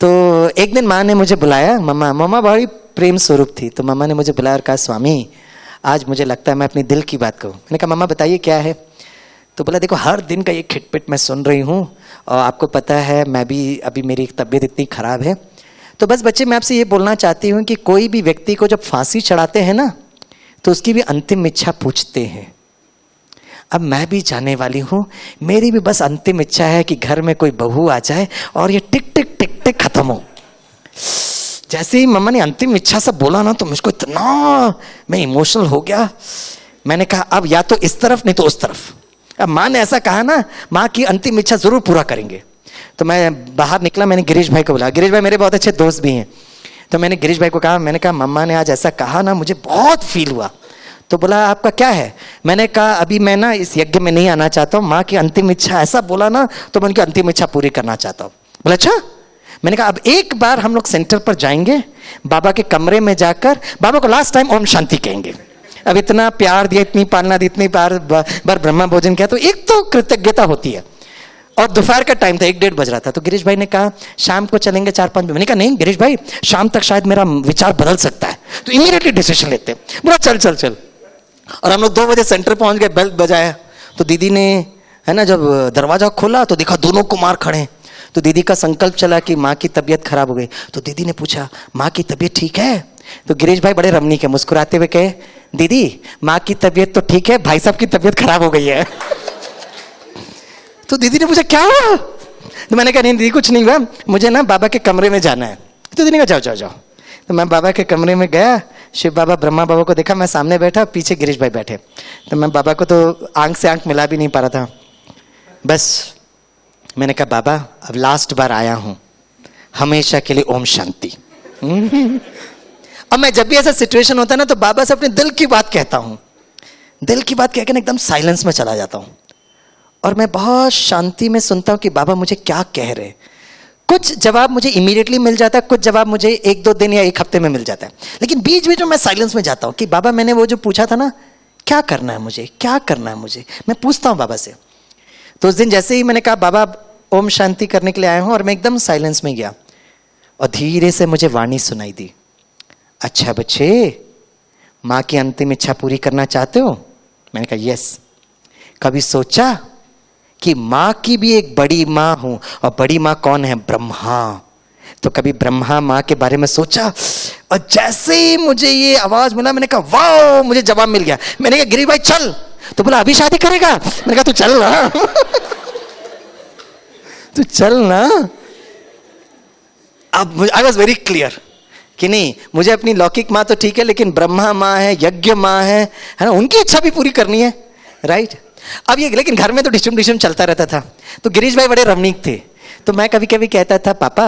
तो एक दिन माँ ने मुझे बुलाया, मम्मा बड़ी प्रेम स्वरूप थी, तो मम्मा ने मुझे बुलाया और कहा, स्वामी आज मुझे लगता है मैं अपनी दिल की बात कहूँ। मैंने कहा मम्मा बताइए क्या है। तो बोला देखो हर दिन का ये खिटपिट मैं सुन रही हूँ, और आपको पता है मैं भी अभी मेरी तबीयत इतनी खराब है, तो बस बच्चे मैं आपसे ये बोलना चाहती हूँ कि कोई भी व्यक्ति को जब फांसी चढ़ाते हैं ना, तो उसकी भी अंतिम इच्छा पूछते हैं। अब मैं भी जाने वाली हूँ, मेरी भी बस अंतिम इच्छा है कि घर में कोई बहू आ जाए और ये टिक टिक टिक टिक खत्म हो। जैसे ही मम्मा ने अंतिम इच्छा से बोला ना तो मुझको इतना मैं इमोशनल हो गया। मैंने कहा अब या तो इस तरफ नहीं तो उस तरफ। अब माँ ने ऐसा कहा ना, माँ की अंतिम इच्छा जरूर पूरा करेंगे। तो मैं बाहर निकला, मैंने गिरीश भाई को बुलाया। गिरीश भाई मेरे बहुत अच्छे दोस्त भी हैं। तो मैंने गिरीश भाई को कहा, मैंने कहा मम्मा ने आज ऐसा कहा ना, मुझे बहुत फील हुआ। तो बोला आपका क्या है? मैंने कहा अभी मैं ना इस यज्ञ में नहीं आना चाहता हूँ, माँ की अंतिम इच्छा ऐसा बोला ना तो मैं उनकी अंतिम इच्छा पूरी करना चाहता हूँ। बोला अच्छा। मैंने कहा अब एक बार हम लोग सेंटर पर जाएंगे, बाबा के कमरे में जाकर बाबा को लास्ट टाइम ओम शांति कहेंगे। अब इतना प्यार दिया, इतनी पालना दी, इतनी बार ब्रह्मा भोजन किया, तो एक तो कृतज्ञता होती है। और दोपहर का टाइम था, 1-1:30 बज रहा था। तो गिरीश भाई ने कहा शाम को चलेंगे 4-5 बजे। मैंने कहा नहीं गिरीश भाई, शाम तक शायद मेरा विचार बदल सकता है। तो इमीडिएटली डिसीजन लेते हैं। बोला चल चल चल। और हम लोग 2 बजे सेंटर पहुंच गए, बेल बजाया। तो दीदी ने है ना जब दरवाजा खोला तो देखा दोनों कुमार खड़े हैं। तो दीदी का संकल्प चला कि माँ की तबीयत खराब हो गई। तो दीदी ने पूछा माँ की तबीयत ठीक है? तो गिरीश भाई बड़े रमणीक है, मुस्कुराते हुए कहे दीदी माँ की तबीयत तो ठीक है, भाई साहब की तबीयत खराब हो गई है। तो दीदी ने पूछा क्या हुआ? तो मैंने कहा नहीं दीदी कुछ नहीं हुआ, मुझे ना बाबा के कमरे में जाना है। तो दीदी ने कहा जाओ जाओ जाओ। तो मैं बाबा के कमरे में गया, शिव बाबा ब्रह्मा बाबा को देखा, मैं सामने बैठा, पीछे गिरीश भाई बैठे। तो मैं बाबा को तो आंख से आंख मिला भी नहीं पा रहा था। बस मैंने कहा बाबा अब लास्ट बार आया हूं, हमेशा के लिए ओम शांति। अब मैं जब भी ऐसा सिचुएशन होता है ना तो बाबा से अपने दिल की बात कहता हूं। दिल की बात कहकर एकदम साइलेंस में चला जाता हूं और मैं बहुत शांति में सुनता हूं कि बाबा मुझे क्या कह रहे। कुछ जवाब मुझे इमीडिएटली मिल जाता है, कुछ जवाब मुझे 1-2 दिन या 1 हफ्ते में मिल जाता है। लेकिन बीच बीच में मैं साइलेंस में जाता हूं कि बाबा मैंने वो जो पूछा था ना, क्या करना है मुझे, क्या करना है मुझे, मैं पूछता हूं बाबा से। तो उस दिन जैसे ही मैंने कहा बाबा ओम शांति करने के लिए आया हूं, और मैं एकदम साइलेंस में गया और धीरे से मुझे वाणी सुनाई दी, अच्छा बच्चे माँ की अंतिम इच्छा पूरी करना चाहते हो? मैंने कहा यस। कभी सोचा कि माँ की भी एक बड़ी माँ हूं, और बड़ी माँ कौन है? ब्रह्मा। तो कभी ब्रह्मा माँ के बारे में सोचा? और जैसे ही मुझे ये आवाज मिला मैंने कहा वाह, मुझे जवाब मिल गया। मैंने कहा गिरी भाई चल। तो बोला अभी शादी करेगा? मैंने कहा तू चल ना। तू चल ना। अब आई वॉज वेरी क्लियर कि नहीं, मुझे अपनी लौकिक माँ तो ठीक है, लेकिन ब्रह्मा माँ है, यज्ञ माँ है ना, उनकी इच्छा भी पूरी करनी है, राइट। अब ये लेकिन घर में तो डिशम चलता रहता था। तो गिरीश भाई बड़े रमणीक थे। तो मैं कभी कभी कहता था पापा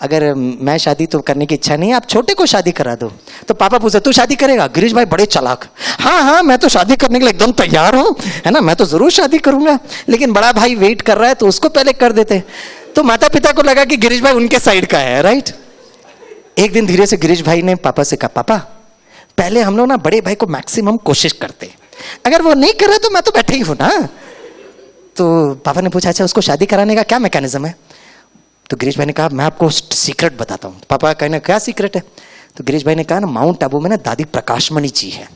अगर मैं शादी तो करने की इच्छा नहीं है, आप छोटे को शादी करा दो। तो पापा पूछते तू शादी करेगा? गिरीश भाई बड़े चालाक, हाँ हाँ मैं तो शादी करने के लिए एकदम तैयार हूँ, है ना, मैं तो जरूर शादी करूंगा, लेकिन बड़ा भाई वेट कर रहा है तो उसको पहले कर देते। तो माता पिता को लगा कि गिरीश भाई उनके साइड का है, राइट। एक दिन धीरे से गिरीश भाई ने पापा से कहा पापा पहले हम लोग ना बड़े भाई को मैक्सिमम कोशिश करते, अगर वो नहीं कर रहा तो मैं तो बैठे ही हूं ना। तो पापा ने पूछा अच्छा उसको शादी कराने का क्या मैकेनिज्म है? तो गिरीश भाई ने कहा मैं आपको सीक्रेट बताता हूँ। पापा कहने क्या सीक्रेट है? तो गिरीश भाई ने कहा ना माउंट आबू में ना दादी प्रकाशमणि जी है,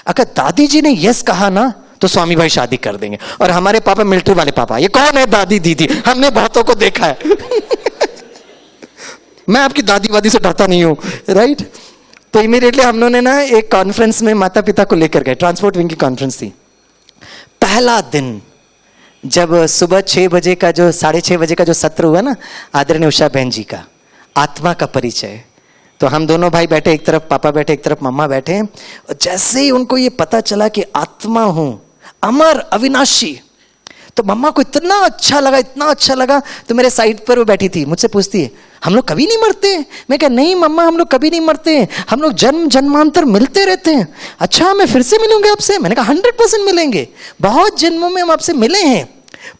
अगर दादी जी ने यस कहा ना तो स्वामी भाई शादी कर देंगे। और हमारे पापा मिलिट्री वाले पापा, ये कौन है दादी दीदी, हमने बहुतों को देखा है। मैं आपकी दादी वादी से डरता नहीं हूं, राइट। तो इमीडिएटली हम लोगों ने ना एक कॉन्फ्रेंस में माता पिता को लेकर गए, ट्रांसपोर्ट विंग की कॉन्फ्रेंस थी। पहला दिन जब सुबह 6 बजे का जो 6:30 बजे का जो सत्र हुआ ना आदरणीय उषा बहन जी का आत्मा का परिचय, तो हम दोनों भाई बैठे, एक तरफ पापा बैठे, एक तरफ मम्मा बैठे। और जैसे ही उनको ये पता चला कि आत्मा हूं, अमर अविनाशी, तो मम्मा को इतना अच्छा लगा, इतना अच्छा लगा। तो मेरे साइड पर वो बैठी थी, मुझसे पूछती है हम लोग कभी नहीं मरते? मैं कहा नहीं मम्मा हम लोग कभी नहीं मरते, हम लोग जन्म जन्मांतर मिलते रहते हैं। अच्छा मैं फिर से मिलूंगा आपसे? मैंने कहा 100% मिलेंगे, बहुत जन्मों में हम आपसे मिले हैं।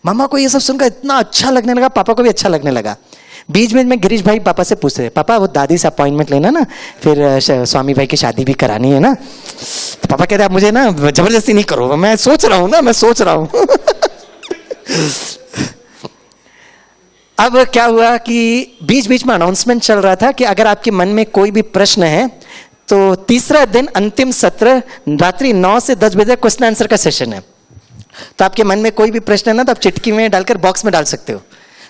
मम्मा को ये सब सुनकर इतना अच्छा लगने लगा, पापा को भी अच्छा लगने लगा। बीच में मैं गिरीश भाई पापा से पूछ रहे, पापा वो दादी से अपॉइंटमेंट लेना ना, फिर स्वामी भाई की शादी भी करानी है ना। तो पापा कहते आप मुझे ना जबरदस्ती नहीं करो, मैं सोच रहा हूँ ना, मैं सोच रहा हूँ। अब क्या हुआ कि बीच बीच में अनाउंसमेंट चल रहा था कि अगर आपके मन में कोई भी प्रश्न है तो तीसरा दिन अंतिम सत्र रात्रि 9 से 10 बजे क्वेश्चन आंसर का सेशन है। तो आपके मन में कोई भी प्रश्न है ना तो आप चिटकी में डालकर बॉक्स में डाल सकते हो।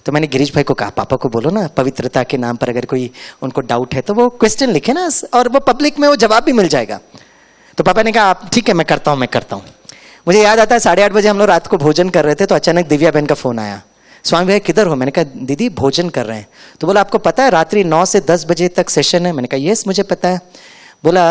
तो मैंने गिरीश भाई को कहा पापा को बोलो ना पवित्रता के नाम पर अगर कोई उनको डाउट है तो वो क्वेश्चन लिखे ना, और वो पब्लिक में वो जवाब भी मिल जाएगा। तो पापा ने कहा आप ठीक है मैं करता हूँ। मुझे याद आता है 8:30 बजे हम लोग रात को भोजन कर रहे थे तो अचानक दिव्या बहन का फोन आया, स्वामी भाई किधर हो? मैंने कहा दीदी भोजन कर रहे हैं। तो बोला आपको पता है रात्रि 9 से 10 बजे तक सेशन है? मैंने कहा यस मुझे पता है। बोला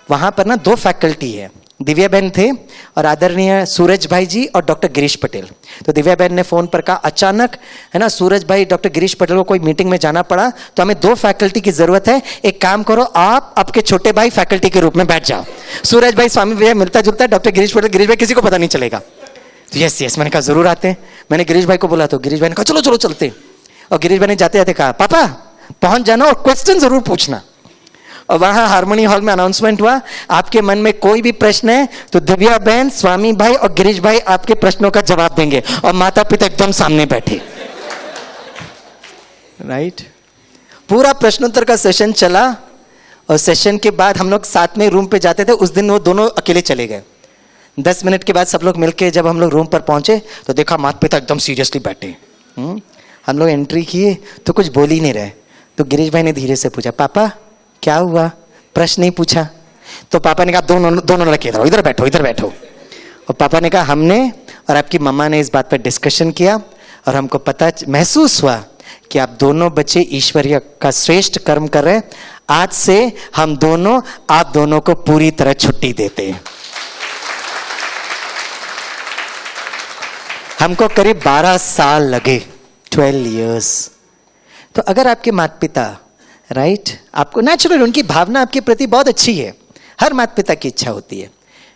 वहां पर ना 2 फैकल्टी है, दिव्या बहन थे और आदरणीय सूरज भाई जी और डॉक्टर गिरीश पटेल। तो दिव्या बहन ने फोन पर कहा अचानक है ना सूरज भाई डॉक्टर गिरीश पटेल को कोई मीटिंग में जाना पड़ा, तो हमें 2 फैकल्टी की जरूरत है, एक काम करो आप आपके छोटे भाई फैकल्टी के रूप में बैठ जाओ। सूरज भाई स्वामी भैया मिलता जुलता है, डॉक्टर गिरीश पटेल गिरीश भाई किसी को पता नहीं चलेगा। तो यस यस मैंने कहा जरूर आते हैं। मैंने गिरीश भाई को बोला तो गिरीश भाई ने कहा चलो चलो चलते। और गिरीश भाई ने जाते जाते कहा पापा पहुंच जाना और क्वेश्चन जरूर पूछना। और वहां हार्मोनी हॉल में अनाउंसमेंट हुआ, आपके मन में कोई भी प्रश्न है तो दिव्या बहन, स्वामी भाई और गिरीश भाई आपके प्रश्नों का जवाब देंगे। और माता पिता एकदम सामने बैठे। राइट पूरा प्रश्नोत्तर का सेशन चला और सेशन के बाद हम लोग साथ में रूम पे जाते थे। उस दिन वो दोनों अकेले चले गए। 10 मिनट के बाद सब लोग मिलके जब हम लोग रूम पर पहुंचे तो देखा माता पिता एकदम सीरियसली बैठे। हम लोग एंट्री किए तो कुछ बोल ही नहीं रहे। तो गिरीश भाई ने धीरे से पूछा पापा क्या हुआ? प्रश्न नहीं पूछा। तो पापा ने कहा दोनों लड़के इधर बैठो इधर बैठो। और पापा ने कहा हमने और आपकी मम्मा ने इस बात पर डिस्कशन किया और हमको पता महसूस हुआ कि आप दोनों बच्चे ईश्वरीय का श्रेष्ठ कर्म कर रहे हैं। आज से हम दोनों आप दोनों को पूरी तरह छुट्टी देते हैं। हमको करीब 12 साल लगे, 12 years। तो अगर आपके माता पिता राइट आपको नेचुरल उनकी भावना आपके प्रति बहुत अच्छी है, हर माता पिता की इच्छा होती है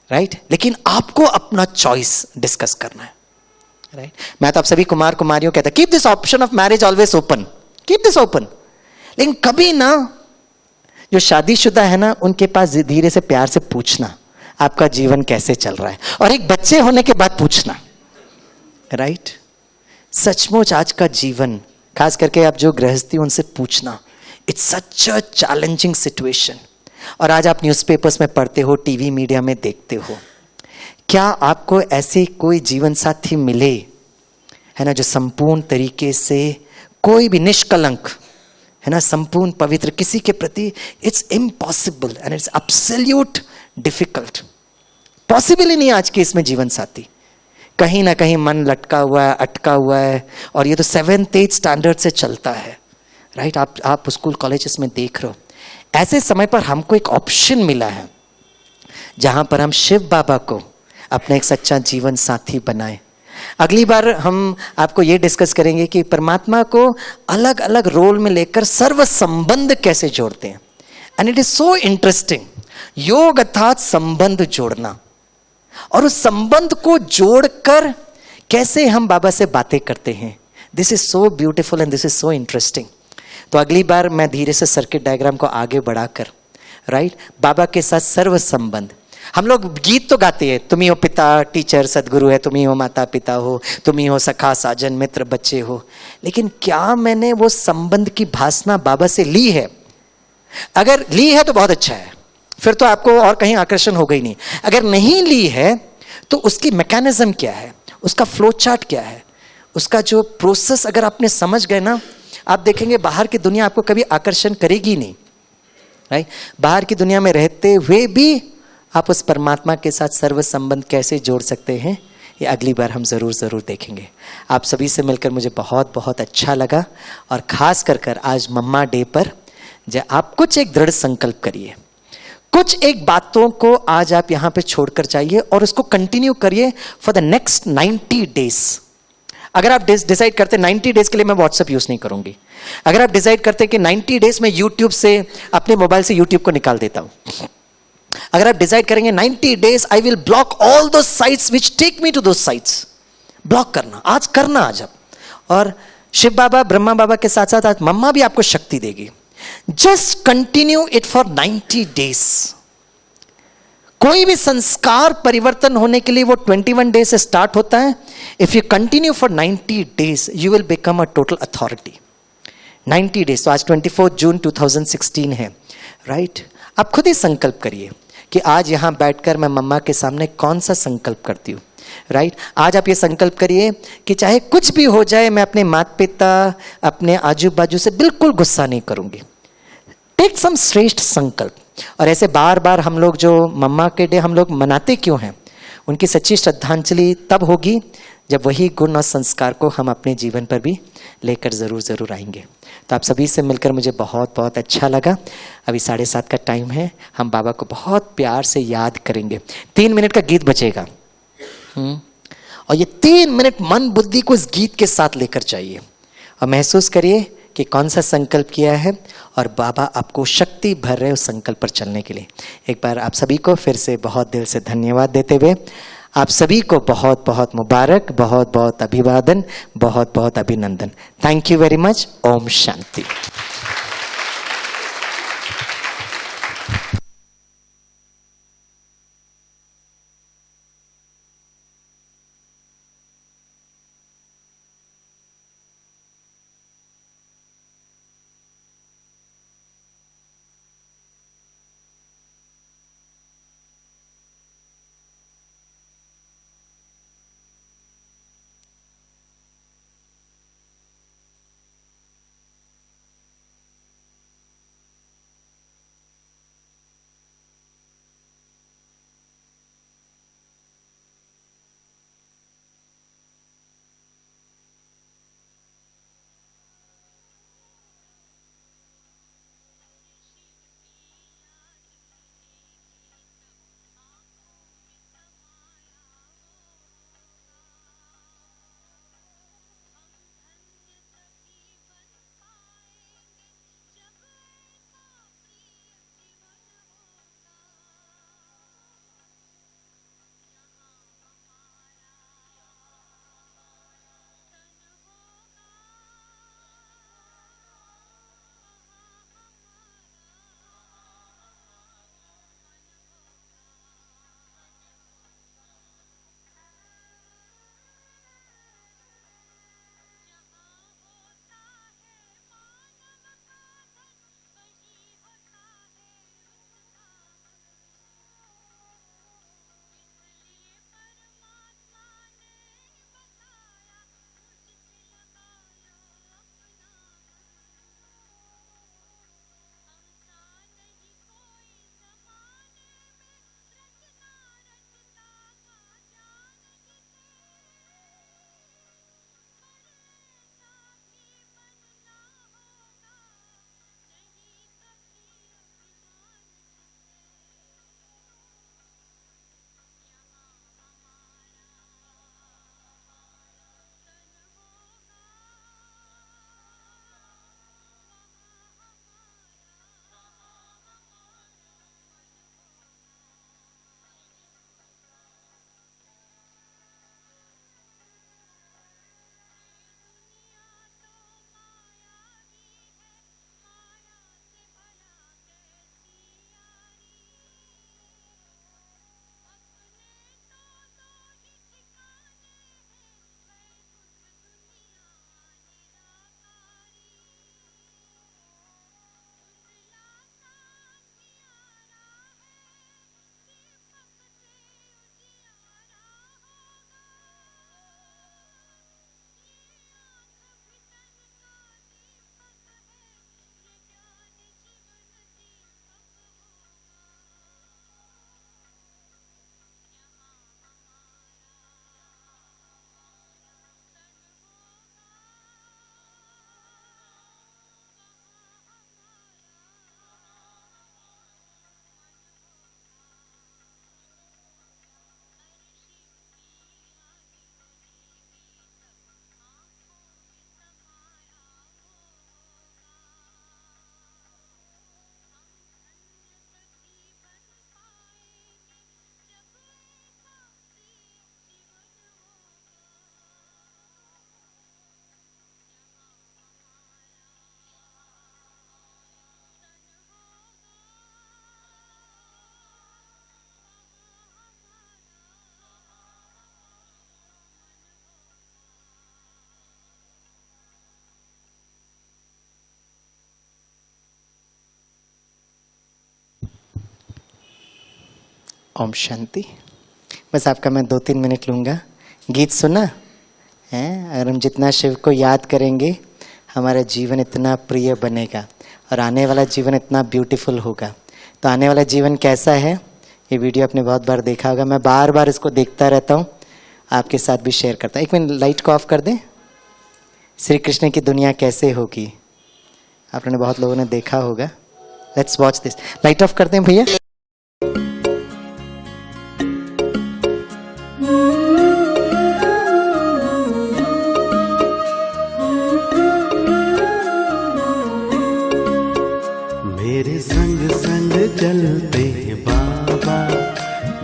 राइट, लेकिन आपको अपना चॉइस डिस्कस करना है राइट। मैं तो आप सभी कुमार कुमारियों कहता keep this option of marriage always open, keep this open. लेकिन कभी ना जो शादीशुदा है ना उनके पास धीरे से प्यार से पूछना आपका जीवन कैसे चल रहा है, और एक बच्चे होने के बाद पूछना राइट। सचमुच आज का जीवन खास करके आप जो गृहस्थी उनसे पूछना, it's such a challenging situation. और आज आप न्यूज़पेपर्स में पढ़ते हो, टीवी मीडिया में देखते हो, क्या आपको ऐसे कोई जीवन साथी मिले है ना जो संपूर्ण तरीके से कोई भी निष्कलंक है ना संपूर्ण पवित्र किसी के प्रति? It's impossible and it's absolute difficult. Possible ही नहीं आज के इसमें जीवन साथी। कहीं ना कहीं मन लटका हुआ है, अटका हुआ है, और ये तो 7th 8th स्टैंडर्ड से चलता है राइट। आप स्कूल कॉलेजेस में देख रहे हो। ऐसे समय पर हमको एक ऑप्शन मिला है जहां पर हम शिव बाबा को अपना एक सच्चा जीवन साथी बनाए। अगली बार हम आपको ये डिस्कस करेंगे कि परमात्मा को अलग अलग रोल में लेकर सर्व संबंध कैसे जोड़ते हैं। And it is so interesting. योग अर्थात संबंध जोड़ना, और उस संबंध को जोड़कर कैसे हम बाबा से बातें करते हैं। This is so beautiful and this is so interesting. तो अगली बार मैं धीरे से सर्किट डायग्राम को आगे बढ़ाकर राइट बाबा के साथ सर्व संबंध। हम लोग गीत तो गाते हैं, तुम ही हो पिता टीचर सदगुरु है, तुम ही हो माता पिता हो, तुम ही हो सखा साजन मित्र बच्चे हो, लेकिन क्या मैंने वो संबंध की भासना बाबा से ली है? अगर ली है तो बहुत अच्छा है, फिर तो आपको और कहीं आकर्षण होगा ही नहीं। अगर नहीं ली है तो उसकी मैकेनिज्म क्या है, उसका फ्लो चार्ट क्या है, उसका जो प्रोसेस अगर आपने समझ गए ना, आप देखेंगे बाहर की दुनिया आपको कभी आकर्षण करेगी नहीं राइट। बाहर की दुनिया में रहते हुए भी आप उस परमात्मा के साथ सर्व संबंध कैसे जोड़ सकते हैं, ये अगली बार हम जरूर देखेंगे। आप सभी से मिलकर मुझे बहुत बहुत अच्छा लगा, और खास कर आज मम्मा डे पर आप कुछ एक दृढ़ संकल्प करिए, कुछ एक बातों को आज आप यहां पे छोड़कर जाइए और उसको कंटिन्यू करिए फॉर द नेक्स्ट 90 डेज। अगर आप डिसाइड करते 90 डेज के लिए मैं व्हाट्सएप यूज नहीं करूंगी, अगर आप डिसाइड करते कि 90 डेज में यूट्यूब से अपने मोबाइल से यूट्यूब को निकाल देता हूं, अगर आप डिसाइड करेंगे 90 days I will block all those sites which take me to those sites, block करना आज करना आज आप। और शिव बाबा ब्रह्मा बाबा के साथ साथ आज मम्मा भी आपको शक्ति देगी। Just continue it for 90 days. कोई भी संस्कार परिवर्तन होने के लिए वो 21 डेज से स्टार्ट होता है। If you continue for 90 days you will become a total authority. 90 days, तो आज 24 जून 2016 है राइट। आप खुद ही संकल्प करिए कि आज यहां बैठकर मैं मम्मा के सामने कौन सा संकल्प करती हूं राइट। आज आप ये संकल्प करिए कि चाहे कुछ भी हो जाए मैं अपने माता पिता अपने आजू बाजू से बिल्कुल गुस्सा नहीं करूंगी। टेक सम श्रेष्ठ संकल्प। और ऐसे बार बार हम लोग जो मम्मा के डे हम लोग मनाते क्यों हैं, उनकी सच्ची श्रद्धांजलि तब होगी जब वही गुण और संस्कार को हम अपने जीवन पर भी लेकर ज़रूर आएंगे। तो आप सभी से मिलकर मुझे बहुत बहुत अच्छा लगा। अभी 7:30 का टाइम है, हम बाबा को बहुत प्यार से याद करेंगे। 3 मिनट का गीत बचेगा और ये 3 मिनट मन बुद्धि को इस गीत के साथ लेकर जाइए और महसूस करिए कि कौन सा संकल्प किया है और बाबा आपको शक्ति भर रहे उस संकल्प पर चलने के लिए। एक बार आप सभी को फिर से बहुत दिल से धन्यवाद देते हुए आप सभी को बहुत बहुत मुबारक, बहुत बहुत अभिवादन, बहुत बहुत अभिनंदन। Thank you very much. ओम शांति। ओम शांति। बस आपका मैं 2-3 मिनट लूँगा। गीत सुना है? अगर हम जितना शिव को याद करेंगे हमारा जीवन इतना प्रिय बनेगा और आने वाला जीवन इतना ब्यूटीफुल होगा। तो आने वाला जीवन कैसा है ये वीडियो आपने बहुत बार देखा होगा। मैं बार बार इसको देखता रहता हूँ आपके साथ भी शेयर करता हूँ। एक मिनट लाइट को ऑफ कर दें। श्री कृष्ण की दुनिया कैसे होगी, आपने बहुत लोगों ने देखा होगा। Let's watch this. Light of करते हैं भैया। मेरे संग संग चलते हैं बाबा,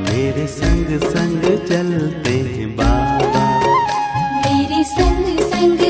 मेरे संग संग चलते हैं बाबा, मेरे संग संग